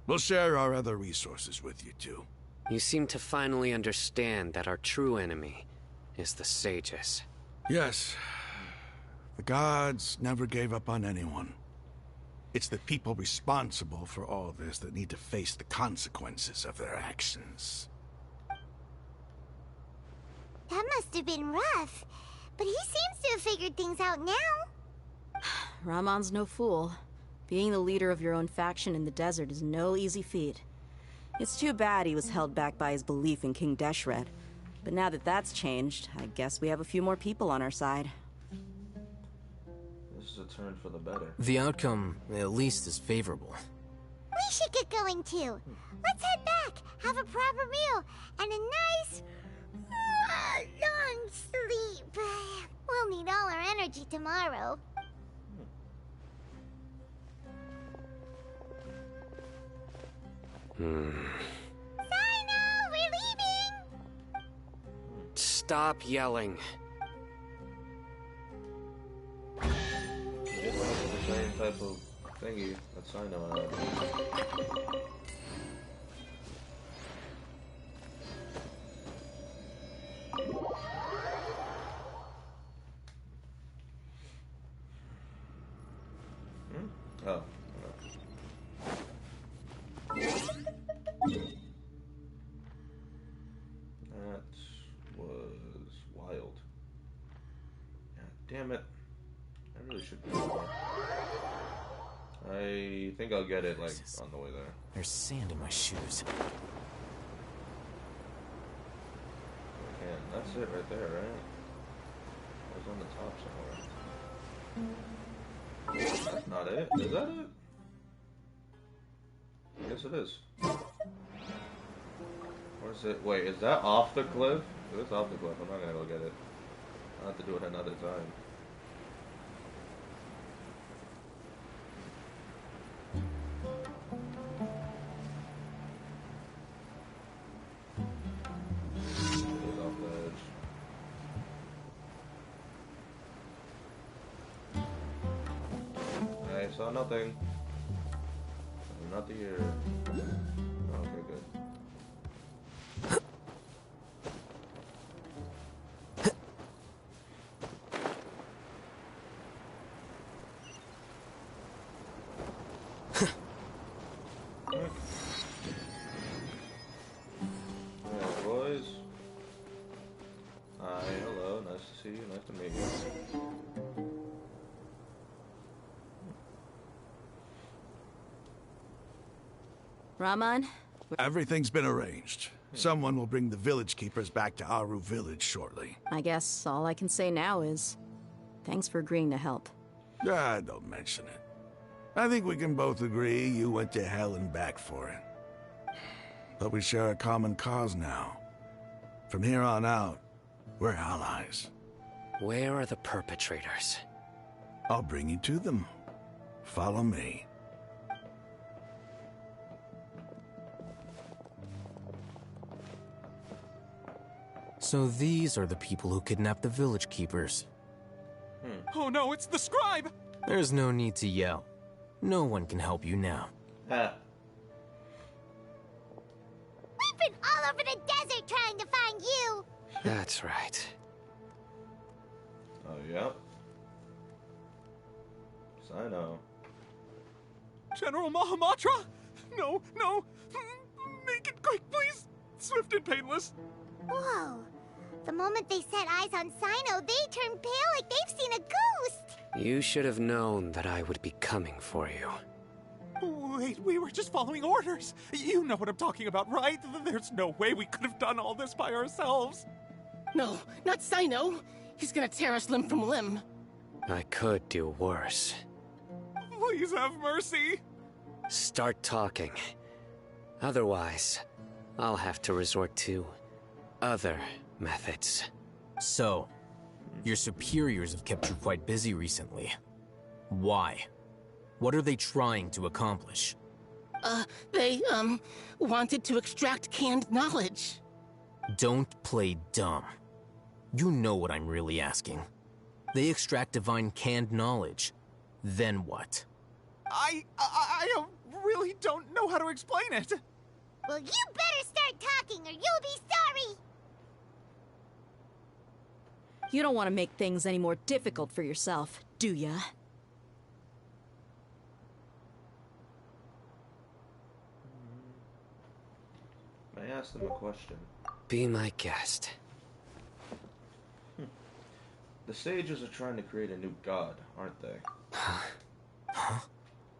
Speaker 16: We'll share our other resources with you, too.
Speaker 6: You seem to finally understand that our true enemy is the sages.
Speaker 16: Yes. The gods never gave up on anyone. It's the people responsible for all this that need to face the consequences of their actions.
Speaker 9: That must have been rough, but he seems to have figured things out now.
Speaker 3: Ramon's no fool. Being the leader of your own faction in the desert is no easy feat. It's too bad he was held back by his belief in King Deshret. But now that that's changed, I guess we have a few more people on our side.
Speaker 1: This is a turn for the better.
Speaker 18: The outcome, at least, is favorable.
Speaker 9: We should get going too. Let's head back, have a proper meal, and a nice, long sleep. We'll need all our energy tomorrow.
Speaker 6: Hmm.
Speaker 9: Sino, we're leaving!
Speaker 6: Stop yelling.
Speaker 1: It was the same type of thingy that Sino had. Oh. That was wild. God damn it. I really should be more. I think I'll get it, like, on the way there.
Speaker 18: There's sand in my shoes.
Speaker 1: Man, that's it right there, right? It was on the top somewhere. That's not it. Is that it? Yes, it is. Where's it? Wait, is that off the cliff? If it's off the cliff, I'm not gonna go get it. I'll have to do it another time. It's off the edge. I saw nothing. Not the ear. Okay, good. Alright, boys. Hi, hello. Nice to see you. Nice to meet you.
Speaker 3: Ramon?
Speaker 16: Everything's been arranged. Someone will bring the village keepers back to Aru village shortly.
Speaker 3: I guess all I can say now is thanks for agreeing to help.
Speaker 16: Ah, don't mention it. I think we can both agree you went to hell and back for it. But we share a common cause now. From here on out, we're allies.
Speaker 6: Where are the perpetrators?
Speaker 16: I'll bring you to them. Follow me.
Speaker 18: So these are the people who kidnapped the village keepers.
Speaker 17: Oh no, it's the scribe!
Speaker 18: There's no need to yell. No one can help you now.
Speaker 9: We've been all over the desert trying to find you!
Speaker 6: That's right.
Speaker 1: Oh, yep. Sino.
Speaker 17: General Mahamatra? No, no! Make it quick, please! Swift and painless!
Speaker 9: Whoa. The moment they set eyes on Sino, they turn pale like they've seen a ghost!
Speaker 6: You should have known that I would be coming for you.
Speaker 17: Wait, we were just following orders. You know what I'm talking about, right? There's no way we could have done all this by ourselves.
Speaker 21: No, not Sino. He's gonna tear us limb from limb.
Speaker 6: I could do worse.
Speaker 17: Please have mercy.
Speaker 6: Start talking. Otherwise, I'll have to resort to other methods.
Speaker 18: So, your superiors have kept you quite busy recently. Why? What are they trying to accomplish?
Speaker 21: They, wanted to extract canned knowledge.
Speaker 18: Don't play dumb. You know what I'm really asking. They extract divine canned knowledge. Then what?
Speaker 17: I really don't know how to explain it.
Speaker 9: Well, you better start talking or you'll be sorry.
Speaker 3: You don't want to make things any more difficult for yourself, do ya?
Speaker 1: I asked them a question.
Speaker 6: Be my guest.
Speaker 1: The sages are trying to create a new god, aren't they?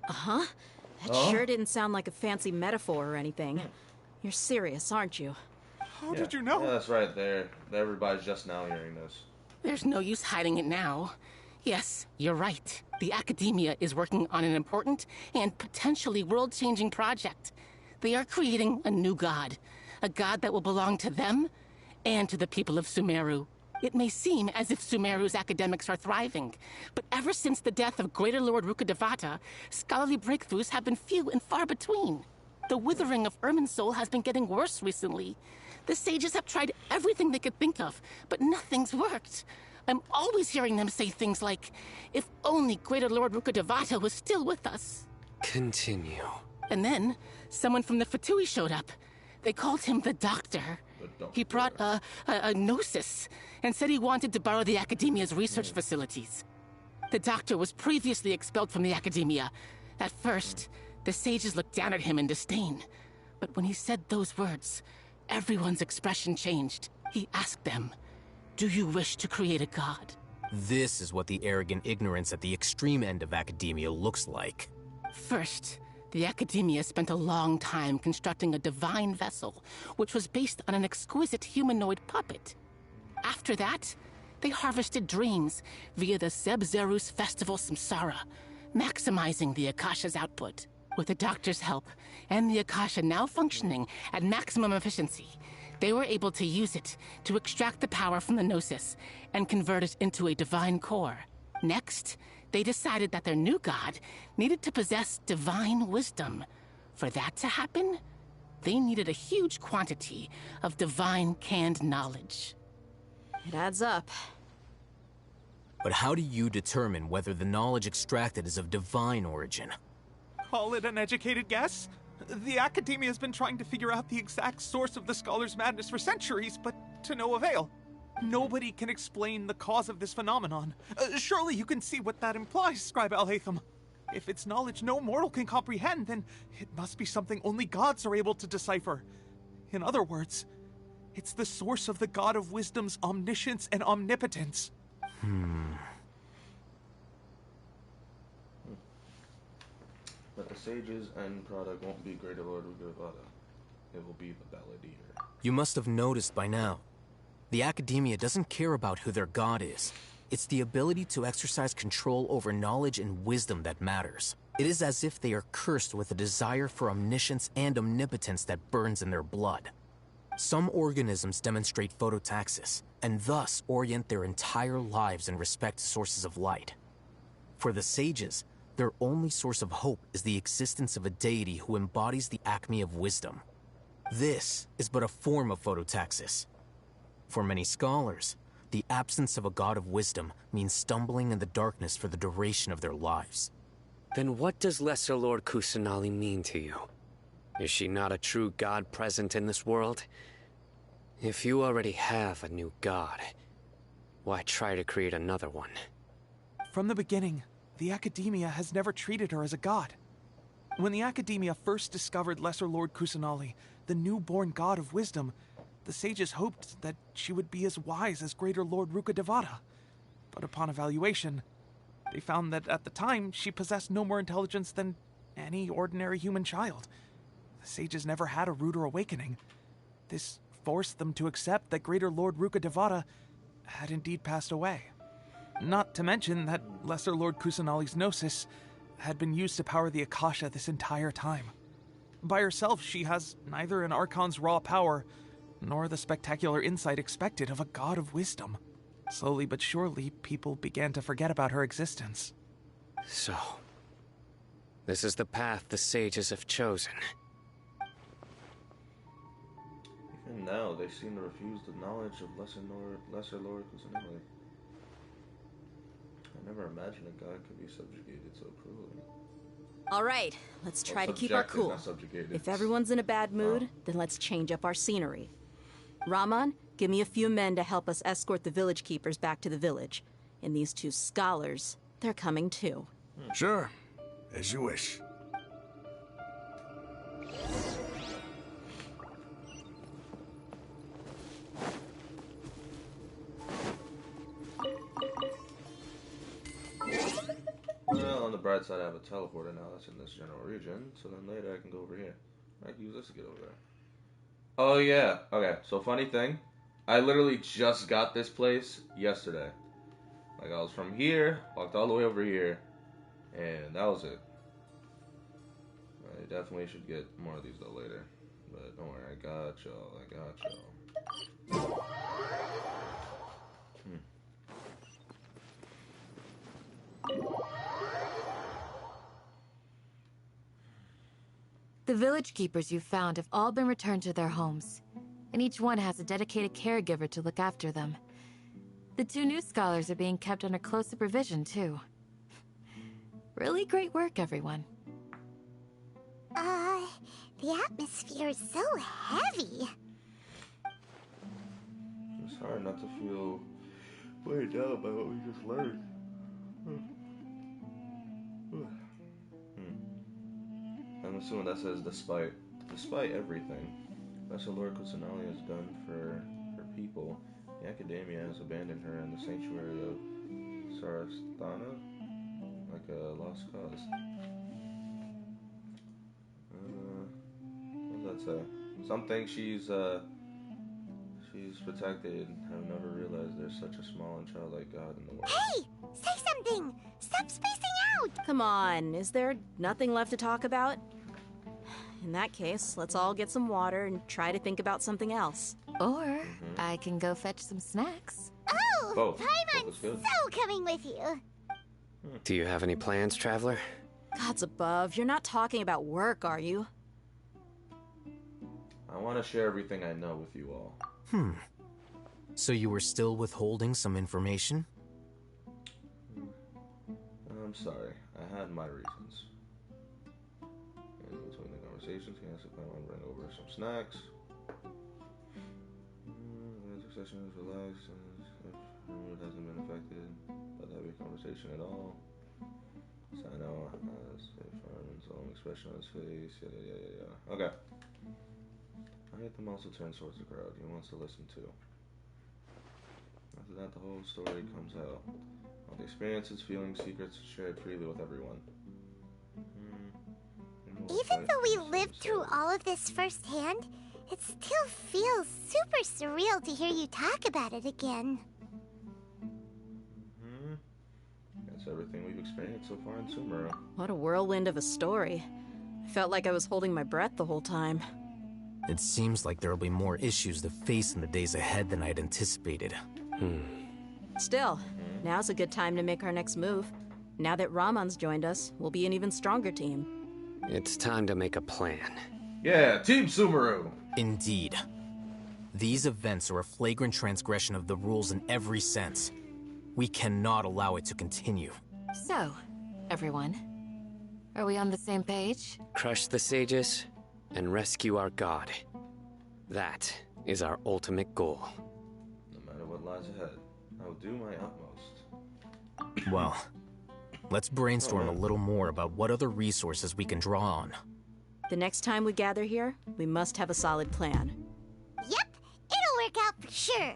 Speaker 3: Uh-huh. That sure didn't sound like a fancy metaphor or anything. You're serious, aren't you?
Speaker 17: How did you know?
Speaker 1: Yeah, that's right there. Everybody's just now hearing this.
Speaker 21: There's no use hiding it now. Yes, you're right. The Academia is working on an important and potentially world-changing project. They are creating a new god. A god that will belong to them and to the people of Sumeru. It may seem as if Sumeru's academics are thriving, but ever since the death of Greater Lord Rukkhadevata, scholarly breakthroughs have been few and far between. The withering of Irminsul has been getting worse recently. The sages have tried everything they could think of, but nothing's worked. I'm always hearing them say things like, if only Greater Lord Rukkhadevata was still with us.
Speaker 6: Continue.
Speaker 21: And then, someone from the Fatui showed up. They called him the Doctor. He brought a gnosis and said he wanted to borrow the Academia's research facilities. The Doctor was previously expelled from the Academia. At first, the sages looked down at him in disdain. But when he said those words, everyone's expression changed. He asked them, do you wish to create a god?
Speaker 18: This is what the arrogant ignorance at the extreme end of academia looks like.
Speaker 21: First, the Academia spent a long time constructing a divine vessel, which was based on an exquisite humanoid puppet. After that, they harvested dreams via the Zeb-Zerus Festival Samsara, maximizing the Akasha's output. With the Doctor's help, and the Akasha now functioning at maximum efficiency, they were able to use it to extract the power from the Gnosis and convert it into a divine core. Next, they decided that their new god needed to possess divine wisdom. For that to happen, they needed a huge quantity of divine canned knowledge.
Speaker 3: It adds up.
Speaker 18: But how do you determine whether the knowledge extracted is of divine origin?
Speaker 17: Call it an educated guess? The Academia has been trying to figure out the exact source of the Scholar's madness for centuries, but to no avail. Nobody can explain the cause of this phenomenon. Surely you can see what that implies, Scribe Al-Haytham. If it's knowledge no mortal can comprehend, then it must be something only gods are able to decipher. In other words, it's the source of the God of Wisdom's omniscience and omnipotence.
Speaker 1: But the sage's end product won't be Greater Lord Rukkhadevata. It will be the Balladeer.
Speaker 18: You must have noticed by now. The Academia doesn't care about who their god is. It's the ability to exercise control over knowledge and wisdom that matters. It is as if they are cursed with a desire for omniscience and omnipotence that burns in their blood. Some organisms demonstrate phototaxis, and thus orient their entire lives in respect to sources of light. For the sages, their only source of hope is the existence of a deity who embodies the acme of wisdom. This is but a form of phototaxis. For many scholars, the absence of a god of wisdom means stumbling in the darkness for the duration of their lives.
Speaker 6: Then what does Lesser Lord Kusanali mean to you? Is she not a true god present in this world? If you already have a new god, why try to create another one?
Speaker 17: From the beginning, the Academia has never treated her as a god. When the Academia first discovered Lesser Lord Kusanali, the newborn god of wisdom, the sages hoped that she would be as wise as Greater Lord Rukkhadevata. But upon evaluation, they found that at the time she possessed no more intelligence than any ordinary human child. The sages never had a ruder awakening. This forced them to accept that Greater Lord Rukkhadevata had indeed passed away. Not to mention that Lesser Lord Kusanali's Gnosis had been used to power the Akasha this entire time. By herself, she has neither an Archon's raw power, nor the spectacular insight expected of a god of wisdom. Slowly but surely, people began to forget about her existence.
Speaker 6: So, this is the path the sages have chosen.
Speaker 1: If And now they seem to refuse the knowledge of Lesser Lord Kusanagi. I never imagined a god could be subjugated so cruelly.
Speaker 3: All right, let's try to keep our
Speaker 1: Subjected,
Speaker 3: cool.
Speaker 1: not subjugated.
Speaker 3: If everyone's in a bad mood, then let's change up our scenery. Raman, give me a few men to help us escort the village keepers back to the village. And these two scholars, they're coming too.
Speaker 16: Sure, as you wish.
Speaker 1: Well, on the bright side, I have a teleporter now that's in this general region, so then later I can go over here. I can use this to get over there. Oh, yeah. Okay, so funny thing. I literally just got this place yesterday. Like, I was from here, walked all the way over here, and that was it. I definitely should get more of these, though, later. But don't worry, I got y'all. I got y'all.
Speaker 10: The village keepers you found have all been returned to their homes, and each one has a dedicated caregiver to look after them. The two new scholars are being kept under close supervision, too. Really great work, everyone.
Speaker 9: The atmosphere is so heavy.
Speaker 1: It's hard not to feel weighed down by what we just learned. I'm assuming that says despite everything Lesser Lord Kusanagi has done for her people, the Academia has abandoned her in the sanctuary of Sarasthana like a lost cause. What does that say? Something she's protected and have never realized there's such a small and childlike God in the world.
Speaker 9: Hey! Say something! Stop spacing out!
Speaker 3: Come on, is there nothing left to talk about? In that case, let's all get some water and try to think about something else.
Speaker 10: Or I can go fetch some snacks.
Speaker 9: Oh!
Speaker 1: Both.
Speaker 9: Paimon's so coming with you!
Speaker 6: Do you have any plans, traveler?
Speaker 3: Gods above, you're not talking about work, are you?
Speaker 1: I want to share everything I know with you all.
Speaker 18: So you were still withholding some information?
Speaker 1: I'm sorry. I had my reasons. In between the conversations, he asked if I want to bring over some snacks. The succession is relaxed, and if her mood hasn't been affected by the heavy conversation at all. Sino has a firm and solemn expression on his face. Yada. Okay. I hate them also turn towards the crowd. He wants to listen too. After that, the whole story comes out. All the experiences, feelings, secrets shared freely with everyone.
Speaker 9: Even though we lived through all of this firsthand, it still feels super surreal to hear you talk about it again.
Speaker 1: That's everything we've experienced so far in Sumeru.
Speaker 3: What a whirlwind of a story. I felt like I was holding my breath the whole time.
Speaker 14: It seems like there will be more issues to face in the days ahead than I'd anticipated.
Speaker 3: Still, now's a good time to make our next move. Now that Raman's joined us, we'll be an even stronger team.
Speaker 6: It's time to make a plan.
Speaker 1: Yeah, Team Sumeru!
Speaker 18: Indeed. These events are a flagrant transgression of the rules in every sense. We cannot allow it to continue.
Speaker 10: So, everyone, are we on the same page?
Speaker 6: Crush the sages and rescue our god. That is our ultimate goal.
Speaker 1: No matter what lies ahead, I will do my utmost.
Speaker 18: Well, let's brainstorm a little more about what other resources we can draw on.
Speaker 3: The next time we gather here, we must have a solid plan.
Speaker 9: Yep, it'll work out for sure.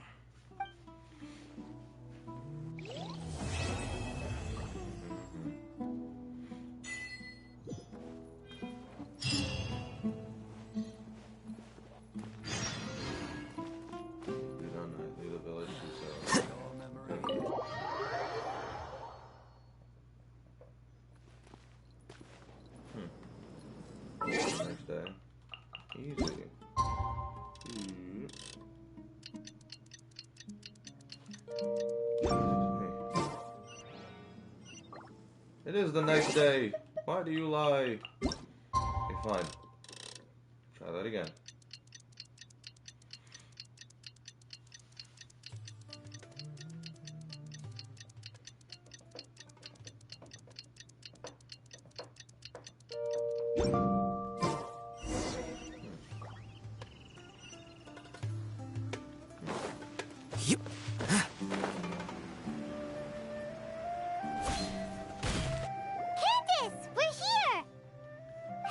Speaker 1: Next day. Easy. It is the next day. Why do you lie? Okay, fine. Try that again.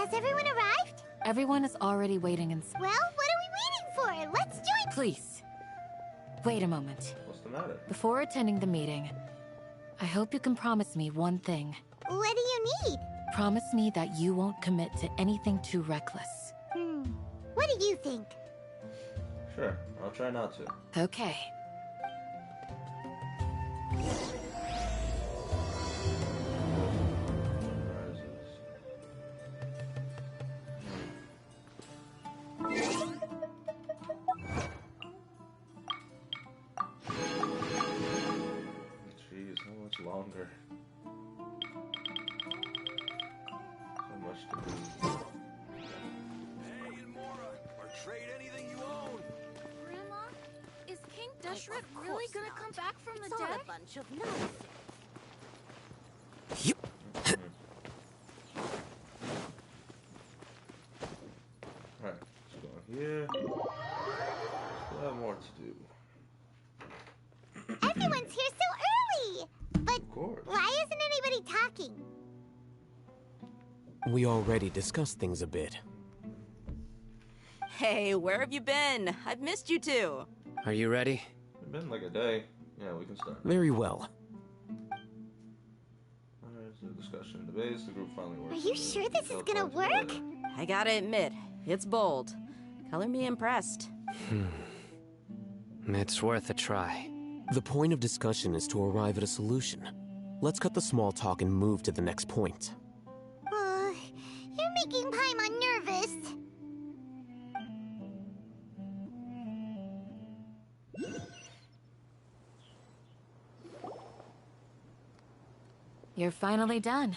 Speaker 9: Has everyone arrived?
Speaker 10: Everyone is already waiting in...
Speaker 9: Well, what are we waiting for? Let's join...
Speaker 10: Please. Wait a moment.
Speaker 1: What's the matter?
Speaker 10: Before attending the meeting, I hope you can promise me one thing.
Speaker 9: What do you need?
Speaker 10: Promise me that you won't commit to anything too reckless.
Speaker 9: What do you think?
Speaker 1: Sure, I'll try not to.
Speaker 10: Okay.
Speaker 1: Jeez, how much longer? So much to do.
Speaker 2: Hey, Mora, or trade anything you own.
Speaker 22: Grandma, is King Deshret really gonna come back from the dead? A bunch of nonsense.
Speaker 1: Alright, let's go on here. Still have more to do.
Speaker 9: Everyone's here so early! But
Speaker 1: Of course.
Speaker 9: why isn't anybody talking?
Speaker 18: We already discussed things a bit.
Speaker 3: Hey, where have you been? I've missed you two.
Speaker 6: Are you ready?
Speaker 1: It's been like a day. Yeah, we can start.
Speaker 18: Very well.
Speaker 1: Alright, so discussion and debates. The group finally works.
Speaker 9: Are you sure this is gonna work?
Speaker 3: I gotta admit, it's bold. Color me impressed.
Speaker 6: It's worth a try.
Speaker 18: The point of discussion is to arrive at a solution. Let's cut the small talk and move to the next point.
Speaker 9: You're making Paimon nervous.
Speaker 10: You're finally done.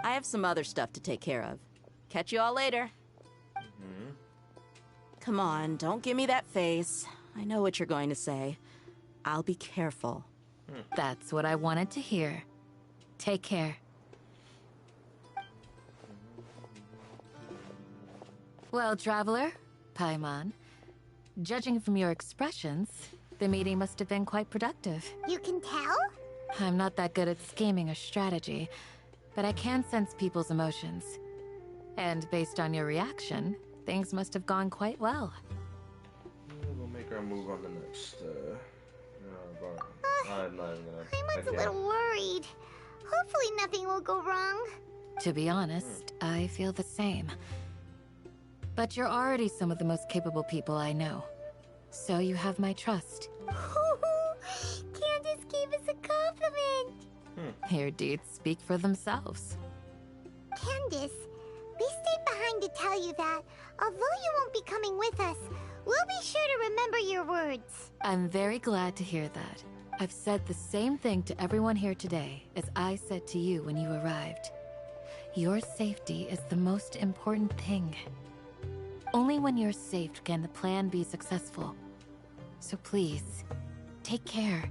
Speaker 3: I have some other stuff to take care of. Catch you all later. Come on, don't give me that face. I know what you're going to say. I'll be careful.
Speaker 10: That's what I wanted to hear. Take care. Well, traveler, Paimon, judging from your expressions, the meeting must have been quite productive.
Speaker 9: You can tell?
Speaker 10: I'm not that good at scheming or strategy, but I can sense people's emotions. And based on your reaction, things must have gone quite well.
Speaker 1: We'll make our move on the next, bar. I'm not even gonna...
Speaker 9: Paimon's a little worried. Hopefully nothing will go wrong.
Speaker 10: To be honest, I feel the same. But you're already some of the most capable people I know. So you have my trust.
Speaker 9: Candace gave us a compliment.
Speaker 10: Your deeds speak for themselves.
Speaker 9: Candace, we stayed behind to tell you that, although you won't be coming with us, we'll be sure to remember your words.
Speaker 10: I'm very glad to hear that. I've said the same thing to everyone here today as I said to you when you arrived. Your safety is the most important thing. Only when you're safe can the plan be successful. So please, take care.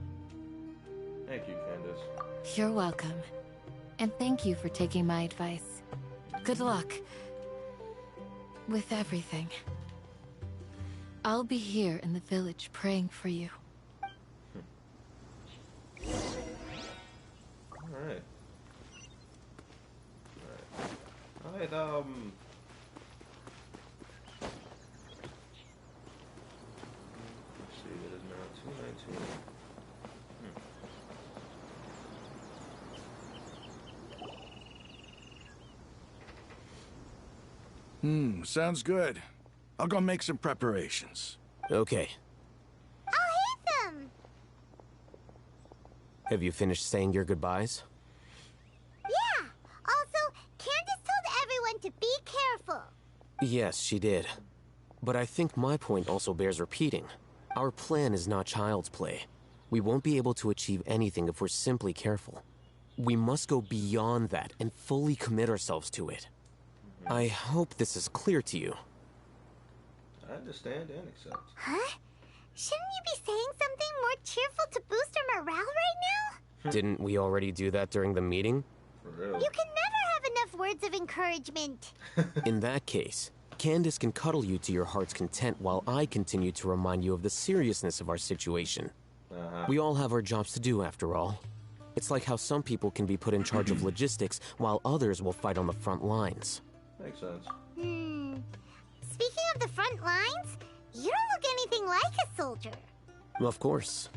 Speaker 1: Thank you, Candace.
Speaker 10: You're welcome. And thank you for taking my advice. Good luck with everything. I'll be here in the village praying for you.
Speaker 1: Alright. Alright, let's see, it is now 2:19.
Speaker 16: Sounds good. I'll go make some preparations.
Speaker 18: Okay.
Speaker 9: I'll hit them!
Speaker 18: Have you finished saying your goodbyes?
Speaker 9: Yeah! Also, Candace told everyone to be careful.
Speaker 18: Yes, she did. But I think my point also bears repeating. Our plan is not child's play. We won't be able to achieve anything if we're simply careful. We must go beyond that and fully commit ourselves to it. I hope this is clear to you.
Speaker 1: I understand and accept.
Speaker 9: Huh? Shouldn't you be saying something more cheerful to boost our morale right now?
Speaker 18: Didn't we already do that during the meeting?
Speaker 1: For real.
Speaker 9: You can never have enough words of encouragement.
Speaker 18: In that case, Candace can cuddle you to your heart's content while I continue to remind you of the seriousness of our situation. We all have our jobs to do after all. It's like how some people can be put in charge of logistics while others will fight on the front lines.
Speaker 1: Makes sense.
Speaker 9: Speaking of the front lines, you don't look anything like a soldier.
Speaker 18: Of course.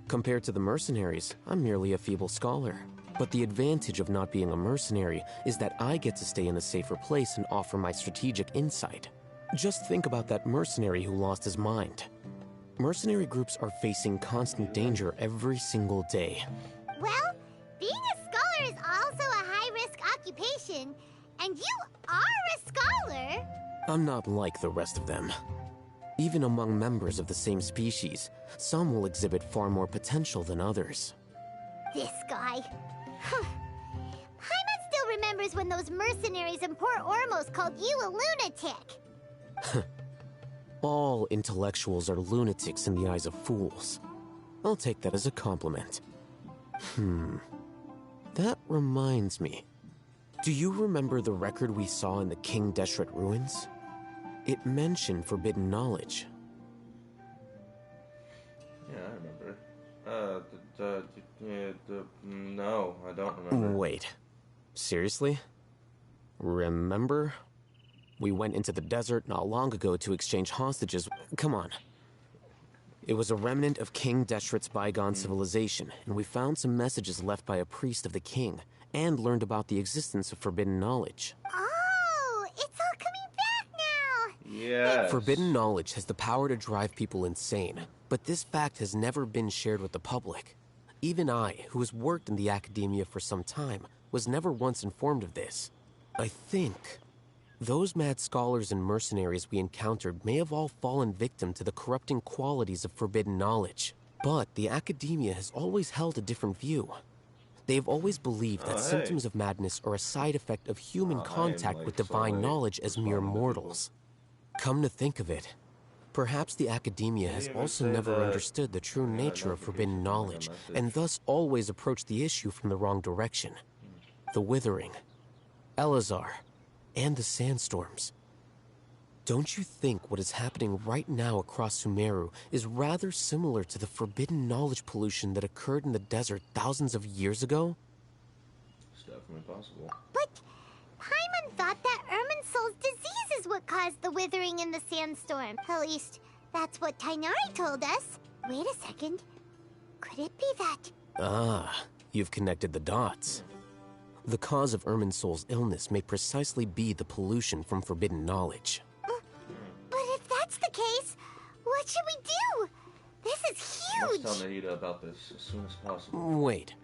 Speaker 18: Compared to the mercenaries, I'm merely a feeble scholar. But the advantage of not being a mercenary is that I get to stay in a safer place and offer my strategic insight. Just think about that mercenary who lost his mind. Mercenary groups are facing constant danger every single day.
Speaker 9: Well, being a scholar is also a high-risk occupation, and you are a scholar.
Speaker 18: I'm not like the rest of them. Even among members of the same species, some will exhibit far more potential than others.
Speaker 9: This guy. Paimon still remembers when those mercenaries in Port Ormos called you a lunatic.
Speaker 18: All intellectuals are lunatics in the eyes of fools. I'll take that as a compliment. That reminds me. Do you remember the record we saw in the King Deshret ruins? It mentioned forbidden knowledge.
Speaker 1: Yeah, I remember. No, I don't remember.
Speaker 18: Wait. Seriously? Remember? We went into the desert not long ago to exchange hostages. Come on. It was a remnant of King Deshret's bygone civilization, and we found some messages left by a priest of the king, and learned about the existence of forbidden knowledge.
Speaker 9: Oh, it's all coming back now.
Speaker 1: Yes.
Speaker 18: Forbidden knowledge has the power to drive people insane, but this fact has never been shared with the public. Even I, who has worked in the academia for some time, was never once informed of this. I think those mad scholars and mercenaries we encountered may have all fallen victim to the corrupting qualities of forbidden knowledge. But the academia has always held a different view. They've always believed that symptoms of madness are a side effect of human contact with divine knowledge as mere mortals. Come to think of it, perhaps the academia has also never understood the true nature of forbidden knowledge, and thus always approached the issue from the wrong direction. The Withering, Elazar, and the sandstorms. Don't you think what is happening right now across Sumeru is rather similar to the forbidden knowledge pollution that occurred in the desert thousands of years ago?
Speaker 1: It's definitely possible.
Speaker 9: But Paimon thought that Irminsul's disease is what caused the withering in the sandstorm. At least, that's what Tainari told us. Wait a second. Could it be that?
Speaker 18: Ah, you've connected the dots. The cause of Irminsul's illness may precisely be the pollution from forbidden knowledge.
Speaker 9: But if that's the case, what should we do? This is huge!
Speaker 1: Let's tell Nahida about this as soon as possible.
Speaker 18: Wait.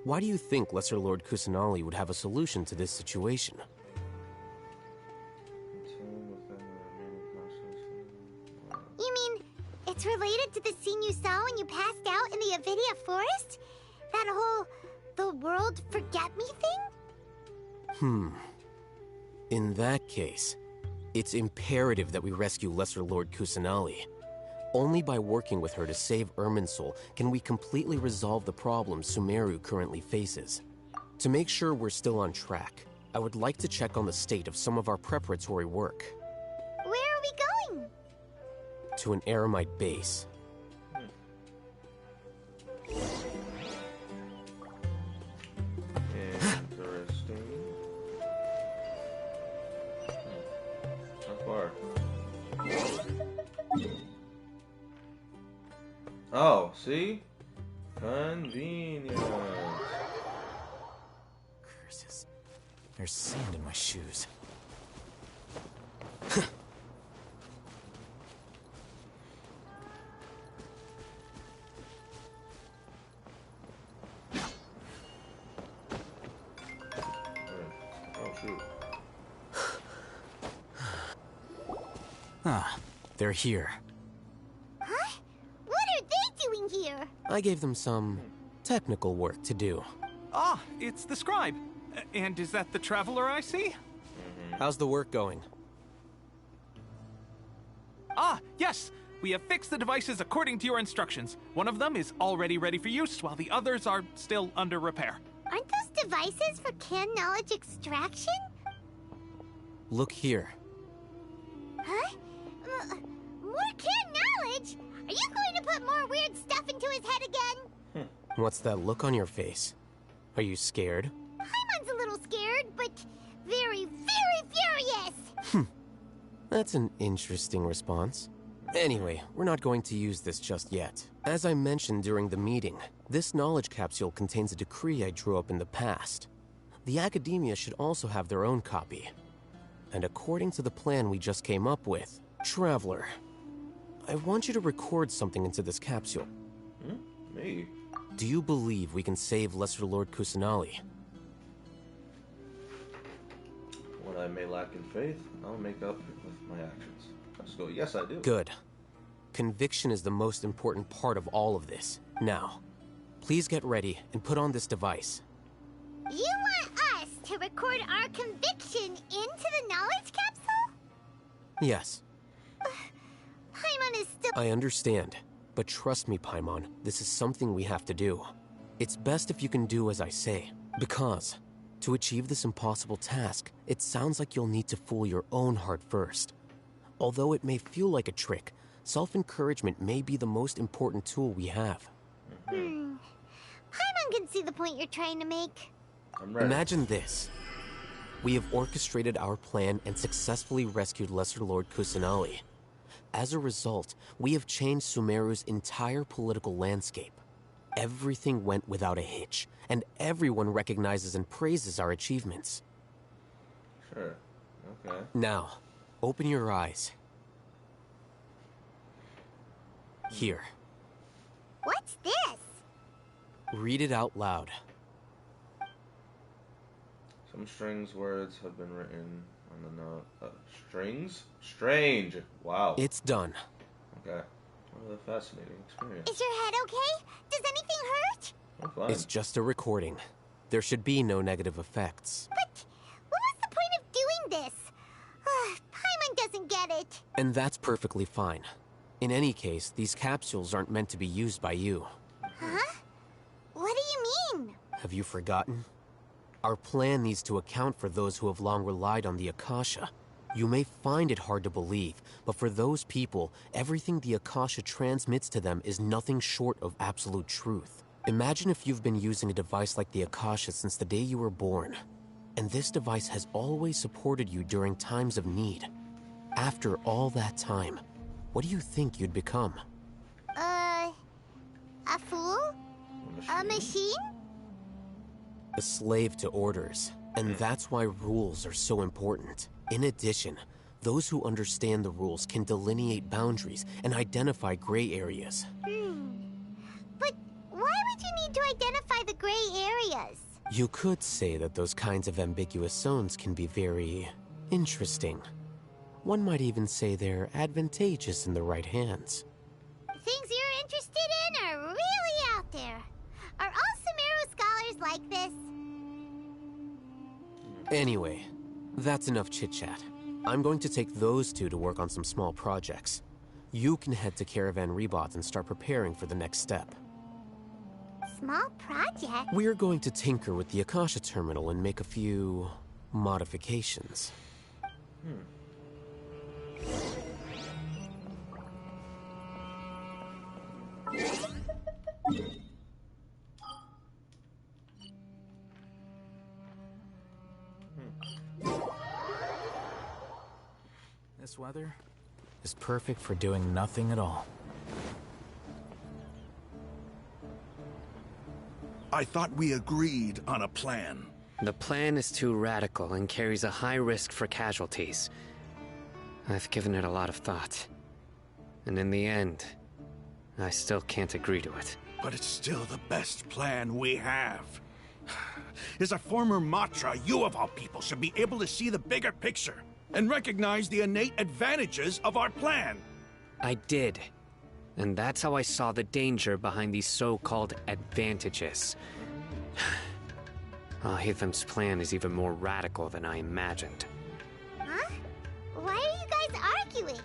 Speaker 18: Why do you think Lesser Lord Kusanali would have a solution to this situation?
Speaker 9: You mean, it's related to the scene you saw when you passed out in the Avidia forest? That whole, the world forget me thing?
Speaker 18: In that case, it's imperative that we rescue Lesser Lord Kusanali. Only by working with her to save Irminsul can we completely resolve the problems Sumeru currently faces. To make sure we're still on track, I would like to check on the state of some of our preparatory work.
Speaker 9: Where are we going?
Speaker 18: To an Eremite base.
Speaker 1: Interesting. How far? Oh, see? Convenient.
Speaker 14: Curses. There's sand in my shoes.
Speaker 1: Oh, shoot.
Speaker 18: Ah, they're here.
Speaker 9: Huh? What are they doing here?
Speaker 18: I gave them some technical work to do.
Speaker 17: Ah, it's the scribe. And is that the traveler I see?
Speaker 18: How's the work going?
Speaker 17: Ah, yes! We have fixed the devices according to your instructions. One of them is already ready for use, while the others are still under repair.
Speaker 9: Aren't those devices for canned knowledge extraction?
Speaker 18: Look here.
Speaker 9: Huh? More canned knowledge? Are you going to put more weird stuff into his head again?
Speaker 18: What's that look on your face? Are you scared?
Speaker 9: Paimon's a little scared, but very, very furious.
Speaker 18: That's an interesting response. Anyway, we're not going to use this just yet. As I mentioned during the meeting, this knowledge capsule contains a decree I drew up in the past. The Academia should also have their own copy. And according to the plan we just came up with, Traveler, I want you to record something into this capsule.
Speaker 1: Me?
Speaker 18: Do you believe we can save Lesser Lord Kusanali?
Speaker 1: What I may lack in faith, I'll make up with my actions. Let's go. Yes, I do.
Speaker 18: Good. Conviction is the most important part of all of this. Now, please get ready and put on this device.
Speaker 9: You want us to record our conviction into the knowledge capsule?
Speaker 18: Yes.
Speaker 9: Paimon is still...
Speaker 18: I understand. But trust me, Paimon, this is something we have to do. It's best if you can do as I say. Because, to achieve this impossible task, it sounds like you'll need to fool your own heart first. Although it may feel like a trick, self-encouragement may be the most important tool we have.
Speaker 9: Paimon can see the point you're trying to make.
Speaker 1: I'm ready.
Speaker 18: Imagine this. We have orchestrated our plan and successfully rescued Lesser Lord Kusanali. As a result, we have changed Sumeru's entire political landscape. Everything went without a hitch, and everyone recognizes and praises our achievements.
Speaker 1: Sure. Okay.
Speaker 18: Now, open your eyes. Here.
Speaker 9: What's this?
Speaker 18: Read it out loud.
Speaker 1: Some strange words have been written on the note. Strings? Strange. Wow.
Speaker 18: It's done.
Speaker 1: Okay. What a fascinating experience.
Speaker 9: Is your head okay? Does anything hurt?
Speaker 1: I'm fine.
Speaker 18: It's just a recording. There should be no negative effects.
Speaker 9: But what was the point of doing this? Paimon doesn't get it.
Speaker 18: And that's perfectly fine. In any case, these capsules aren't meant to be used by you.
Speaker 9: Huh? What do you mean?
Speaker 18: Have you forgotten? Our plan needs to account for those who have long relied on the Akasha. You may find it hard to believe, but for those people, everything the Akasha transmits to them is nothing short of absolute truth. Imagine if you've been using a device like the Akasha since the day you were born, and this device has always supported you during times of need. After all that time, what do you think you'd become?
Speaker 9: A fool? A machine?
Speaker 18: A slave to orders, and that's why rules are so important. In addition, those who understand the rules can delineate boundaries and identify gray areas.
Speaker 9: But why would you need to identify the gray areas?
Speaker 18: You could say that those kinds of ambiguous zones can be very interesting. One might even say they're advantageous in the right hands.
Speaker 9: Things you're interested in are really out there. Are all Sumeru scholars like this?
Speaker 18: Anyway, that's enough chit-chat. I'm going to take those two to work on some small projects. You can head to Caravan Rebot and start preparing for the next step.
Speaker 9: Small project?
Speaker 18: We're going to tinker with the Akasha terminal and make a few modifications.
Speaker 14: This weather is perfect for doing nothing at all.
Speaker 16: I thought we agreed on a plan.
Speaker 6: The plan is too radical and carries a high risk for casualties. I've given it a lot of thought. And in the end, I still can't agree to it.
Speaker 16: But it's still the best plan we have. As a former Matra, you of all people should be able to see the bigger picture and recognize the innate advantages of our plan.
Speaker 6: I did. And that's how I saw the danger behind these so-called advantages. Ahithem's plan is even more radical than I imagined.
Speaker 9: Huh? Why are you guys arguing?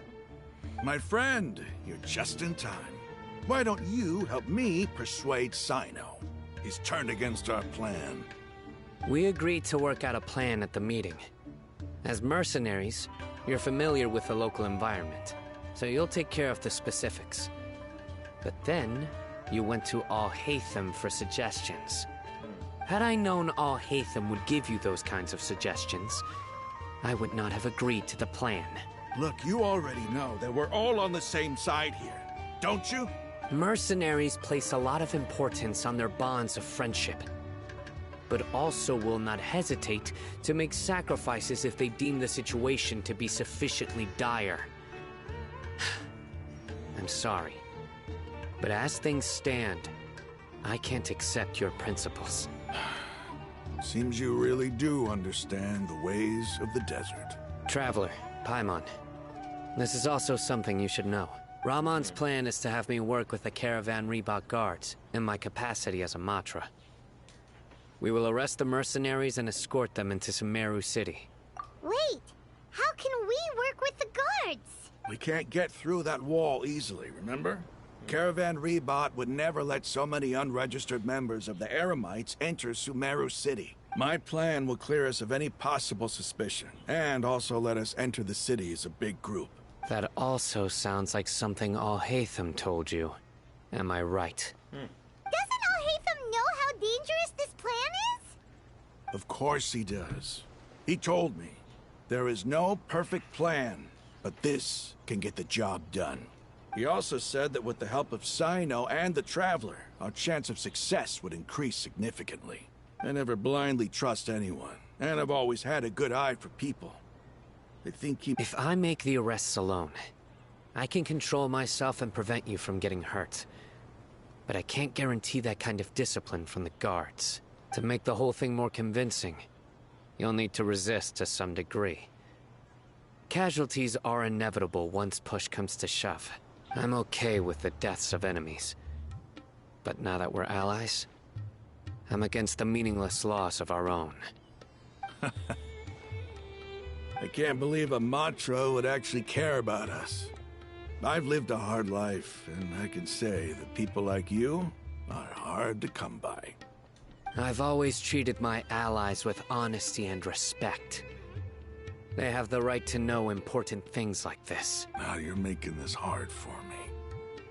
Speaker 16: My friend, you're just in time. Why don't you help me persuade Sino? He's turned against our plan.
Speaker 6: We agreed to work out a plan at the meeting. As mercenaries, you're familiar with the local environment, so you'll take care of the specifics. But then, you went to Al-Haytham for suggestions. Had I known Al-Haytham would give you those kinds of suggestions, I would not have agreed to the plan.
Speaker 16: Look, you already know that we're all on the same side here, don't you?
Speaker 6: Mercenaries place a lot of importance on their bonds of friendship, but also will not hesitate to make sacrifices if they deem the situation to be sufficiently dire. I'm sorry, but as things stand, I can't accept your principles.
Speaker 16: Seems you really do understand the ways of the desert.
Speaker 6: Traveler, Paimon, this is also something you should know. Ramon's plan is to have me work with the Caravan Reebok guards in my capacity as a Matra. We will arrest the mercenaries and escort them into Sumeru City.
Speaker 9: Wait, how can we work with the guards?
Speaker 16: We can't get through that wall easily, remember? Caravan Reebok would never let so many unregistered members of the Eremites enter Sumeru City. My plan will clear us of any possible suspicion, and also let us enter the city as a big group.
Speaker 6: That also sounds like something Al-Haytham told you. Am I right?
Speaker 9: Doesn't Al-Haytham know how dangerous this plan is?
Speaker 16: Of course he does. He told me, there is no perfect plan, but this can get the job done. He also said that with the help of Sino and the Traveler, our chance of success would increase significantly. I never blindly trust anyone, and I've always had a good eye for people. I think he...
Speaker 6: If I make the arrests alone, I can control myself and prevent you from getting hurt. But I can't guarantee that kind of discipline from the guards. To make the whole thing more convincing, you'll need to resist to some degree. Casualties are inevitable once push comes to shove. I'm okay with the deaths of enemies. But now that we're allies, I'm against the meaningless loss of our own.
Speaker 16: I can't believe a Matra would actually care about us. I've lived a hard life, and I can say that people like you are hard to come by.
Speaker 6: I've always treated my allies with honesty and respect. They have the right to know important things like this.
Speaker 16: Now you're making this hard for me.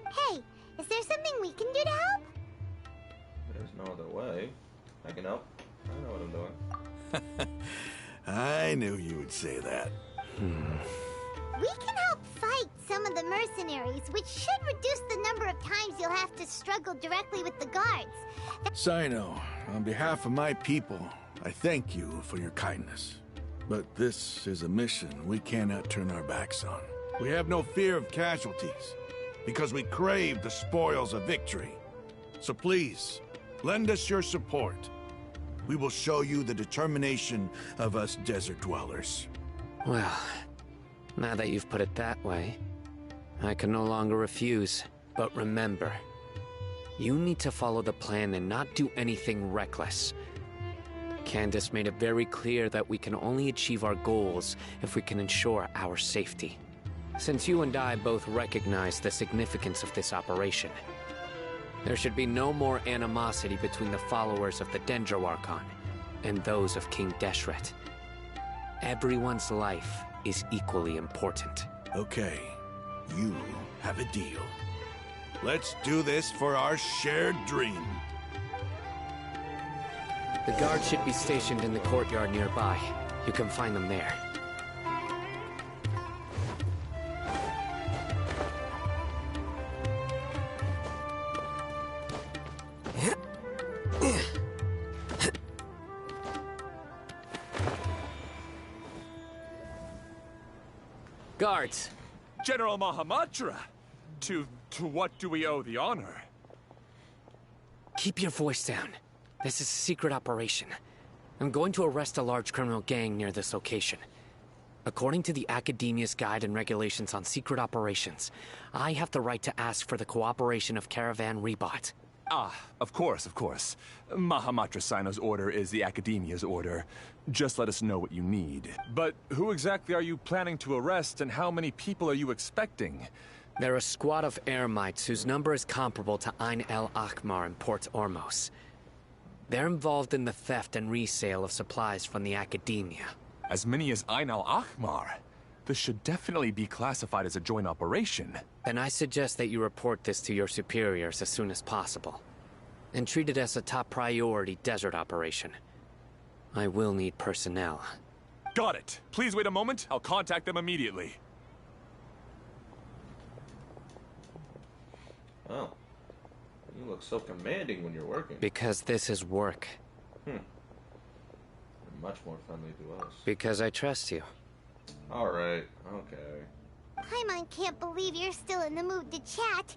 Speaker 9: Hey, is there something we can do to help?
Speaker 1: There's no other way. I can help. I know what I'm doing.
Speaker 16: I knew you would say that.
Speaker 9: We can help fight some of the mercenaries, which should reduce the number of times you'll have to struggle directly with the guards.
Speaker 16: Sino, on behalf of my people, I thank you for your kindness. But this is a mission we cannot turn our backs on. We have no fear of casualties, because we crave the spoils of victory. So please, lend us your support. We will show you the determination of us desert dwellers.
Speaker 6: Well, now that you've put it that way, I can no longer refuse. But remember, you need to follow the plan and not do anything reckless. Candace made it very clear that we can only achieve our goals if we can ensure our safety. Since you and I both recognize the significance of this operation, there should be no more animosity between the followers of the Dendro Archon and those of King Deshret. Everyone's life is equally important.
Speaker 16: Okay, you have a deal. Let's do this for our shared dream.
Speaker 6: The guards should be stationed in the courtyard nearby. You can find them there. Guards!
Speaker 8: General Mahamatra! To what do we owe the honor?
Speaker 6: Keep your voice down. This is a secret operation. I'm going to arrest a large criminal gang near this location. According to the Academia's Guide and Regulations on Secret Operations, I have the right to ask for the cooperation of Caravan Reebok.
Speaker 8: Ah, of course, of course. Mahamatra Sino's order is the Academia's order. Just let us know what you need. But who exactly are you planning to arrest, and how many people are you expecting?
Speaker 6: They're a squad of Eremites whose number is comparable to Ain el Akhmar in Port Ormos. They're involved in the theft and resale of supplies from the Academia.
Speaker 8: As many as Ain al Akhmar? This should definitely be classified as a joint operation.
Speaker 6: Then I suggest that you report this to your superiors as soon as possible. And treat it as a top priority desert operation. I will need personnel.
Speaker 8: Got it. Please wait a moment. I'll contact them immediately.
Speaker 1: Oh. You look so commanding when you're working.
Speaker 6: Because this is work.
Speaker 1: You're much more friendly to us.
Speaker 6: Because I trust you.
Speaker 1: Alright, okay.
Speaker 9: Paimon can't believe you're still in the mood to chat.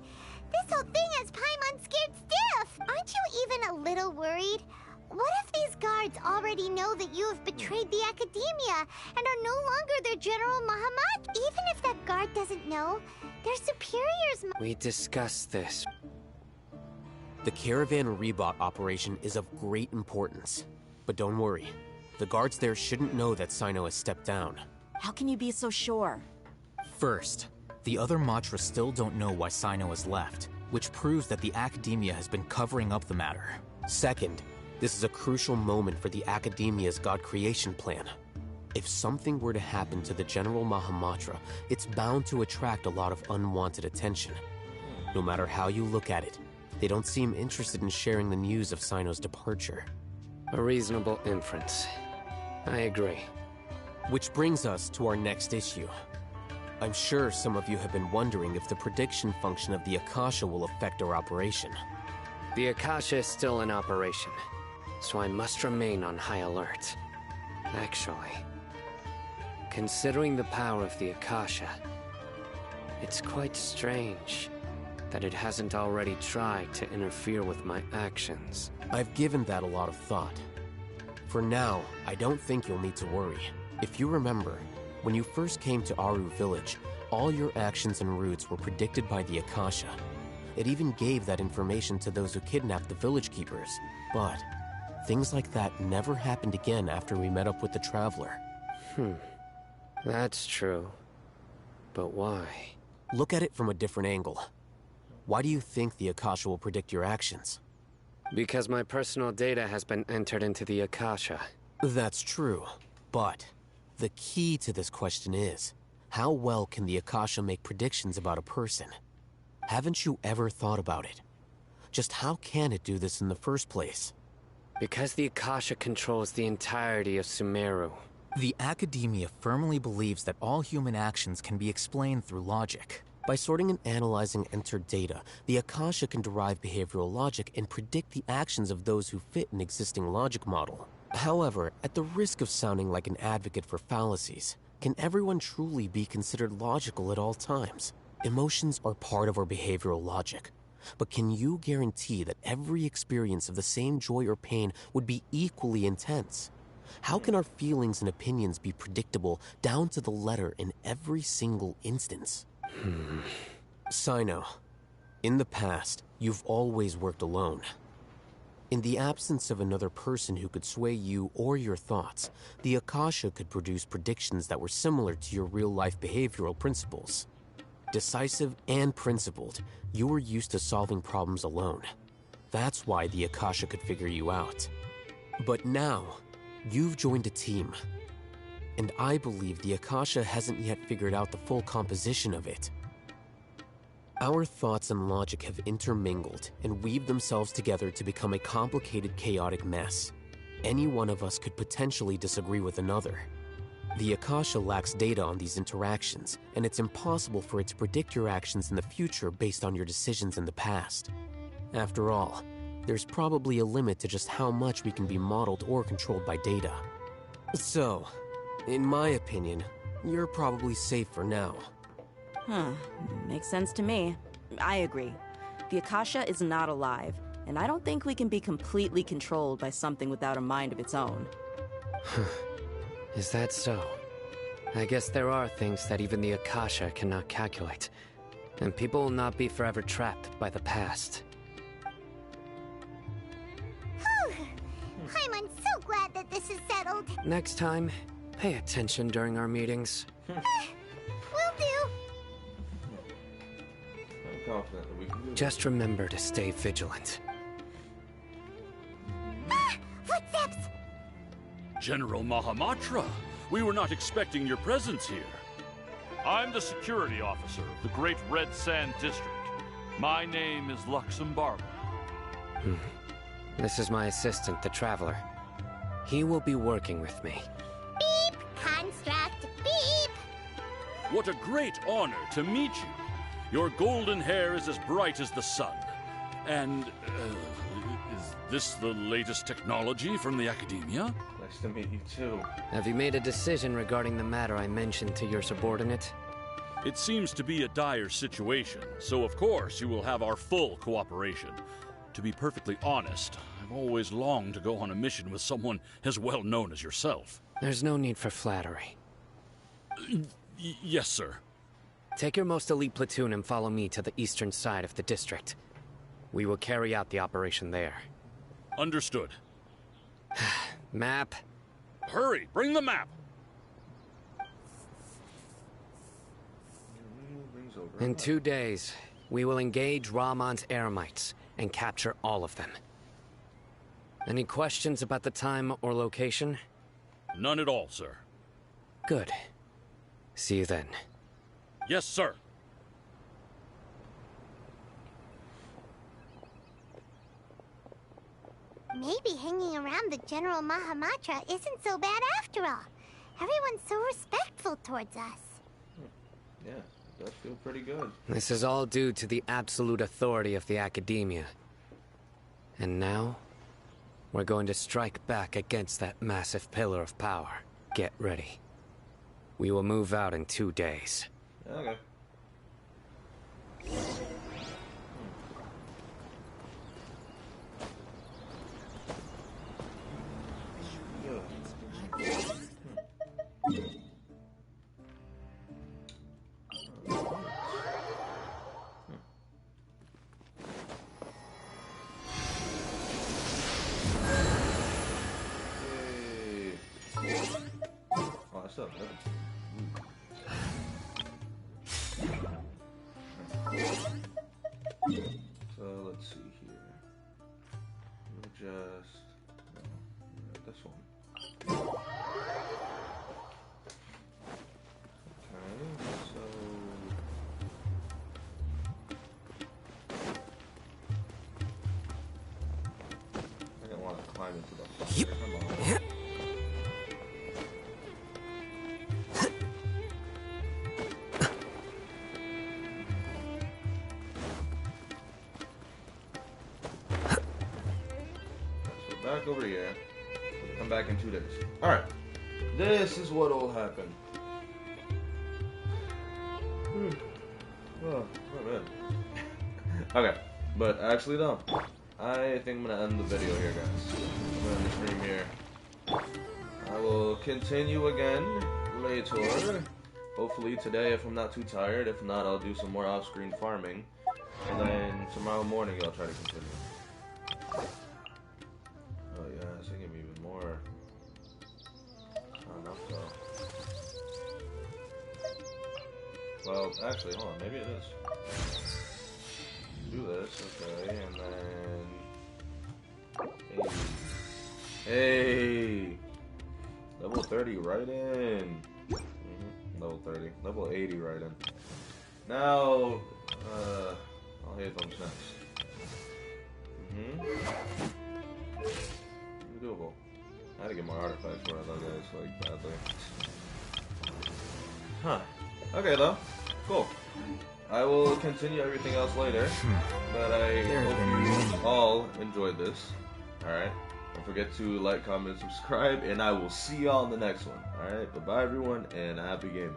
Speaker 9: This whole thing has Paimon scared stiff. Aren't you even a little worried? What if these guards already know that you have betrayed the Academia and are no longer their General Mahamat? Even if that guard doesn't know, their superiors
Speaker 6: We discussed this.
Speaker 18: The Caravan Rebot operation is of great importance. But don't worry, the guards there shouldn't know that Sino has stepped down.
Speaker 3: How can you be so sure?
Speaker 14: First, the other Matra still don't know why Sino has left, which proves that the Academia has been covering up the matter.
Speaker 18: Second, this is a crucial moment for the Academia's God creation plan. If something were to happen to the General Mahamatra, it's bound to attract a lot of unwanted attention. No matter how you look at it, they don't seem interested in sharing the news of Sino's departure.
Speaker 6: A reasonable inference. I agree.
Speaker 18: Which brings us to our next issue. I'm sure some of you have been wondering if the prediction function of the Akasha will affect our operation.
Speaker 6: The Akasha is still in operation, so I must remain on high alert. Actually, considering the power of the Akasha, it's quite strange that it hasn't already tried to interfere with my actions.
Speaker 18: I've given that a lot of thought. For now, I don't think you'll need to worry. If you remember, when you first came to Aru Village, all your actions and routes were predicted by the Akasha. It even gave that information to those who kidnapped the village keepers. But things like that never happened again after we met up with the Traveler.
Speaker 6: That's true. But why?
Speaker 18: Look at it from a different angle. Why do you think the Akasha will predict your actions?
Speaker 6: Because my personal data has been entered into the Akasha.
Speaker 18: That's true, but the key to this question is, how well can the Akasha make predictions about a person? Haven't you ever thought about it? Just how can it do this in the first place?
Speaker 6: Because the Akasha controls the entirety of Sumeru.
Speaker 14: The Academia firmly believes that all human actions can be explained through logic.
Speaker 18: By sorting and analyzing entered data, the Akasha can derive behavioral logic and predict the actions of those who fit an existing logic model. However, at the risk of sounding like an advocate for fallacies, can everyone truly be considered logical at all times? Emotions are part of our behavioral logic. But can you guarantee that every experience of the same joy or pain would be equally intense? How can our feelings and opinions be predictable down to the letter in every single instance? Sino, in the past, you've always worked alone. In the absence of another person who could sway you or your thoughts, the Akasha could produce predictions that were similar to your real-life behavioral principles. Decisive and principled, you were used to solving problems alone. That's why the Akasha could figure you out. But now, you've joined a team. And I believe the Akasha hasn't yet figured out the full composition of it. Our thoughts and logic have intermingled and weaved themselves together to become a complicated, chaotic mess. Any one of us could potentially disagree with another. The Akasha lacks data on these interactions, and it's impossible for it to predict your actions in the future based on your decisions in the past. After all, there's probably a limit to just how much we can be modeled or controlled by data. So, in my opinion, you're probably safe for now.
Speaker 3: Makes sense to me. I agree. The Akasha is not alive, and I don't think we can be completely controlled by something without a mind of its own.
Speaker 6: Is that so? I guess there are things that even the Akasha cannot calculate, and people will not be forever trapped by the past.
Speaker 9: I'm so glad that this is settled.
Speaker 6: Next time, pay attention during our meetings.
Speaker 9: Will do.
Speaker 1: I'm confident that we can do it.
Speaker 6: Just remember to stay vigilant.
Speaker 9: Footsteps!
Speaker 11: General Mahamatra, we were not expecting your presence here. I'm the security officer of the Great Red Sand District. My name is Luxembourg.
Speaker 6: This is my assistant, the Traveler. He will be working with me.
Speaker 9: Beep! Construct, beep!
Speaker 11: What a great honor to meet you. Your golden hair is as bright as the sun. And, is this the latest technology from the Academia?
Speaker 1: Nice to meet you too.
Speaker 6: Have you made a decision regarding the matter I mentioned to your subordinate?
Speaker 11: It seems to be a dire situation, so of course you will have our full cooperation. To be perfectly honest, I've always longed to go on a mission with someone as well known as yourself.
Speaker 6: There's no need for flattery.
Speaker 11: Yes, sir.
Speaker 6: Take your most elite platoon and follow me to the eastern side of the district. We will carry out the operation there.
Speaker 11: Understood.
Speaker 6: Map.
Speaker 11: Hurry, bring the map!
Speaker 6: In 2 days, we will engage Rahman's Eremites and capture all of them. Any questions about the time or location?
Speaker 11: None at all, sir.
Speaker 6: Good. See you then.
Speaker 11: Yes, sir.
Speaker 9: Maybe hanging around the General Mahamatra isn't so bad after all. Everyone's so respectful towards us.
Speaker 1: Yeah, it does feel pretty good.
Speaker 6: This is all due to the absolute authority of the Academia. And now, we're going to strike back against that massive pillar of power. Get ready. We will move out in 2 days.
Speaker 1: Okay. Oh, that's up. So let's see here. We'll just this one. Okay, so I don't want to climb into the fire. Come on. Back over here. Come back in 2 days. Alright. This is what will happen. Oh man. Okay. But actually though, I think I'm gonna end the video here, guys. I'm gonna end the stream here. I will continue again later. Hopefully today if I'm not too tired. If not, I'll do some more off-screen farming. And then tomorrow morning I'll try to continue. Oh yeah, it's gonna give me even more. Not enough though. Well, actually, hold on, maybe it is. Do this, okay, and then... Hey! Level 30 right in. Level 30. Level 80 right in. Now, I'll hit thumbs next. Doable. I had to get more artifacts for it though, guys, like, badly. Huh. Okay, though. Cool. I will continue everything else later, but I hope you all enjoyed this. Alright? Don't forget to like, comment, subscribe, and I will see y'all in the next one. Alright? Bye-bye, everyone, and happy gaming.